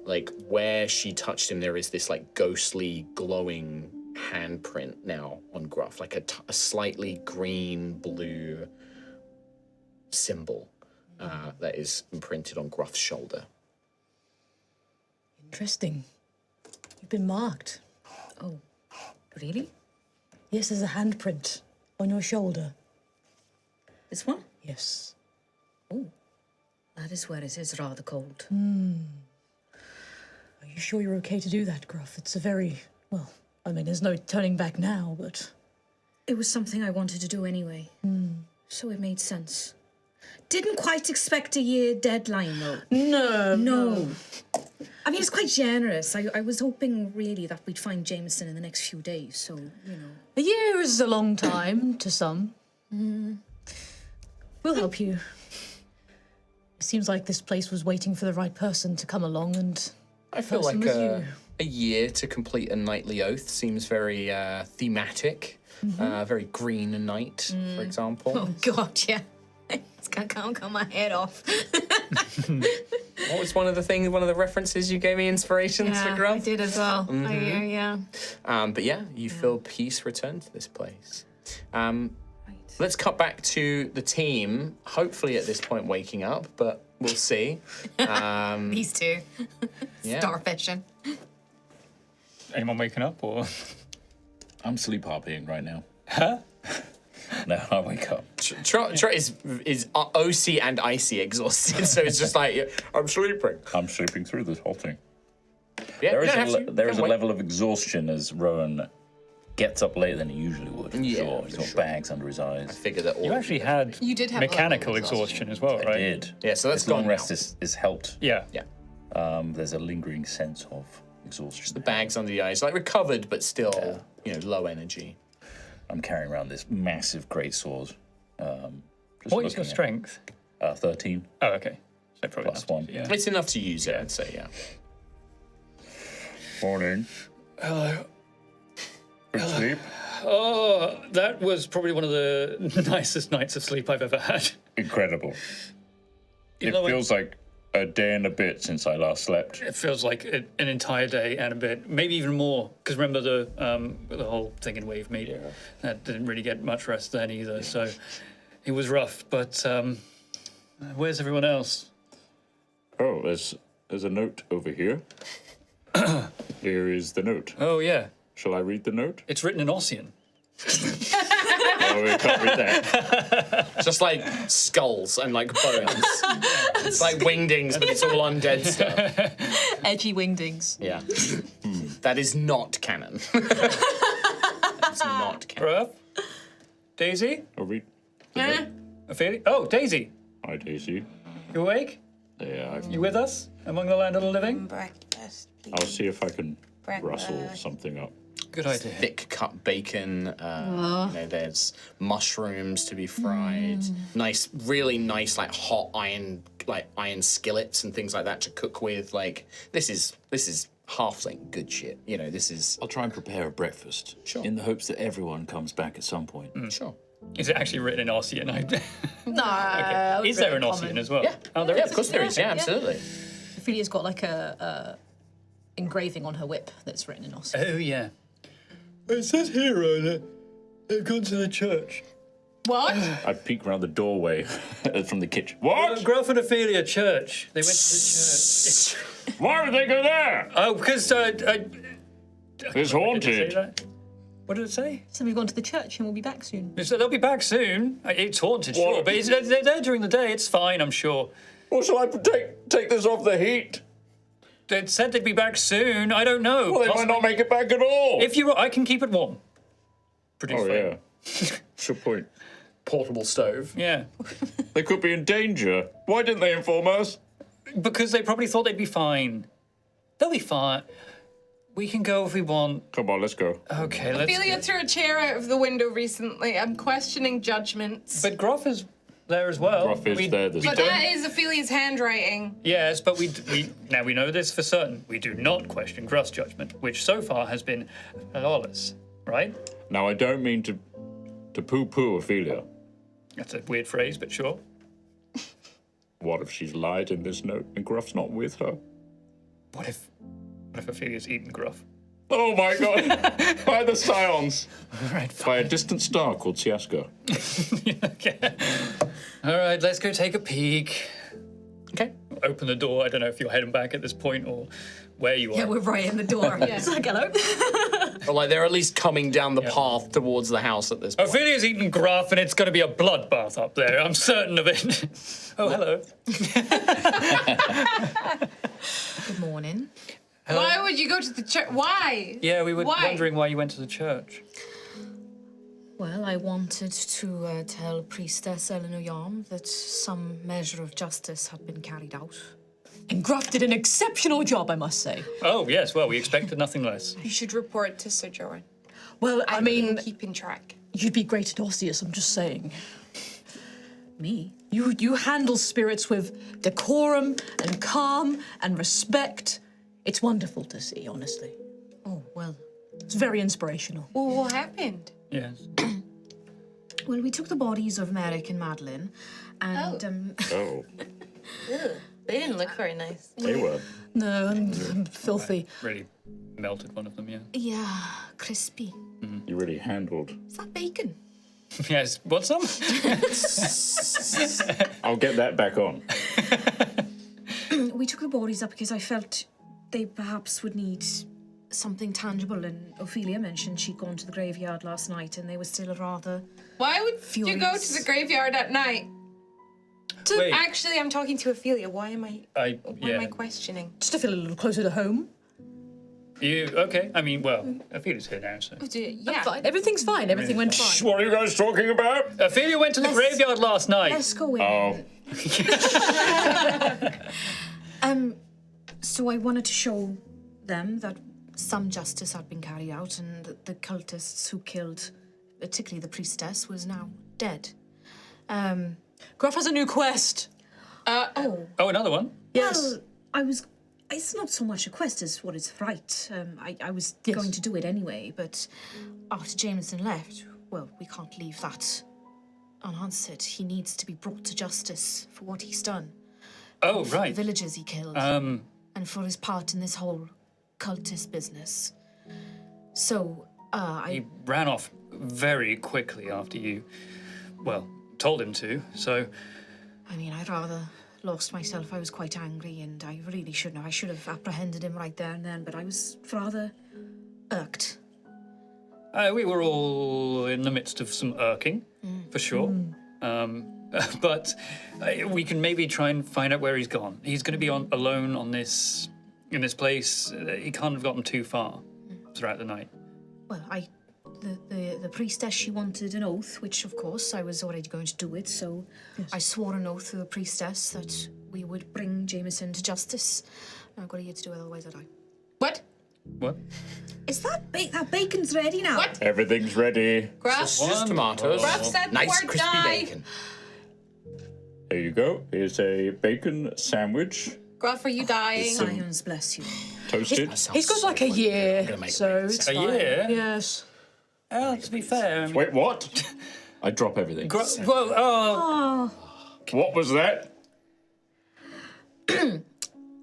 Like, where she touched him, there is this, like, ghostly, glowing handprint now on Gruff, like a slightly green-blue symbol that is imprinted on Gruff's shoulder. Interesting. You've been marked. Oh, really? Yes, there's a handprint on your shoulder. This one? Yes. Oh, that is where it is rather cold. Are you sure you're okay to do that, Gruff? It's a very, well, I mean, there's no turning back now, but... It was something I wanted to do anyway. So it made sense. Didn't quite expect a year deadline, though. No. I mean, it's quite generous. I was hoping, really, that we'd find Jameson in the next few days, so, you know. A year is a long time to some. We'll help you. It seems like this place was waiting for the right person to come along, and I feel person like was you. a year to complete a knightly oath. Seems very thematic. Very green night, for example. Oh God, yeah. It's gonna cut my head off. What was one of the references you gave me inspirations for I Gruff? did as well. Yeah. But yeah, you feel peace return to this place. Let's cut back to the team, hopefully at this point waking up, but we'll see. These two. Yeah. Starfishing. Anyone waking up or? I'm sleep harpying right now. Huh? No, I wake up. Trot is OC and icy exhausted, so it's just like, I'm sleeping. I'm sleeping through this whole thing. Yeah, There you don't have is to. there is Don't a wait. level of exhaustion as Rowan gets up later than he usually would. For Yeah, sure. for He's got sure. bags under his I eyes. figured that all You of actually had You did have mechanical level of exhaustion as well, I right? did. Yeah, so that's This long gone rest now. is helped. Yeah. Yeah. There's a lingering sense of exhaustion. The bags under the eyes, like recovered, but still, low energy. I'm carrying around this massive greatsword. Just What is your looking strength? at, 13 Oh, okay. So probably plus enough to- 1. Yeah. It's enough to use it, I'd say, yeah. Morning. Hello. Good sleep. Oh, that was probably one of the nicest nights of sleep I've ever had. Incredible. You It know, feels like a day and a bit since I last slept. it feels like an entire day and a bit, maybe even more. Because remember the whole thing in Wave Meet? That didn't really get much rest then either. So it was rough. But where's everyone else? Oh, there's a note over here. Here is the note. Oh yeah, Shall I read the note? it's written in Ossian. Oh, we can't read that. Just like skulls and like bones. It's like wingdings, but it's all undead stuff. Edgy wingdings. Yeah. That is not canon. That's not canon. Bruh. Daisy? I'll read. Ophelia? Oh, Daisy. Hi, Daisy. You awake? Yeah, You with us among the land of the living? Breakfast. I'll see if I can Breakfast. rustle something up. Good idea. Thick cut bacon. There's mushrooms to be fried. Nice, really nice, like hot iron skillets and things like that to cook with. Like this is halfling good shit. This is I'll try and prepare a breakfast. Sure. In the hopes that everyone comes back at some point. sure. Is it actually written in Ossian? No. Is there an Ossian as well? Yeah. Oh, there Yeah, is. of course there is. Yeah, absolutely. Ophelia's got like a engraving on her whip that's written in Ossian. Oh, yeah. It says here, that they've gone to the church. What? I peek around the doorway from the kitchen. What? Gruff and Ophelia Church. They went to the church. Why would they go there? Oh, because It's Did it say haunted. that? What did it say? So we've gone to the church and we'll be back soon. It said they'll be back soon. It's haunted, sure, What? but they're there during the day. It's fine, I'm sure. Or shall I take this off the heat? They said they'd be back soon. I don't know. Well, they might not make it back at all. If I can keep it warm. Produce Oh, flame. yeah. Good point. Portable stove. Yeah. They could be in danger. Why didn't they inform us? Because they probably thought they'd be fine. They'll be fine. We can go if we want. Come on, let's go. Okay, let's Ophelia threw a chair out of the window recently. I'm questioning judgments. But Gruff is there as well. Gruff is there this But time. that is Ophelia's handwriting. Yes, but we now we know this for certain. We do not question Gruff's judgment, which so far has been flawless, right? Now, I don't mean to poo-poo Ophelia. That's a weird phrase, but sure. What if she's lied in this note and Gruff's not with her? What if Ophelia's eaten Gruff? Oh my god! By the scions! All right, By a distant star called Siaska. okay. All right, let's go take a peek. Okay. Open the door. I don't know if you're heading back at this point or where you are. Yeah, we're right in the door. It's like, hello. Or like they're at least coming down the path towards the house at this point. Ophelia's eaten Gruff, and it's going to be a bloodbath up there. I'm certain of it. Oh, hello. Good morning. Why would you go to the church? Why? Yeah, we were Why? wondering why you went to the church. Well, I wanted to tell Priestess Eleanor Yarm that some measure of justice had been carried out. And Gruff did an exceptional job, I must say. Oh, yes, well, we expected nothing less. You should report to Sir Joran. Well, I mean, keeping track. you'd be great at Osseous, I'm just saying. Me? You handle spirits with decorum and calm and respect. It's wonderful to see, honestly. Oh, well. It's very inspirational. Well, what happened? Yes. Well, we took the bodies of Merrick and Madeline, and Oh, They didn't look very nice. they were. No, I'm filthy. Really melted one of them, yeah. yeah, crispy. You really handled. Is that bacon? Yes, want some? I'll get that back on. We took the bodies up because I felt they perhaps would need something tangible, and Ophelia mentioned she'd gone to the graveyard last night and they were still rather... Why would you go to Furious. the graveyard at night? Wait, Actually, I'm talking to Ophelia. Why am I yeah. questioning? Just to feel a little closer to home. You, okay, I mean, well, Ophelia's here now, so. Yeah. Fine. Everything's fine. Everything went fine. What are you guys talking about? Ophelia went to the graveyard last night. Let's go in. Oh, So I wanted to show them that some justice had been carried out and that the cultists who killed, particularly the priestess, was now dead. Gruff has a new quest. Oh, another one? Well, it's not so much a quest as what is right. I was going to do it anyway, but after Jameson left, well, we can't leave that unanswered. He needs to be brought to justice for what he's done. Oh, For the right. villagers he killed. And for his part in this whole cultist business. So, He ran off very quickly after you, well, told him to, so. I mean, I rather lost myself. I was quite angry and I really shouldn't have. I should have apprehended him right there and then, but I was rather irked. We were all in the midst of some irking, for sure. But we can maybe try and find out where he's gone. He's going to be alone in this place. He can't have gotten too far throughout the night. Well, the priestess, she wanted an oath, which of course I was already going to do it, so I swore an oath to the priestess that we would bring Jameson to justice. I've got a year to do it, otherwise I die. What? What? Is that bacon's ready now? What? everything's ready. Gruff? Just tomatoes. Gruff said the Nice word crispy die. bacon. There you go. Here's a bacon sandwich, Gruff, are you dying? Scions bless you. toasted. He's got like a year, make so bacon it's A fine. year? Yes. Well, to be fair, I mean, Wait, what? I drop everything. well, oh, What was that?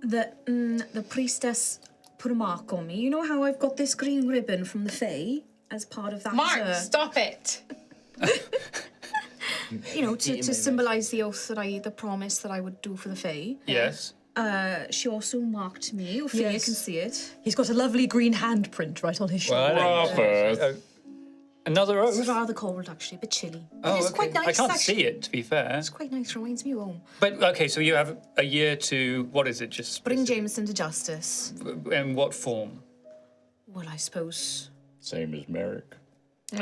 The priestess put a mark on me. You know how I've got this green ribbon from the Fae as part of that? Mark, stop it. You know, to symbolise the oath that the promise that I would do for the Fae. yes. She also marked me. Ophelia Yes. can see it. He's got a lovely green handprint right on his shoulder. Well, I don't- Arthur. Another It's oath? rather cold, actually, a bit chilly. Oh, it's okay. quite nice, I can't actually. see it, to be fair. It's quite nice, reminds me of home. But, okay, so you have a year to, what is it, just... Bring Jameson to justice. In what form? Well, I suppose. Same as Merrick.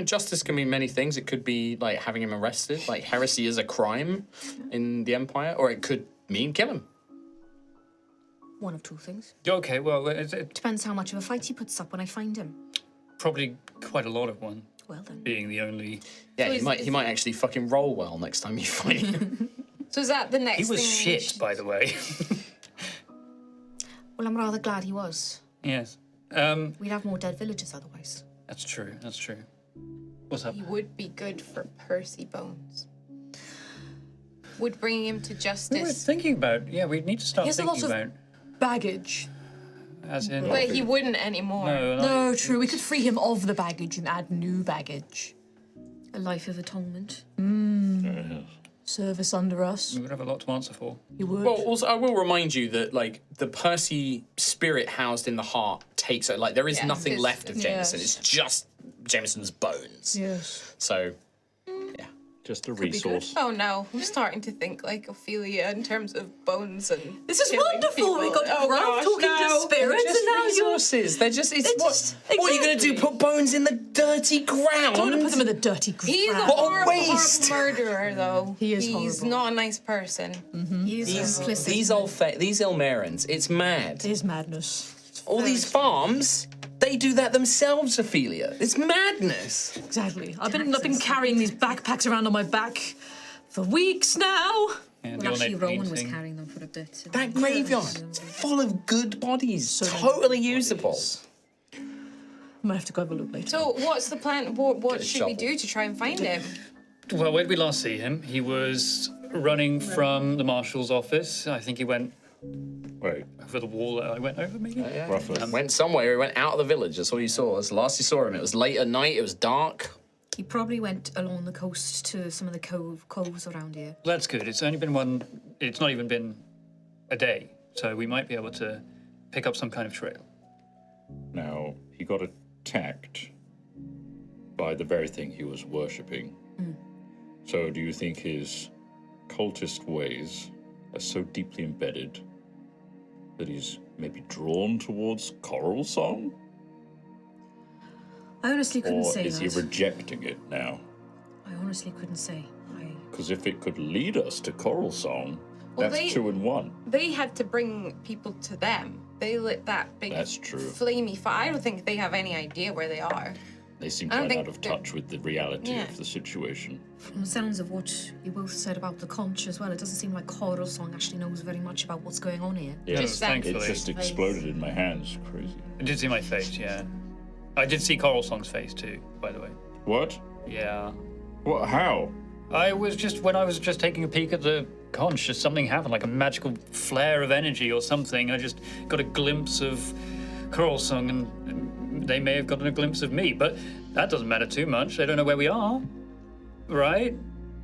Justice can mean many things. It could be like having him arrested, like heresy is a crime in the Empire, or it could mean kill him. One of two things. Okay, well, it's Depends how much of a fight he puts up when I find him. probably quite a lot of one, Well then. being the only... Yeah, So he might actually fucking roll well next time you fight him. So is that the next He thing? was we shit, should- by the way. Well, I'm rather glad he was. Yes. We'd have more dead villagers otherwise. That's true, that's true. What's up? He would be good for Percy Bones. Would bring him to We were justice. thinking about, yeah, we need to start He has a thinking lot of- about, Baggage. as in... But he wouldn't anymore. No, No, true. We could free him of the baggage and add new baggage. A life of atonement. Service under us. we would have a lot to answer for. You would. Well, also, I will remind you that, like, the Percy spirit housed in the heart takes it. Like, there is Yeah, nothing it's- left of Jameson. Yes. It's just Jameson's bones. yes. So, Just a resource. Oh no, I'm starting to think like Ophelia in terms of bones and. This is killing wonderful. We people. got Oh, Gruff gosh, talking no. to spirits, and now you're. resources. They're just. It's, They're what, just- what are you going to do? exactly. Put bones in the dirty ground? Don't want to put them in the dirty ground. He's a What a horrible, waste. horrible murderer, though. He is He's horrible. not a nice person. He is complicit. These Elmerans, it's mad. It is madness. All these farms, they do that themselves, Ophelia. It's madness. Exactly. I've been carrying these backpacks around on my back for weeks now. And Well, actually, Rowan was carrying them for for a bit. That graveyard, it's full of good bodies, totally usable. I might have to go have a look later. So what's the plan? What a should we shovel. do to try and find him? Well, where did we last see him? He was running from the marshal's office. I think he went Wait, over the wall that I went over, maybe? roughly. Went somewhere, he went out of the village, that's all you saw. That's the last you saw him. It was late at night, it was dark. He probably went along the coast to some of the coves around here. That's good. It's only been one. It's not even been a day, so we might be able to pick up some kind of trail. Now, he got attacked by the very thing he was worshipping. So do you think his cultist ways are so deeply embedded that he's maybe drawn towards choral song? I honestly couldn't Or say is he that. rejecting it now? I honestly couldn't say. Because if it could lead us to choral song, Well, that's they- 2 in 1. They had to bring people to them. They lit that big That's true. flamey fire. I don't think they have any idea where they are. They seem I don't quite think out of they're- touch with the reality Yeah. of the situation. From the sounds of what you both said about the conch as well, it doesn't seem like Choral Song actually knows very much about what's going on here. Yeah, Just it thankfully. just exploded in my hands. Crazy. I did see my face, yeah. I did see Coral Song's face too, by the way. What? Yeah. What? How? When I was just taking a peek at the conch, just something happened, like a magical flare of energy or something. I just got a glimpse of Coral Song, and they may have gotten a glimpse of me, but that doesn't matter too much. They don't know where we are, right?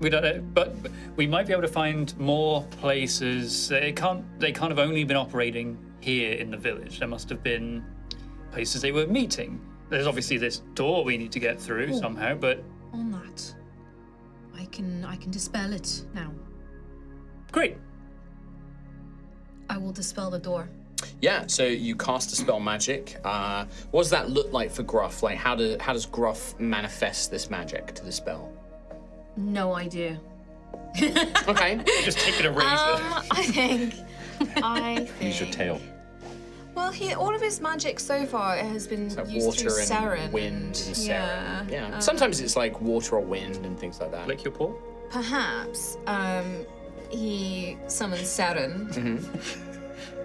We don't know, but we might be able to find more places. They can't have only been operating here in the village. There must have been places they were meeting. There's obviously this door we need to get through somehow, but On that, I can dispel it now. great. I will dispel the door. Yeah, so you cast a spell magic. What does that look like for Gruff? Like, how does Gruff manifest this magic to the spell? No idea. Okay. Just take it a razor. I think. Use your tail. Well, all of his magic so far has been Like used water through and Saren. wind and Saren. Yeah. Yeah. Sometimes it's like water or wind and things like that. Lick your paw. Perhaps he summons Saren,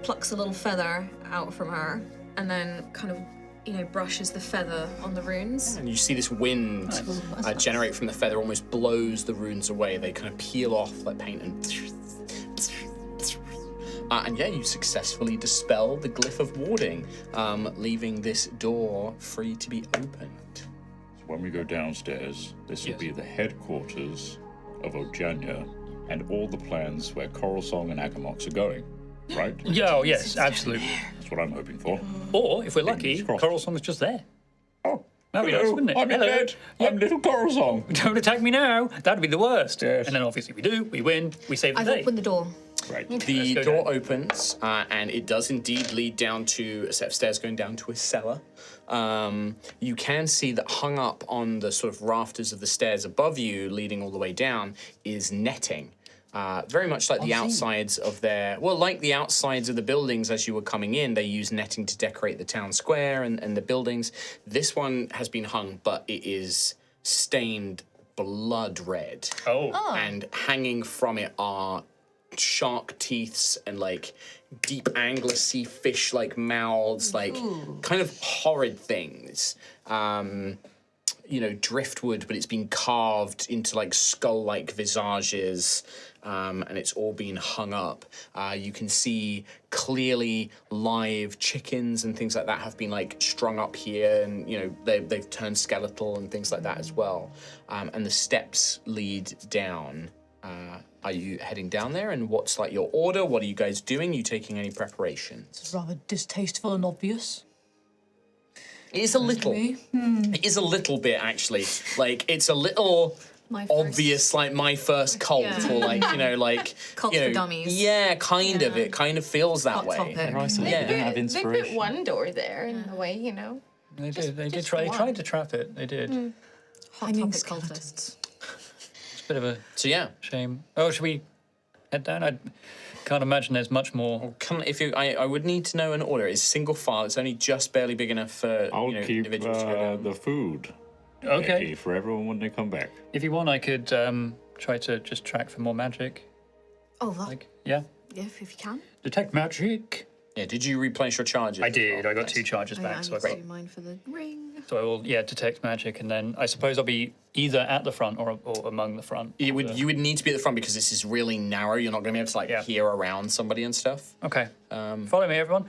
plucks a little feather out from her, and then kind of, brushes the feather on the runes. And you see this wind generate from the feather, almost blows the runes away. They kind of peel off like paint and yeah, you successfully dispel the glyph of warding, leaving this door free to be opened. So when we go downstairs, this will be the headquarters of Ojanya and all the plans where Coral Song and Agamox are going, right? Yeah, oh, yes, absolutely. That's what I'm hoping for. Or, if we're lucky, Fingers crossed. Coral Song's just there. Oh, That'd be nice, hello, wouldn't it? I'm in Hello. bed. I'm little Coral Song. Don't attack me now. That'd be the worst. Yes. And then obviously we do, we win, we save the I've day. opened the door. Right. The Let's go door down. opens, and it does indeed lead down to a set of stairs going down to a cellar. You can see that hung up on the sort of rafters of the stairs above you, leading all the way down, is netting. Very much like the outsides of like the outsides of the buildings as you were coming in, they use netting to decorate the town square and the buildings. This one has been hung, but it is stained blood red. Oh. And hanging from it are shark teeths and like deep angler-sea fish-like mouths, like kind of horrid things. Driftwood, but it's been carved into like skull-like visages, and it's all been hung up. You can see clearly live chickens and things like that have been like strung up here, and they've turned skeletal and things like that as well. And the steps lead down. Are you heading down there? And what's like your order? What are you guys doing? You taking any preparations? Rather distasteful and obvious. It is a little. It is a little bit actually. Like it's a little My first- obvious, like my first cult, Yeah. or like Cult for dummies. Yeah, kind of. It kind of feels that Hot way. topic. Yeah. They put one door there in a way, They did. They did just try. They one. tried to trap it. They did. Hot topic cultists. It's a bit of a So yeah, shame. Oh, should we head down? I can't imagine there's much more. I would need to know an order. It's single file. It's only just barely big enough for I'll keep individuals to go down. the food Okay. ready for everyone when they come back. If you want, I could try to just track for more magic. Oh, that. Like, yeah. if you can. Detect magic. Yeah, did you replenish your charges? I did. I got Nice. 2 charges I back, so need I to got. do mine for the ring. So I will, detect magic, and then I suppose I'll be either at the front or among the front. You would need to be at the front because this is really narrow. You're not going to be able to like peer around somebody and stuff. Okay. Follow me, everyone.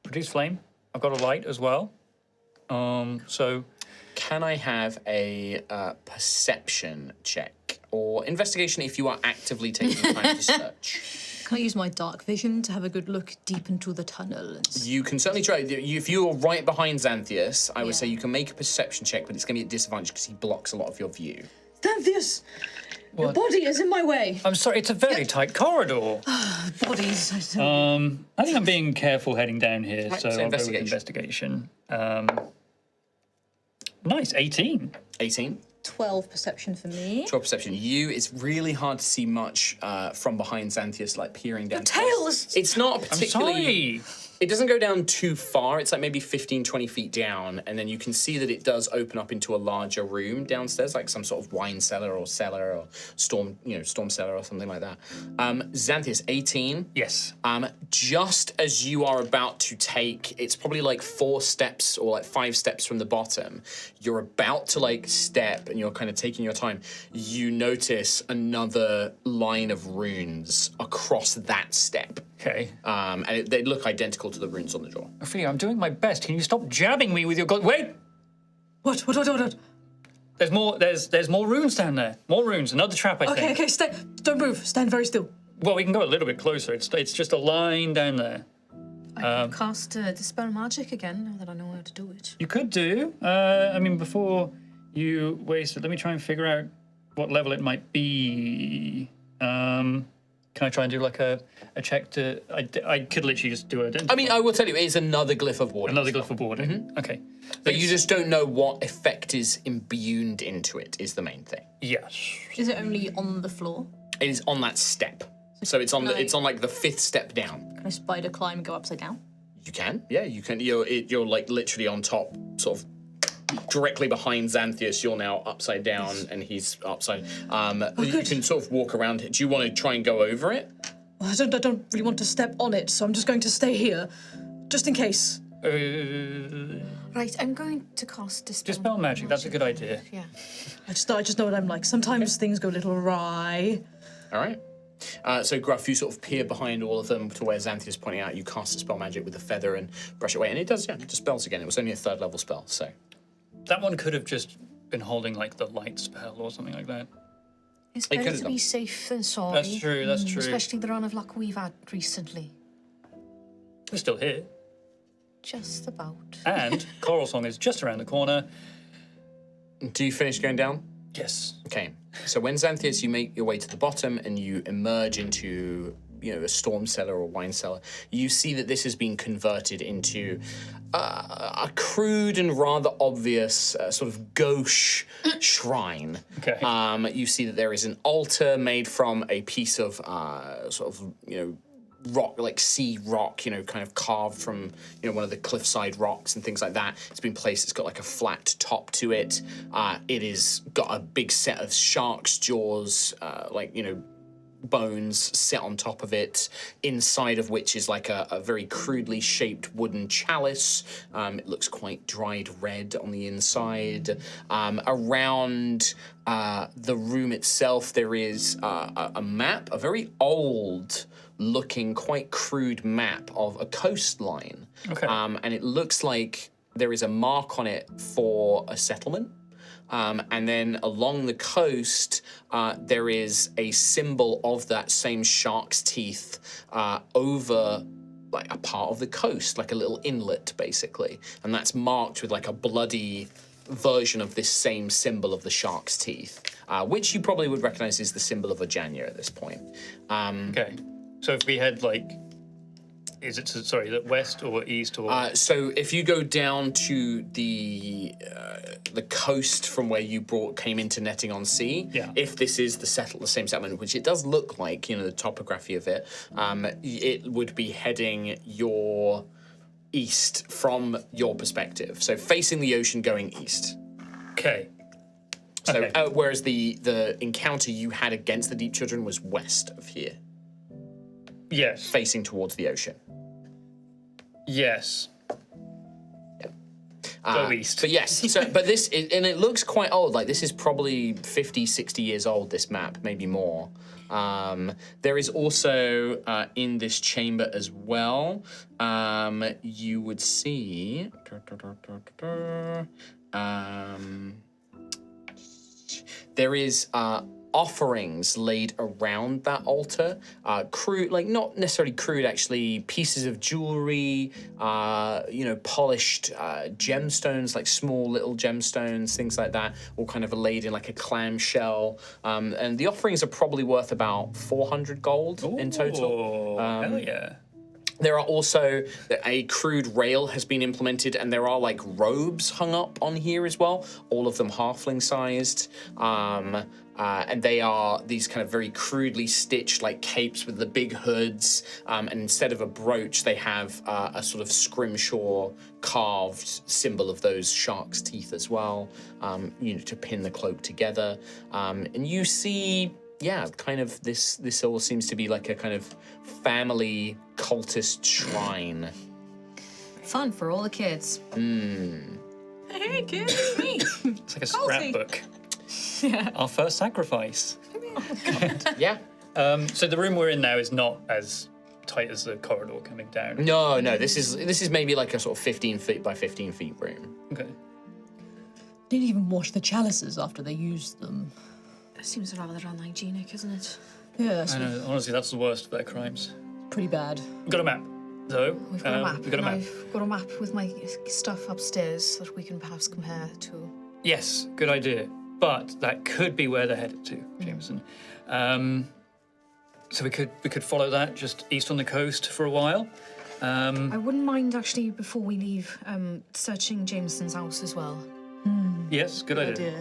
Produce flame. I've got a light as well. So Can I have a perception check or investigation if you are actively taking time to search? Can I use my dark vision to have a good look deep into the tunnel? You can certainly try. If you're right behind Xanthius, I would say you can make a perception check, but it's going to be at disadvantage because he blocks a lot of your view. Xanthius! Your body is in my way. I'm sorry, it's a very tight corridor. Bodies. I think I'm being careful heading down here, Right, so so I'll go with investigation. Nice, 18. 18. 12 perception for me. 12 perception. It's really hard to see much from behind Xanthius, like peering down. Tails! It's not I'm particularly. sorry. It doesn't go down too far. It's like maybe 15, 20 feet down, and then you can see that it does open up into a larger room downstairs, like some sort of wine cellar or storm cellar or something like that. Xanthius, 18. Yes. Just as you are about to take, it's probably like 4 steps or like 5 steps from the bottom. You're about to like step, and you're kind of taking your time. You notice another line of runes across that step. Okay. And they look identical to the runes on the door. Ophelia, I'm doing my best. Can you stop jabbing me with your Wait! What? There's more. There's more runes down there. More runes. Another trap, I think. Okay, stay. Don't move. Stand very still. Well, we can go a little bit closer. It's just a line down there. I can cast Dispel Magic again, now that I know how to do it. You could do. Before you waste it, let me try and figure out what level it might be. Can I try and do like a check to? I could literally just do it. I mean, I will tell you, it is another glyph of warding. Another glyph of warding. Okay. But you just don't know what effect is imbued into it, is the main thing. Yes. Is it only on the floor? It is on that step. So it's on it's on like the 5th step down. Can I spider climb and go upside down? You can, yeah, you can. You're like literally on top, sort of directly behind Xanthius. You're now upside down, and he's upside. You can sort of walk around it. Do you want to try and go over it? Well, I don't really want to step on it, so I'm just going to stay here, just in case. Right, I'm going to cast Dispel Magic. That's a good idea. Yeah. I just know what I'm like. Sometimes things go a little awry. All right. So Gruff, you sort of peer behind all of them to where Xanthius is pointing out. You cast a spell magic with a feather and brush it away, and it does, it dispels again. It was only a 3rd level spell, so. That one could have just been holding like the light spell or something like that. It's They better could've to done. be safe than sorry. That's true. That's true. Especially the run of luck we've had recently. We're still here, Just about. and Coral Song is just around the corner. Do you finish going down? Yes. Okay. So when Xanthius, you make your way to the bottom and you emerge into, a storm cellar or wine cellar, you see that this has been converted into a crude and rather obvious sort of gauche shrine. Okay. You see that there is an altar made from a piece of rock, like sea rock, kind of carved from, one of the cliffside rocks and things like that. It's been placed, it's got like a flat top to it. It is got a big set of shark's jaws, bones set on top of it, inside of which is like a very crudely shaped wooden chalice. It looks quite dried red on the inside. Around the room itself, there is a map, a very old looking, quite crude map of a coastline. Okay. And it looks like there is a mark on it for a settlement. And then along the coast, there is a symbol of that same shark's teeth over like a part of the coast, like a little inlet, basically. And that's marked with like a bloody version of this same symbol of the shark's teeth, which you probably would recognize as the symbol of Ojanya at this point. Okay. So if we head is it the west or east or? So if you go down to the coast from where you came into Netting on Sea, if this is the same settlement, which it does look like, the topography of it, it would be heading your east from your perspective. So facing the ocean, going east. Okay. So whereas the encounter you had against the Deep Children was west of here. Yes. facing towards the ocean. Yes. Go east. But yes, but this, and it looks quite old. Like, this is probably 50, 60 years old, this map, maybe more. There is also, in this chamber as well, you would see... there is offerings laid around that altar, crude, like not necessarily crude, actually, pieces of jewelry, polished gemstones, like small little gemstones, things like that, all kind of laid in like a clamshell. And the offerings are probably worth about 400 gold in total. Hell yeah. There are also a crude rail has been implemented, and there are like robes hung up on here as well, all of them halfling sized. And they are these kind of very crudely stitched like capes with the big hoods. And instead of a brooch, they have a sort of scrimshaw carved symbol of those shark's teeth as well, to pin the cloak together. And you see, kind of this all seems to be like a kind of family cultist shrine. Fun for all the kids. Hey, kids, me. It's like a scrapbook. Our first sacrifice. Yeah. So the room we're in now is not as tight as the corridor coming down. No, this is maybe like a sort of 15 feet by 15 feet room. Okay. Didn't even wash the chalices after they used them. That seems rather unhygienic, isn't it? Yeah, I know, honestly, that's the worst of their crimes. pretty bad. We've got a map, though. We've got a map. We've got a and map. I've got a map with my stuff upstairs that we can perhaps compare to. Yes, good idea. But that could be where they're headed to, Jameson. So we could follow that just east on the coast for a while. I wouldn't mind actually before we leave searching Jameson's house as well. Yes, good idea.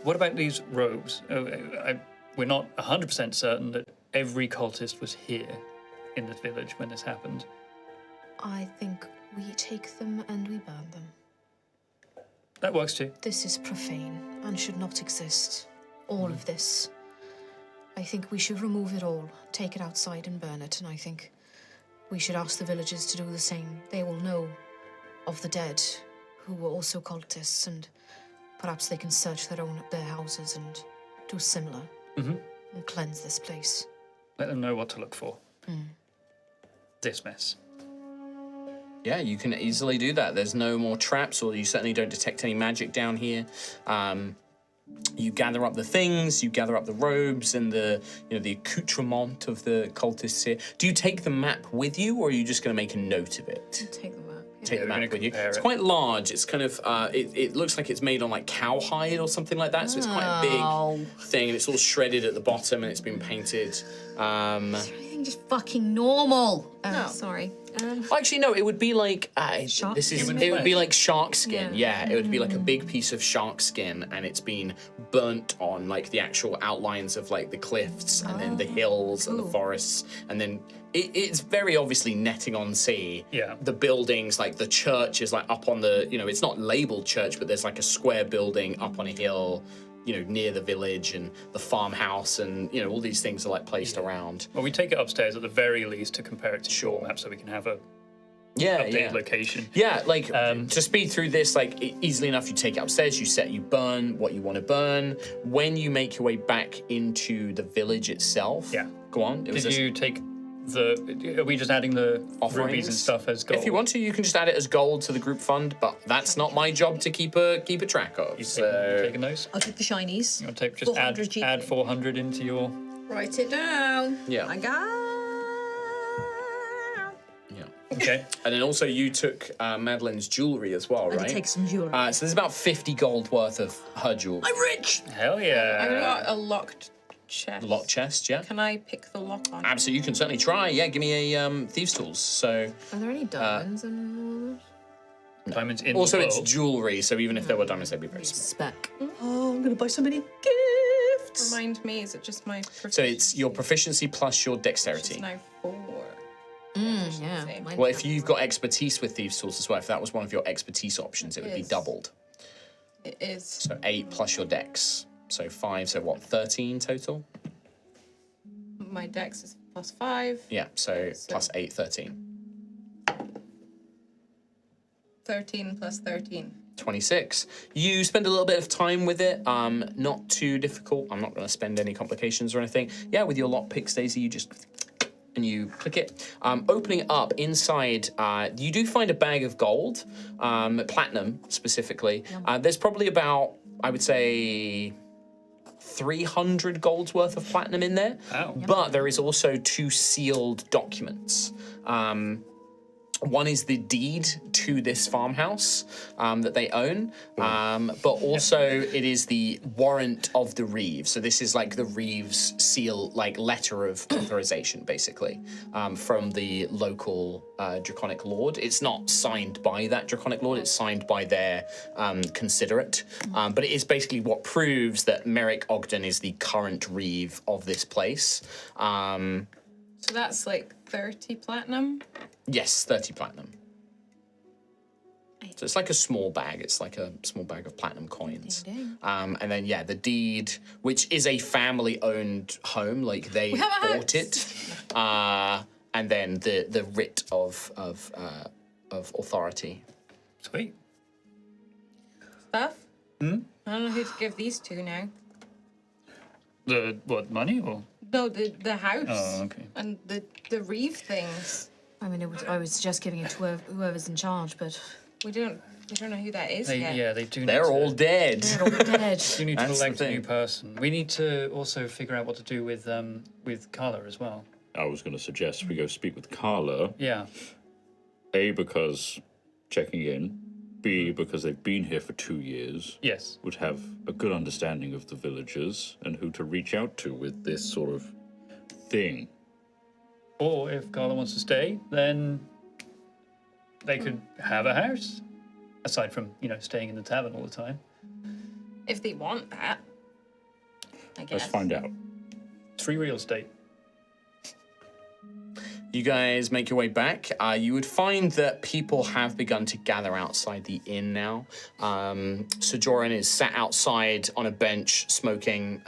What about these robes? We're not 100% certain that every cultist was here in this village when this happened. I think we take them and we burn them. That works too. This is profane and should not exist. All of this. I think we should remove it all, take it outside and burn it, and I think we should ask the villagers to do the same. They will know of the dead who were also cultists, and perhaps they can search their houses and do similar and cleanse this place. Let them know what to look for. This mess. Yeah, you can easily do that. There's no more traps, or you certainly don't detect any magic down here. You gather up the things, you gather up the robes and the accoutrement of the cultists here. Do you take the map with you, or are you just going to make a note of it? Take the map. Take the we're map gonna with you. compare It's it. quite large. It's kind of it looks like it's made on like cowhide or something like that. So it's quite a big thing, and it's all shredded at the bottom, and it's been painted. Everything just fucking normal. No. Sorry. Actually, no. It would be like Shark this is. skin? It would be like shark skin. Yeah. Yeah, it would be like a big piece of shark skin, and it's been burnt on like the actual outlines of like the cliffs, and then the hills and the forests, and then it's very obviously netting on sea. Yeah. The buildings, like the church, is like up on the. It's not labeled church, but there's like a square building up on a hill. Near the village, and the farmhouse, and all these things are like placed around. Well, we take it upstairs at the very least to compare it to your map so we can have a updated location. Yeah, like to speed through this, like easily enough, you take it upstairs, you burn what you want to burn. When you make your way back into the village itself, go on. Did you take are we just adding the offerings rubies and stuff as gold? If you want to, you can just add it as gold to the group fund, but that's not my job to keep a track of. You So taking those? I'll take the shinies. You want to take just 400 GP. add 400 into your... Write it down. yeah, I got. yeah. Okay. And then also you took Madeline's jewelry as well, I right? did take some jewelry. So there's about 50 gold worth of her jewelry. I'm rich. Hell I've yeah. got a locked chest. Lock chest, yeah. Can I pick the lock on? Absolutely, you can certainly try. Yeah, give me a thieves' tools. So Are there any diamonds in Diamonds in also the it's world. jewelry. So even if there were diamonds, they'd be very small. spec? Oh, I'm gonna buy so many gifts. Remind me, is it just my proficiency? So it's your proficiency plus your It's dexterity. now 4. Yeah. Same. mine- Well, if you've got expertise with thieves' tools as well, if that was one of your expertise options, it would be Yes. doubled. It is. So 8 plus your dex. So 5. So what? 13 total. My dex is plus 5. Yeah, so plus 8, 13. 13 plus 13. 26. You spend a little bit of time with it. Not too difficult. I'm not going to spend any complications or anything. Yeah, with your lockpicks, Daisy, you just and you click it. Opening it up, inside, you do find a bag of gold, platinum specifically. There's probably about, I would say, 300 gold's worth of platinum in there. Wow. But there is also 2 sealed documents. One is the deed to this farmhouse that they own, but also it is the warrant of the Reeve. So this is like the Reeve's seal, like letter of authorization, basically, from the local Draconic Lord. It's not signed by that Draconic Lord, it's signed by their considerate, but it is basically what proves that Merrick Ogden is the current Reeve of this place. So that's like 30 platinum. Yes, 30 platinum. So it's like a small bag. It's like a small bag of platinum coins. And then, yeah, the deed, which is a family-owned home, like they bought it. And then the writ of authority. Sweet. Stuff? I don't know who to give these to now. The what, money or? No, the house. Oh, okay. And the Reeve things. I mean, I would suggest giving it to whoever's in charge, but We don't know who that is yet. Yeah, they do. They're all dead. they're all dead. You need to That's the elect a new thing. person. We need to also figure out what to do with Carla as well. I was going to suggest we go speak with Carla. Yeah. A, because checking in. B, because they've been here for 2 years. Yes. Would have a good understanding of the villagers and who to reach out to with this sort of thing. Or if Carla wants to stay, then they could have a house. Aside from, staying in the tavern all the time. If they want that, I guess. Let's find out. It's free real estate. You guys make your way back. You would find that people have begun to gather outside the inn now. Sir Joran is sat outside on a bench smoking.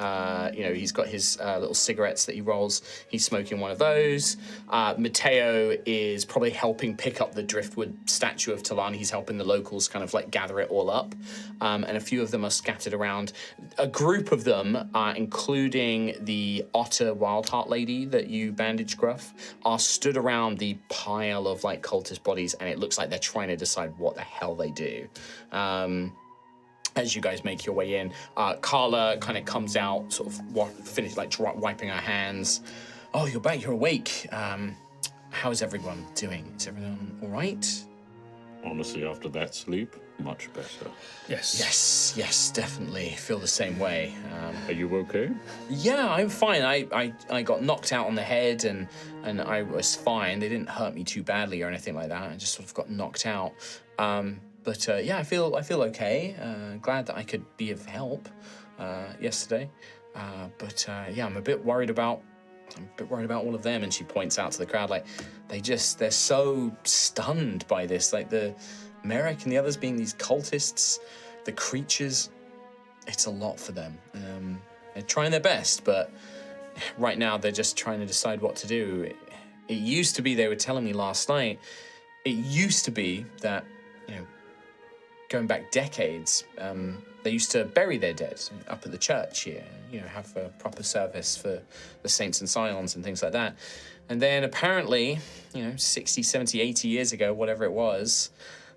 He's got his little cigarettes that he rolls. He's smoking one of those. Matteo is probably helping pick up the driftwood statue of Talan. He's helping the locals kind of like gather it all up. And a few of them are scattered around. A group of them, including the otter Wildheart lady that you bandaged, Gruff, are stood around the pile of like cultist bodies, and it looks like they're trying to decide what the hell they do. As you guys make your way in, Carla kind of comes out, sort of finished like wiping her hands. Oh, you're back. You're awake. How's everyone doing? Is everyone all right? Honestly, after that sleep, much better. Yes. Yes, definitely. Feel the same way. Are you okay? Yeah, I'm fine. I got knocked out on the head and I was fine. They didn't hurt me too badly or anything like that. I just sort of got knocked out. But I feel okay. Glad that I could be of help yesterday. But I'm a bit worried about all of them. And she points out to the crowd, like, they're so stunned by this. Like the Merrick and the others being these cultists, the creatures, it's a lot for them. They're trying their best, but right now they're just trying to decide what to do. It used to be, they were telling me last night, it used to be that, going back decades, they used to bury their dead up at the church here, have a proper service for the saints and scions and things like that. And then apparently, 60, 70, 80 years ago, whatever it was,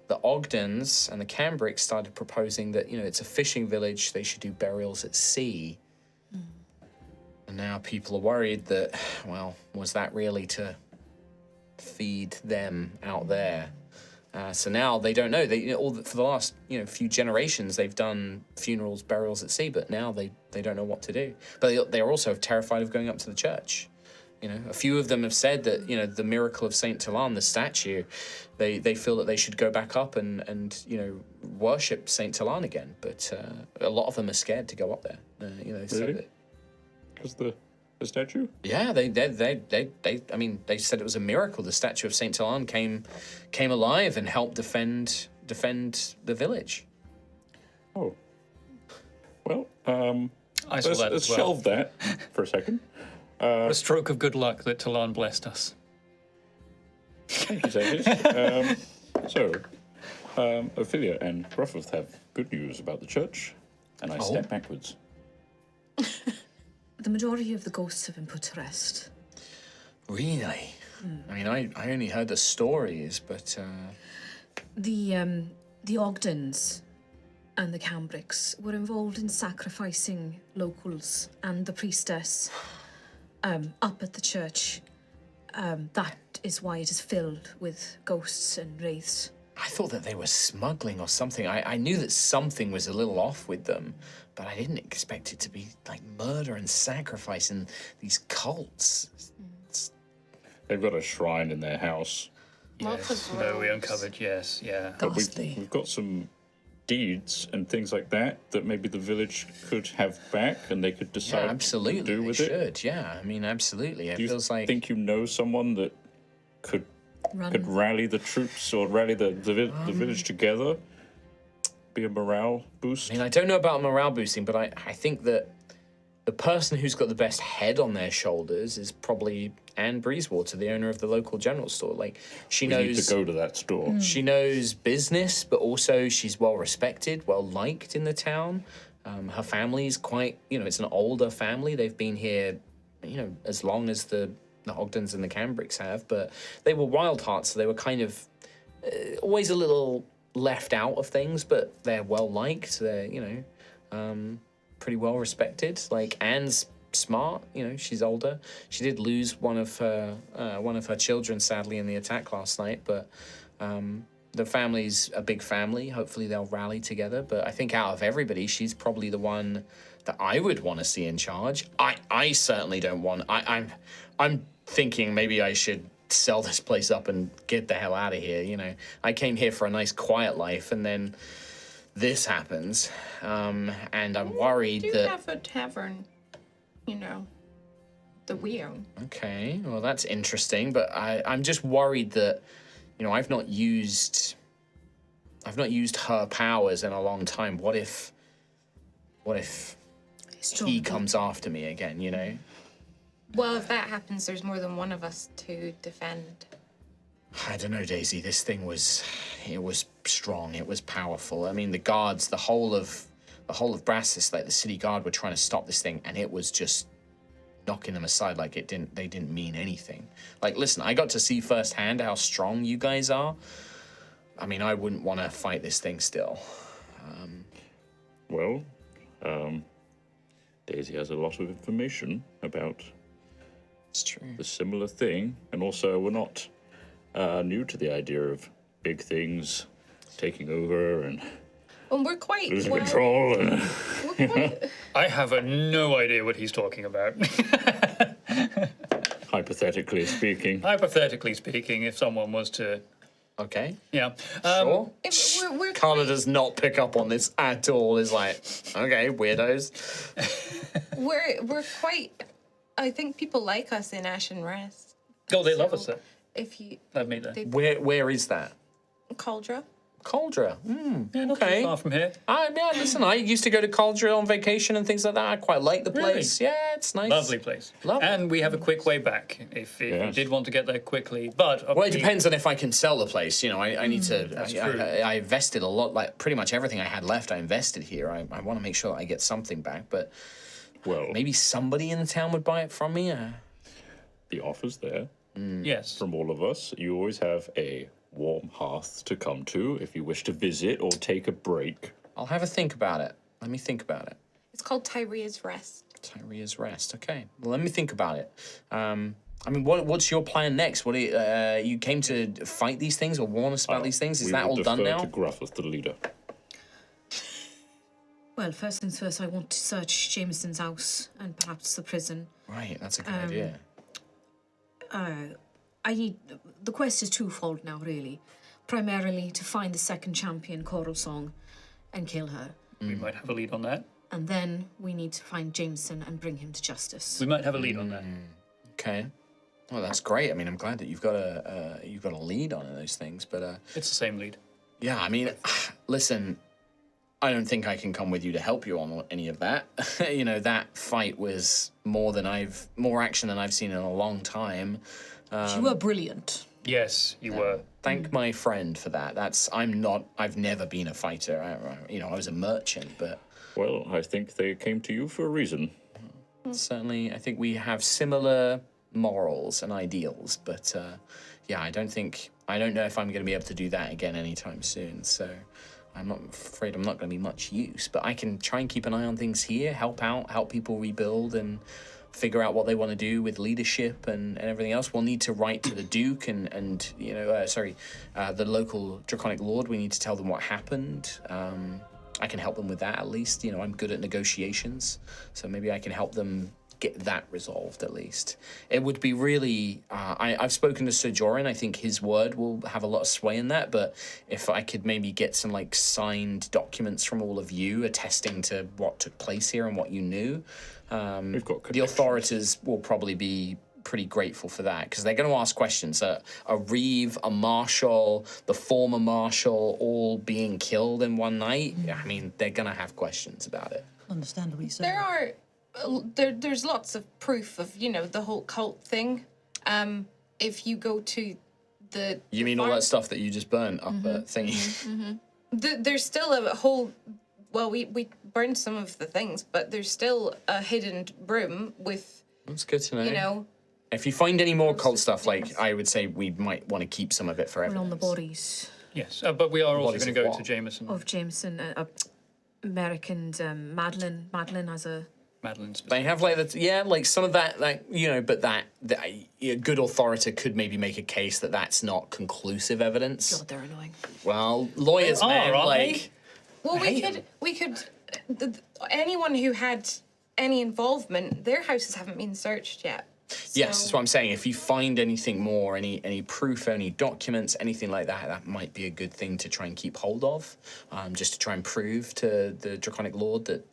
the Ogdens and the Cambricks started proposing that, it's a fishing village, they should do burials at sea. And now people are worried that, well, was that really to feed them out there? So now they don't know. For the last few generations, they've done funerals, burials at sea, but now they don't know what to do. But they are also terrified of going up to the church. A few of them have said that the miracle of Saint Talan, the statue, they feel that they should go back up and worship Saint Talan again. But a lot of them are scared to go up there. Really? Because the statue? Yeah, they said it was a miracle. The statue of Saint Talan came alive and helped defend the village. Oh. Well, I saw that let's as well. shelve that for a second. What a stroke of good luck that Talon blessed us. Thank you, David. Altheya and Gruffith have good news about the church, and I step backwards. The majority of the ghosts have been put to rest. Really? I mean, I only heard the stories, but The Ogdens and the Cambricks were involved in sacrificing locals and the priestess up at the church. That is why it is filled with ghosts and wraiths. I thought that they were smuggling or something. I knew that something was a little off with them, but I didn't expect it to be like murder and sacrifice and these cults. They've got a shrine in their house. Yes, no, we uncovered, yes, yeah. But we've got some deeds and things like that maybe the village could have back and they could decide absolutely, what to do with they it. should. Yeah, I mean, absolutely. It Do you feels like think you know someone that could rally the troops or rally the village together? Be a morale boost? I mean, I don't know about morale boosting, but I think that the person who's got the best head on their shoulders is probably Anne Breezewater, the owner of the local general store. Like, We need to go to that store. She knows business, but also she's well respected, well liked in the town. Her family's quite, it's an older family. They've been here, as long as the Ogdens and the Cambricks have, but they were wild hearts, so they were kind of always a little left out of things, but they're well liked. They're, pretty well respected. Like, Anne's smart, she's older. She did lose one of her children sadly in the attack last night, but the family's a big family. Hopefully they'll rally together, but I think out of everybody, she's probably the one that I would want to see in charge. I certainly don't want. I'm thinking maybe I should sell this place up and get the hell out of here. I came here for a nice quiet life, and then this happens, and I'm worried We do that. have a tavern, that we own. Okay, well that's interesting, but I'm just worried that, I've not used her powers in a long time. What if he comes after me again? Well, if that happens, there's more than one of us to defend. I don't know, Daisy. This thing was strong. It was powerful. I mean, the guards, the whole of Brassus, like the city guard, were trying to stop this thing, and it was just knocking them aside like they didn't mean anything. Like, listen, I got to see firsthand how strong you guys are. I mean, I wouldn't want to fight this thing still. Daisy has a lot of information about It's true. the similar thing, and also we're not new to the idea of big things taking over and Well, we're quite losing control. We're quite, I have no idea what he's talking about. Hypothetically speaking. Hypothetically speaking, if someone was to... Okay. Yeah. Sure. we're Carla quite, does not pick up on this at all. Is like, okay, weirdos. we're quite. I think people like us in Ashen Rest. Oh, they love us there. If you Love me there. Where is that? Cauldra. Cauldra. Yeah, not Okay. too far from here. Listen, I used to go to Cauldra on vacation and things like that. I quite like the Really? place. Yeah, it's nice. Lovely place. Lovely. And we have a quick way back if you Yes. did want to get there quickly. But Well, it depends on if I can sell the place. I need to. That's I, true. I invested a lot, like pretty much everything I had left. I invested here. I want to make sure that I get something back, but Well, maybe somebody in the town would buy it from me. the offer's there Yes. from all of us. You always have a warm hearth to come to if you wish to visit or take a break. I'll have a think about it. Let me think about it. It's called Tyria's Rest. Tyria's Rest. Okay. Well, let me think about it. I mean, what's your plan next? What you came to fight these things or warn us about these things? Is We that will all done defer now? to Gruffith, the leader. Well, first things first, I want to search Jameson's house and perhaps the prison. Right. That's a good idea. The quest is twofold now, really. Primarily to find the second champion, Coral Song, and kill her. We might have a lead on that. And then we need to find Jameson and bring him to justice. We might have a lead on that. Okay. Well, that's great. I mean, I'm glad that you've got a lead on those things, but It's the same lead. yeah, I mean, listen, I don't think I can come with you to help you on any of that. You know, that fight was more action than I've seen in a long time. You were brilliant. Yes, you were. Thank my friend for that. I've never been a fighter. I was a merchant, but Well, I think they came to you for a reason. certainly I think we have similar morals and ideals. But yeah, I don't know if I'm going to be able to do that again anytime soon. So I'm not afraid I'm not going to be much use. But I can try and keep an eye on things here, help people rebuild, and figure out what they want to do with leadership and everything else. We'll need to write to the Duke and the local Draconic Lord. We need to tell them what happened. I can help them with that at least. You know, I'm good at negotiations, so maybe I can help them get that resolved at least. It would be really... I've spoken to Sir Joran. I think his word will have a lot of sway in that, but if I could maybe get some, like, signed documents from all of you attesting to what took place here and what you knew, We've got the authorities will probably be pretty grateful for that, because they're going to ask questions. A reeve, a marshal, the former marshal, all being killed in one night. I mean, they're going to have questions about it. Understandably so. There's lots of proof of, the whole cult thing. If you go to the... You mean all that stuff that you just burnt up at thingy? There's still a whole... Well, we burned some of the things, but there's still a hidden room with, That's good to know. you If you find any more cult stuff, like, I would say we might want to keep some of it for We're evidence. on the bodies Yes, but we are also Bodies going to of go what? to Jameson. of Jameson, Merrick and Madeline. Madeline as a... Madeline's They have like some of that, but that a good authority could maybe make a case that that's not conclusive evidence. God, they're annoying. Well, lawyers, They are, man, aren't like Well, hate we could anyone who had any involvement, their houses haven't been searched yet. yes, that's what I'm saying. If you find anything more, any proof, any documents, anything like that, that might be a good thing to try and keep hold of, just to try and prove to the Draconic Lord that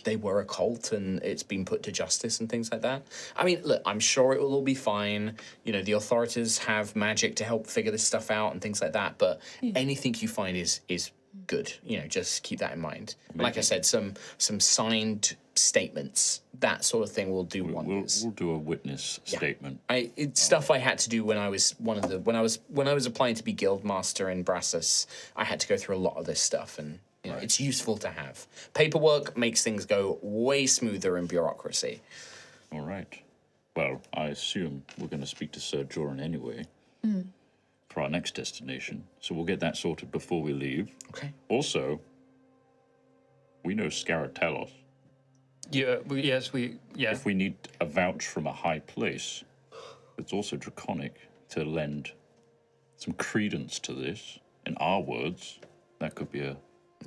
they were a cult and it's been put to justice and things like that. I mean, look, I'm sure it will all be fine. The authorities have magic to help figure this stuff out and things like that. But anything you find is good. Just keep that in mind. Like I said, some signed statements, that sort of thing will do wonders. We'll do a witness statement. It's stuff I had to do when I was when I was applying to be guildmaster in Brassus. I had to go through a lot of this stuff, and it's useful to have. Paperwork makes things go way smoother in bureaucracy. All right. Well, I assume we're going to speak to Sir Joran anyway for our next destination, so we'll get that sorted before we leave. Okay. Also, we know Scaratellos. Yeah, yes. If we need a vouch from a high place, it's also draconic to lend some credence to this. In our words, that could be a...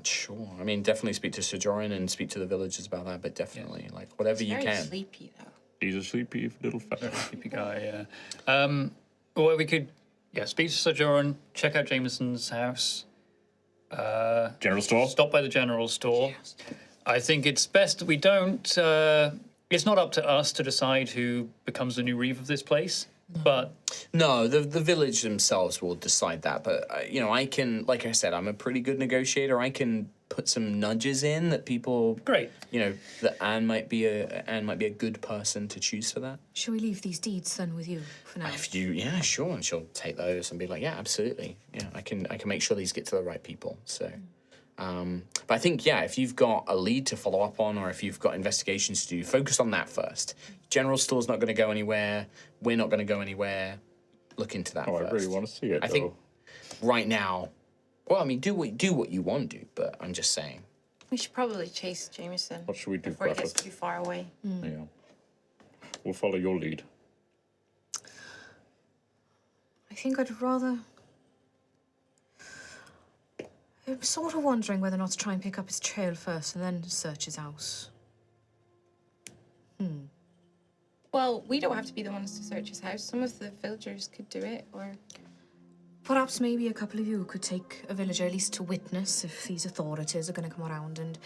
Sure. I mean, definitely speak to Sir Joran and speak to the villagers about that, but definitely, whatever you Very can. sleepy though. He's a sleepy little fella. Creepy guy, yeah. Well, we could, speak to Sir Joran, check out Jameson's house, General store? stop by the general store. I think it's best that we don't. It's not up to us to decide who becomes the new reeve of this place, but No, the village themselves will decide that. But I can, like I said, I'm a pretty good negotiator. I can put some nudges in that people. great. That Anne might be a good person to choose for that. Shall we leave these deeds then with you for now? If you, sure, and she'll take those and be like, yeah, absolutely, I can make sure these get to the right people. So. But I think, if you've got a lead to follow up on, or if you've got investigations to do, focus on that first. General store's not going to go anywhere. We're not going to go anywhere. Look into that first. I really want to see it, I think right now, well, I mean, do what you want to do, but I'm just saying. We should probably chase Jameson. What should we do, before it gets Griffith? too far away? Yeah. We'll follow your lead. I think I'd rather... I'm sort of wondering whether or not to try and pick up his trail first and then search his house. Well, we don't have to be the ones to search his house. Some of the villagers could do it, or... Perhaps maybe a couple of you could take a villager at least to witness if these authorities are going to come around, and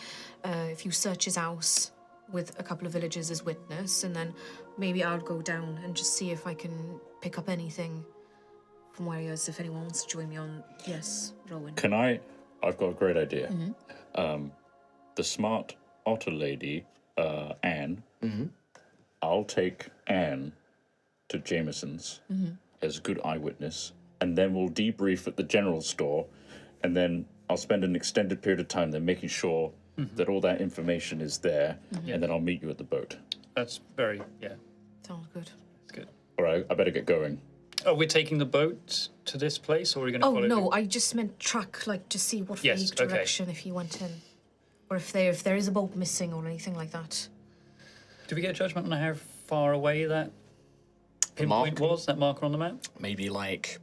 if you search his house with a couple of villagers as witness, and then maybe I'll go down and just see if I can pick up anything from where he is, if anyone wants to join me on. Yes, Rowan. Can I I've got a great idea. The smart otter lady, Anne. I'll take Anne to Jameson's as a good eyewitness, and then we'll debrief at the general store, and then I'll spend an extended period of time there making sure that all that information is there, and then I'll meet you at the boat. That's very, Sounds good. That's good. All right, I better get going. Are we taking the boat to this place, or are we going to Oh follow no, I just meant track, like to see what Yes, vague okay. direction if he went in, or if there is a boat missing or anything like that. Did we get a judgment on how far away that pinpoint was, that marker on the map? Maybe like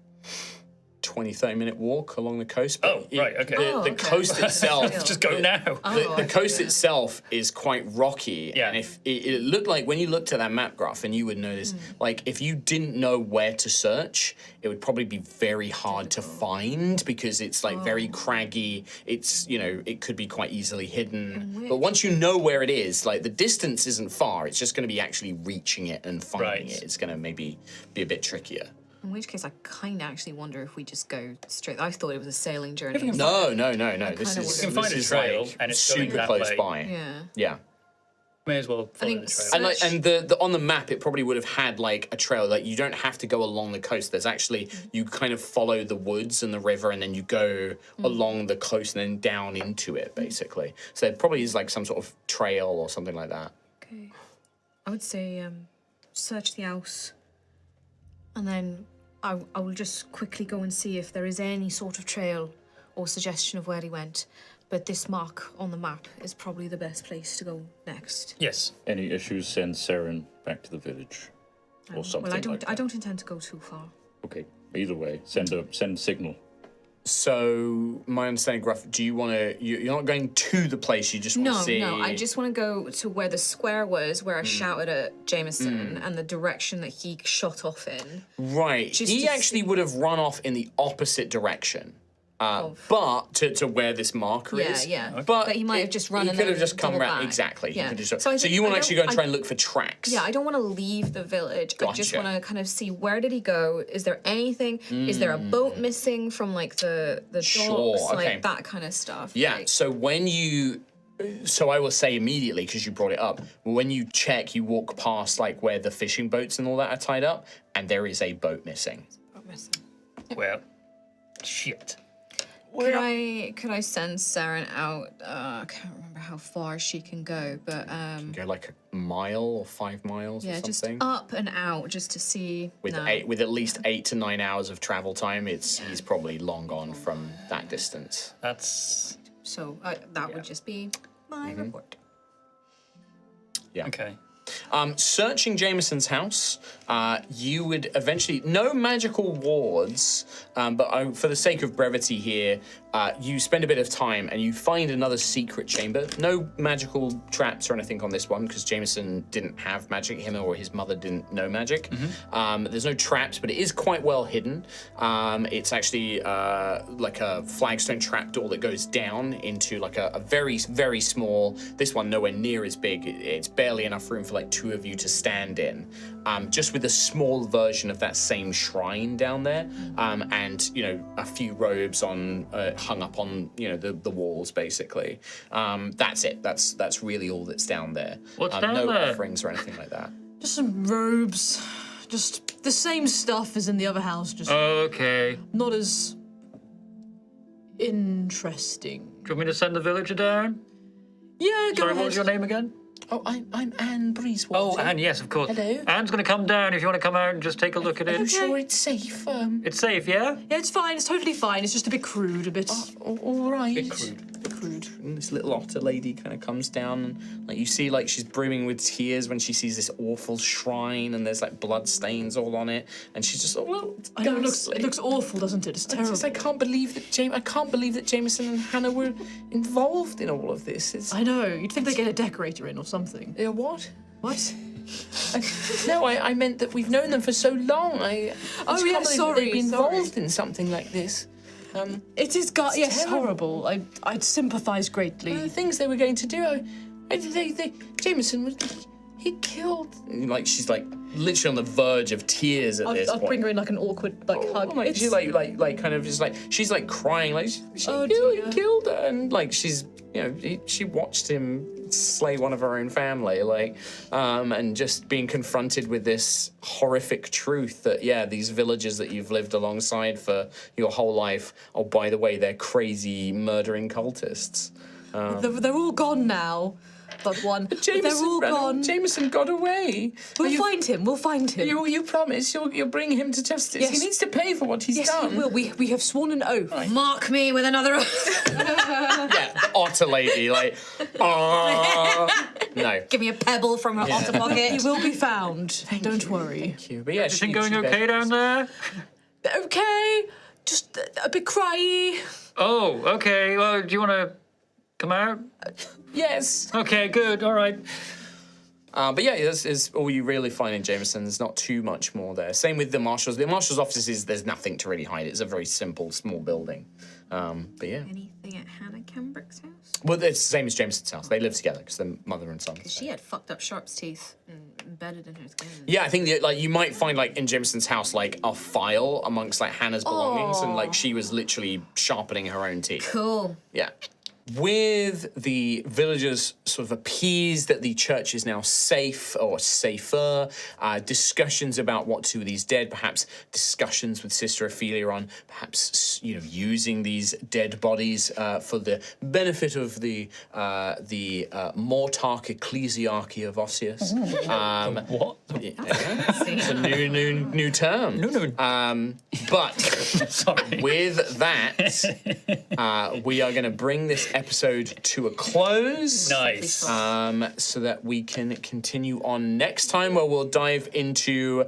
20, 30-minute walk along the coast. Oh, right, okay. The coast itself. Just go now. The coast itself is quite rocky, Yeah. and if it looked like when you looked at that map graph, and you would notice, like if you didn't know where to search, it would probably be very hard to find because it's like very craggy. It's it could be quite easily hidden. But once you know where it is, like the distance isn't far. It's just going to be actually reaching it and finding Right. it. It's going to maybe be a bit trickier. In which case, I kind of actually wonder if we just go straight. I thought it was a sailing journey. No. This kinda is wonder. You can find a this is, trail, like, and it's going super that close way. by. Yeah. Yeah. May as well follow think the trail. And like, and the on the map, it probably would have had like a trail. Like you don't have to go along the coast. There's actually you kind of follow the woods and the river, and then you go along the coast and then down into it, basically. So it probably is like some sort of trail or something like that. Okay. I would say search the house, and then I will just quickly go and see if there is any sort of trail or suggestion of where he went. But this mark on the map is probably the best place to go next. Yes. Any issues, send Saren back to the village. Or something Well, like that. I don't intend to go too far. Okay, either way, send a signal. So my understanding, Gruff, do you want to? You're not going to the place. You just want to see. No, I just want to go to where the square was, where I shouted at Jameson, and the direction that he shot off in. Right. Just He to actually would have run off in the opposite direction. But to where this marker Yeah, is. yeah. But he might have just run He and could have then just come doubled around. back. Exactly. He Yeah. could just, So I so think- you want to I actually don't- go and try and look for tracks. Yeah, I don't want to leave the village. I just Gotcha. want to kind of see where did he go? Is there anything? Is there a boat missing from like the docks? Sure, okay. Like that kind of stuff. Yeah. Like, So when you. So I will say immediately, because you brought it up, when you check, you walk past like where the fishing boats and all that are tied up, and there is a boat missing. Well, shit. Could I send Saren out? I can't remember how far she can go, but Go like a mile or 5 miles yeah, or just something. up and out just to see. With with at least 8 to 9 hours of travel time, he's probably long gone from that distance. That's... So that would just be my report. Yeah. Okay. Searching Jameson's house, you would eventually... No magical wards, but for the sake of brevity here, you spend a bit of time and you find another secret chamber. No magical traps or anything on this one, because Jameson didn't have magic. Him or his mother didn't know magic. There's no traps, but it is quite well hidden. It's actually like a flagstone trapdoor that goes down into like a very, very small... This one nowhere near as big. It's barely enough room for like 2 of you to stand in, just with a small version of that same shrine down there, and a few robes on hung up on the walls basically. That's it. That's really all that's down there. What's down no there? offerings or anything like that. Just some robes. Just the same stuff as in the other house, just Okay. not as interesting. Do you want me to send the villager down? Yeah, go Sorry, ahead. what was your name again? Oh, I'm Anne Breezewater. Oh, Anne, yes, of course. Hello. Anne's going to come down if you want to come out and just take a look at Are it. you sure it's safe? It's safe, yeah? Yeah, it's fine. It's totally fine. It's just a bit crude, a bit. All right. Bit crude. And this little otter lady kind of comes down, and like you see, like she's brimming with tears when she sees this awful shrine, and there's like blood stains all on it, and she's just I know it looks awful, doesn't it? It's terrible. I can't believe that Jameson and Hannah were involved in all of this. It's I know. You'd think they'd get a decorator in or something. what? What? No, I meant that we've known them for so long. I Oh, just yeah, can't believe that sorry, they'd be sorry. involved in something like this. It is yes, terrible. horrible. I'd sympathise greatly. The things they were going to do, Jameson was. he killed. Like she's like literally on the verge of tears at this I'll point. bring her in like an awkward hug. Like she's like kind of just like she's like crying like Oh, he dear. killed her, and like she's she watched him slay one of her own family, like and just being confronted with this horrific truth that these villagers that you've lived alongside for your whole life, oh by the way, they're crazy murdering cultists. They're all gone now. But one. They're all gone. Jameson got away. We'll find him. We'll find him. You promise you'll bring him to justice. Yes. He needs to pay for what he's Yes, done. he will. We have sworn an oath. Right. Mark me with another oath. Yeah, the otter lady, like, no. Give me a pebble from her otter pocket. He will be found. Don't worry. Thank you. But yeah, Everything going okay down there? Okay. Just a bit cryy. Oh, okay. Well, do you want to come out? Yes. Okay, good. All right. But yeah, this is all you really find in Jameson. There's not too much more there. Same with the Marshal's. The Marshal's office there's nothing to really hide. It's a very simple, small building. But yeah. Anything at Hannah Cambrick's house? Well, it's the same as Jameson's house. They live together because they're mother and son. She had fucked up sharp's teeth embedded in her skin. Yeah, I think that, like you might find like in Jameson's house like a file amongst like Hannah's belongings, and like she was literally sharpening her own teeth. Cool. Yeah. With the villagers sort of appeased that the church is now safe or safer, discussions about what to do with these dead, perhaps discussions with Sister Ophelia on perhaps using these dead bodies for the benefit of the Mortarch Ecclesiarchy of Osseous. What? It's a new term. No. But Sorry. with that, we are going to bring this episode to a close. Nice. So that we can continue on next time, where we'll dive into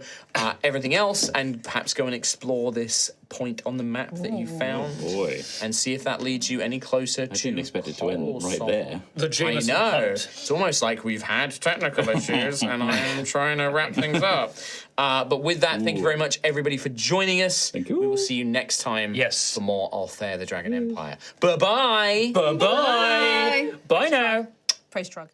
everything else and perhaps go and explore this point on the map that you found. Boy, And see if that leads you any closer to. I didn't expect it to end right Colsall. there. The I Jameson know. hunt. It's almost like we've had technical issues and I am trying to wrap things up. But with that, thank you very much, everybody, for joining us. Thank you. We will see you next time Yes. for more Altheya, the Dragon Empire. Bye-bye. Bye-bye. Bye now. Praise drug.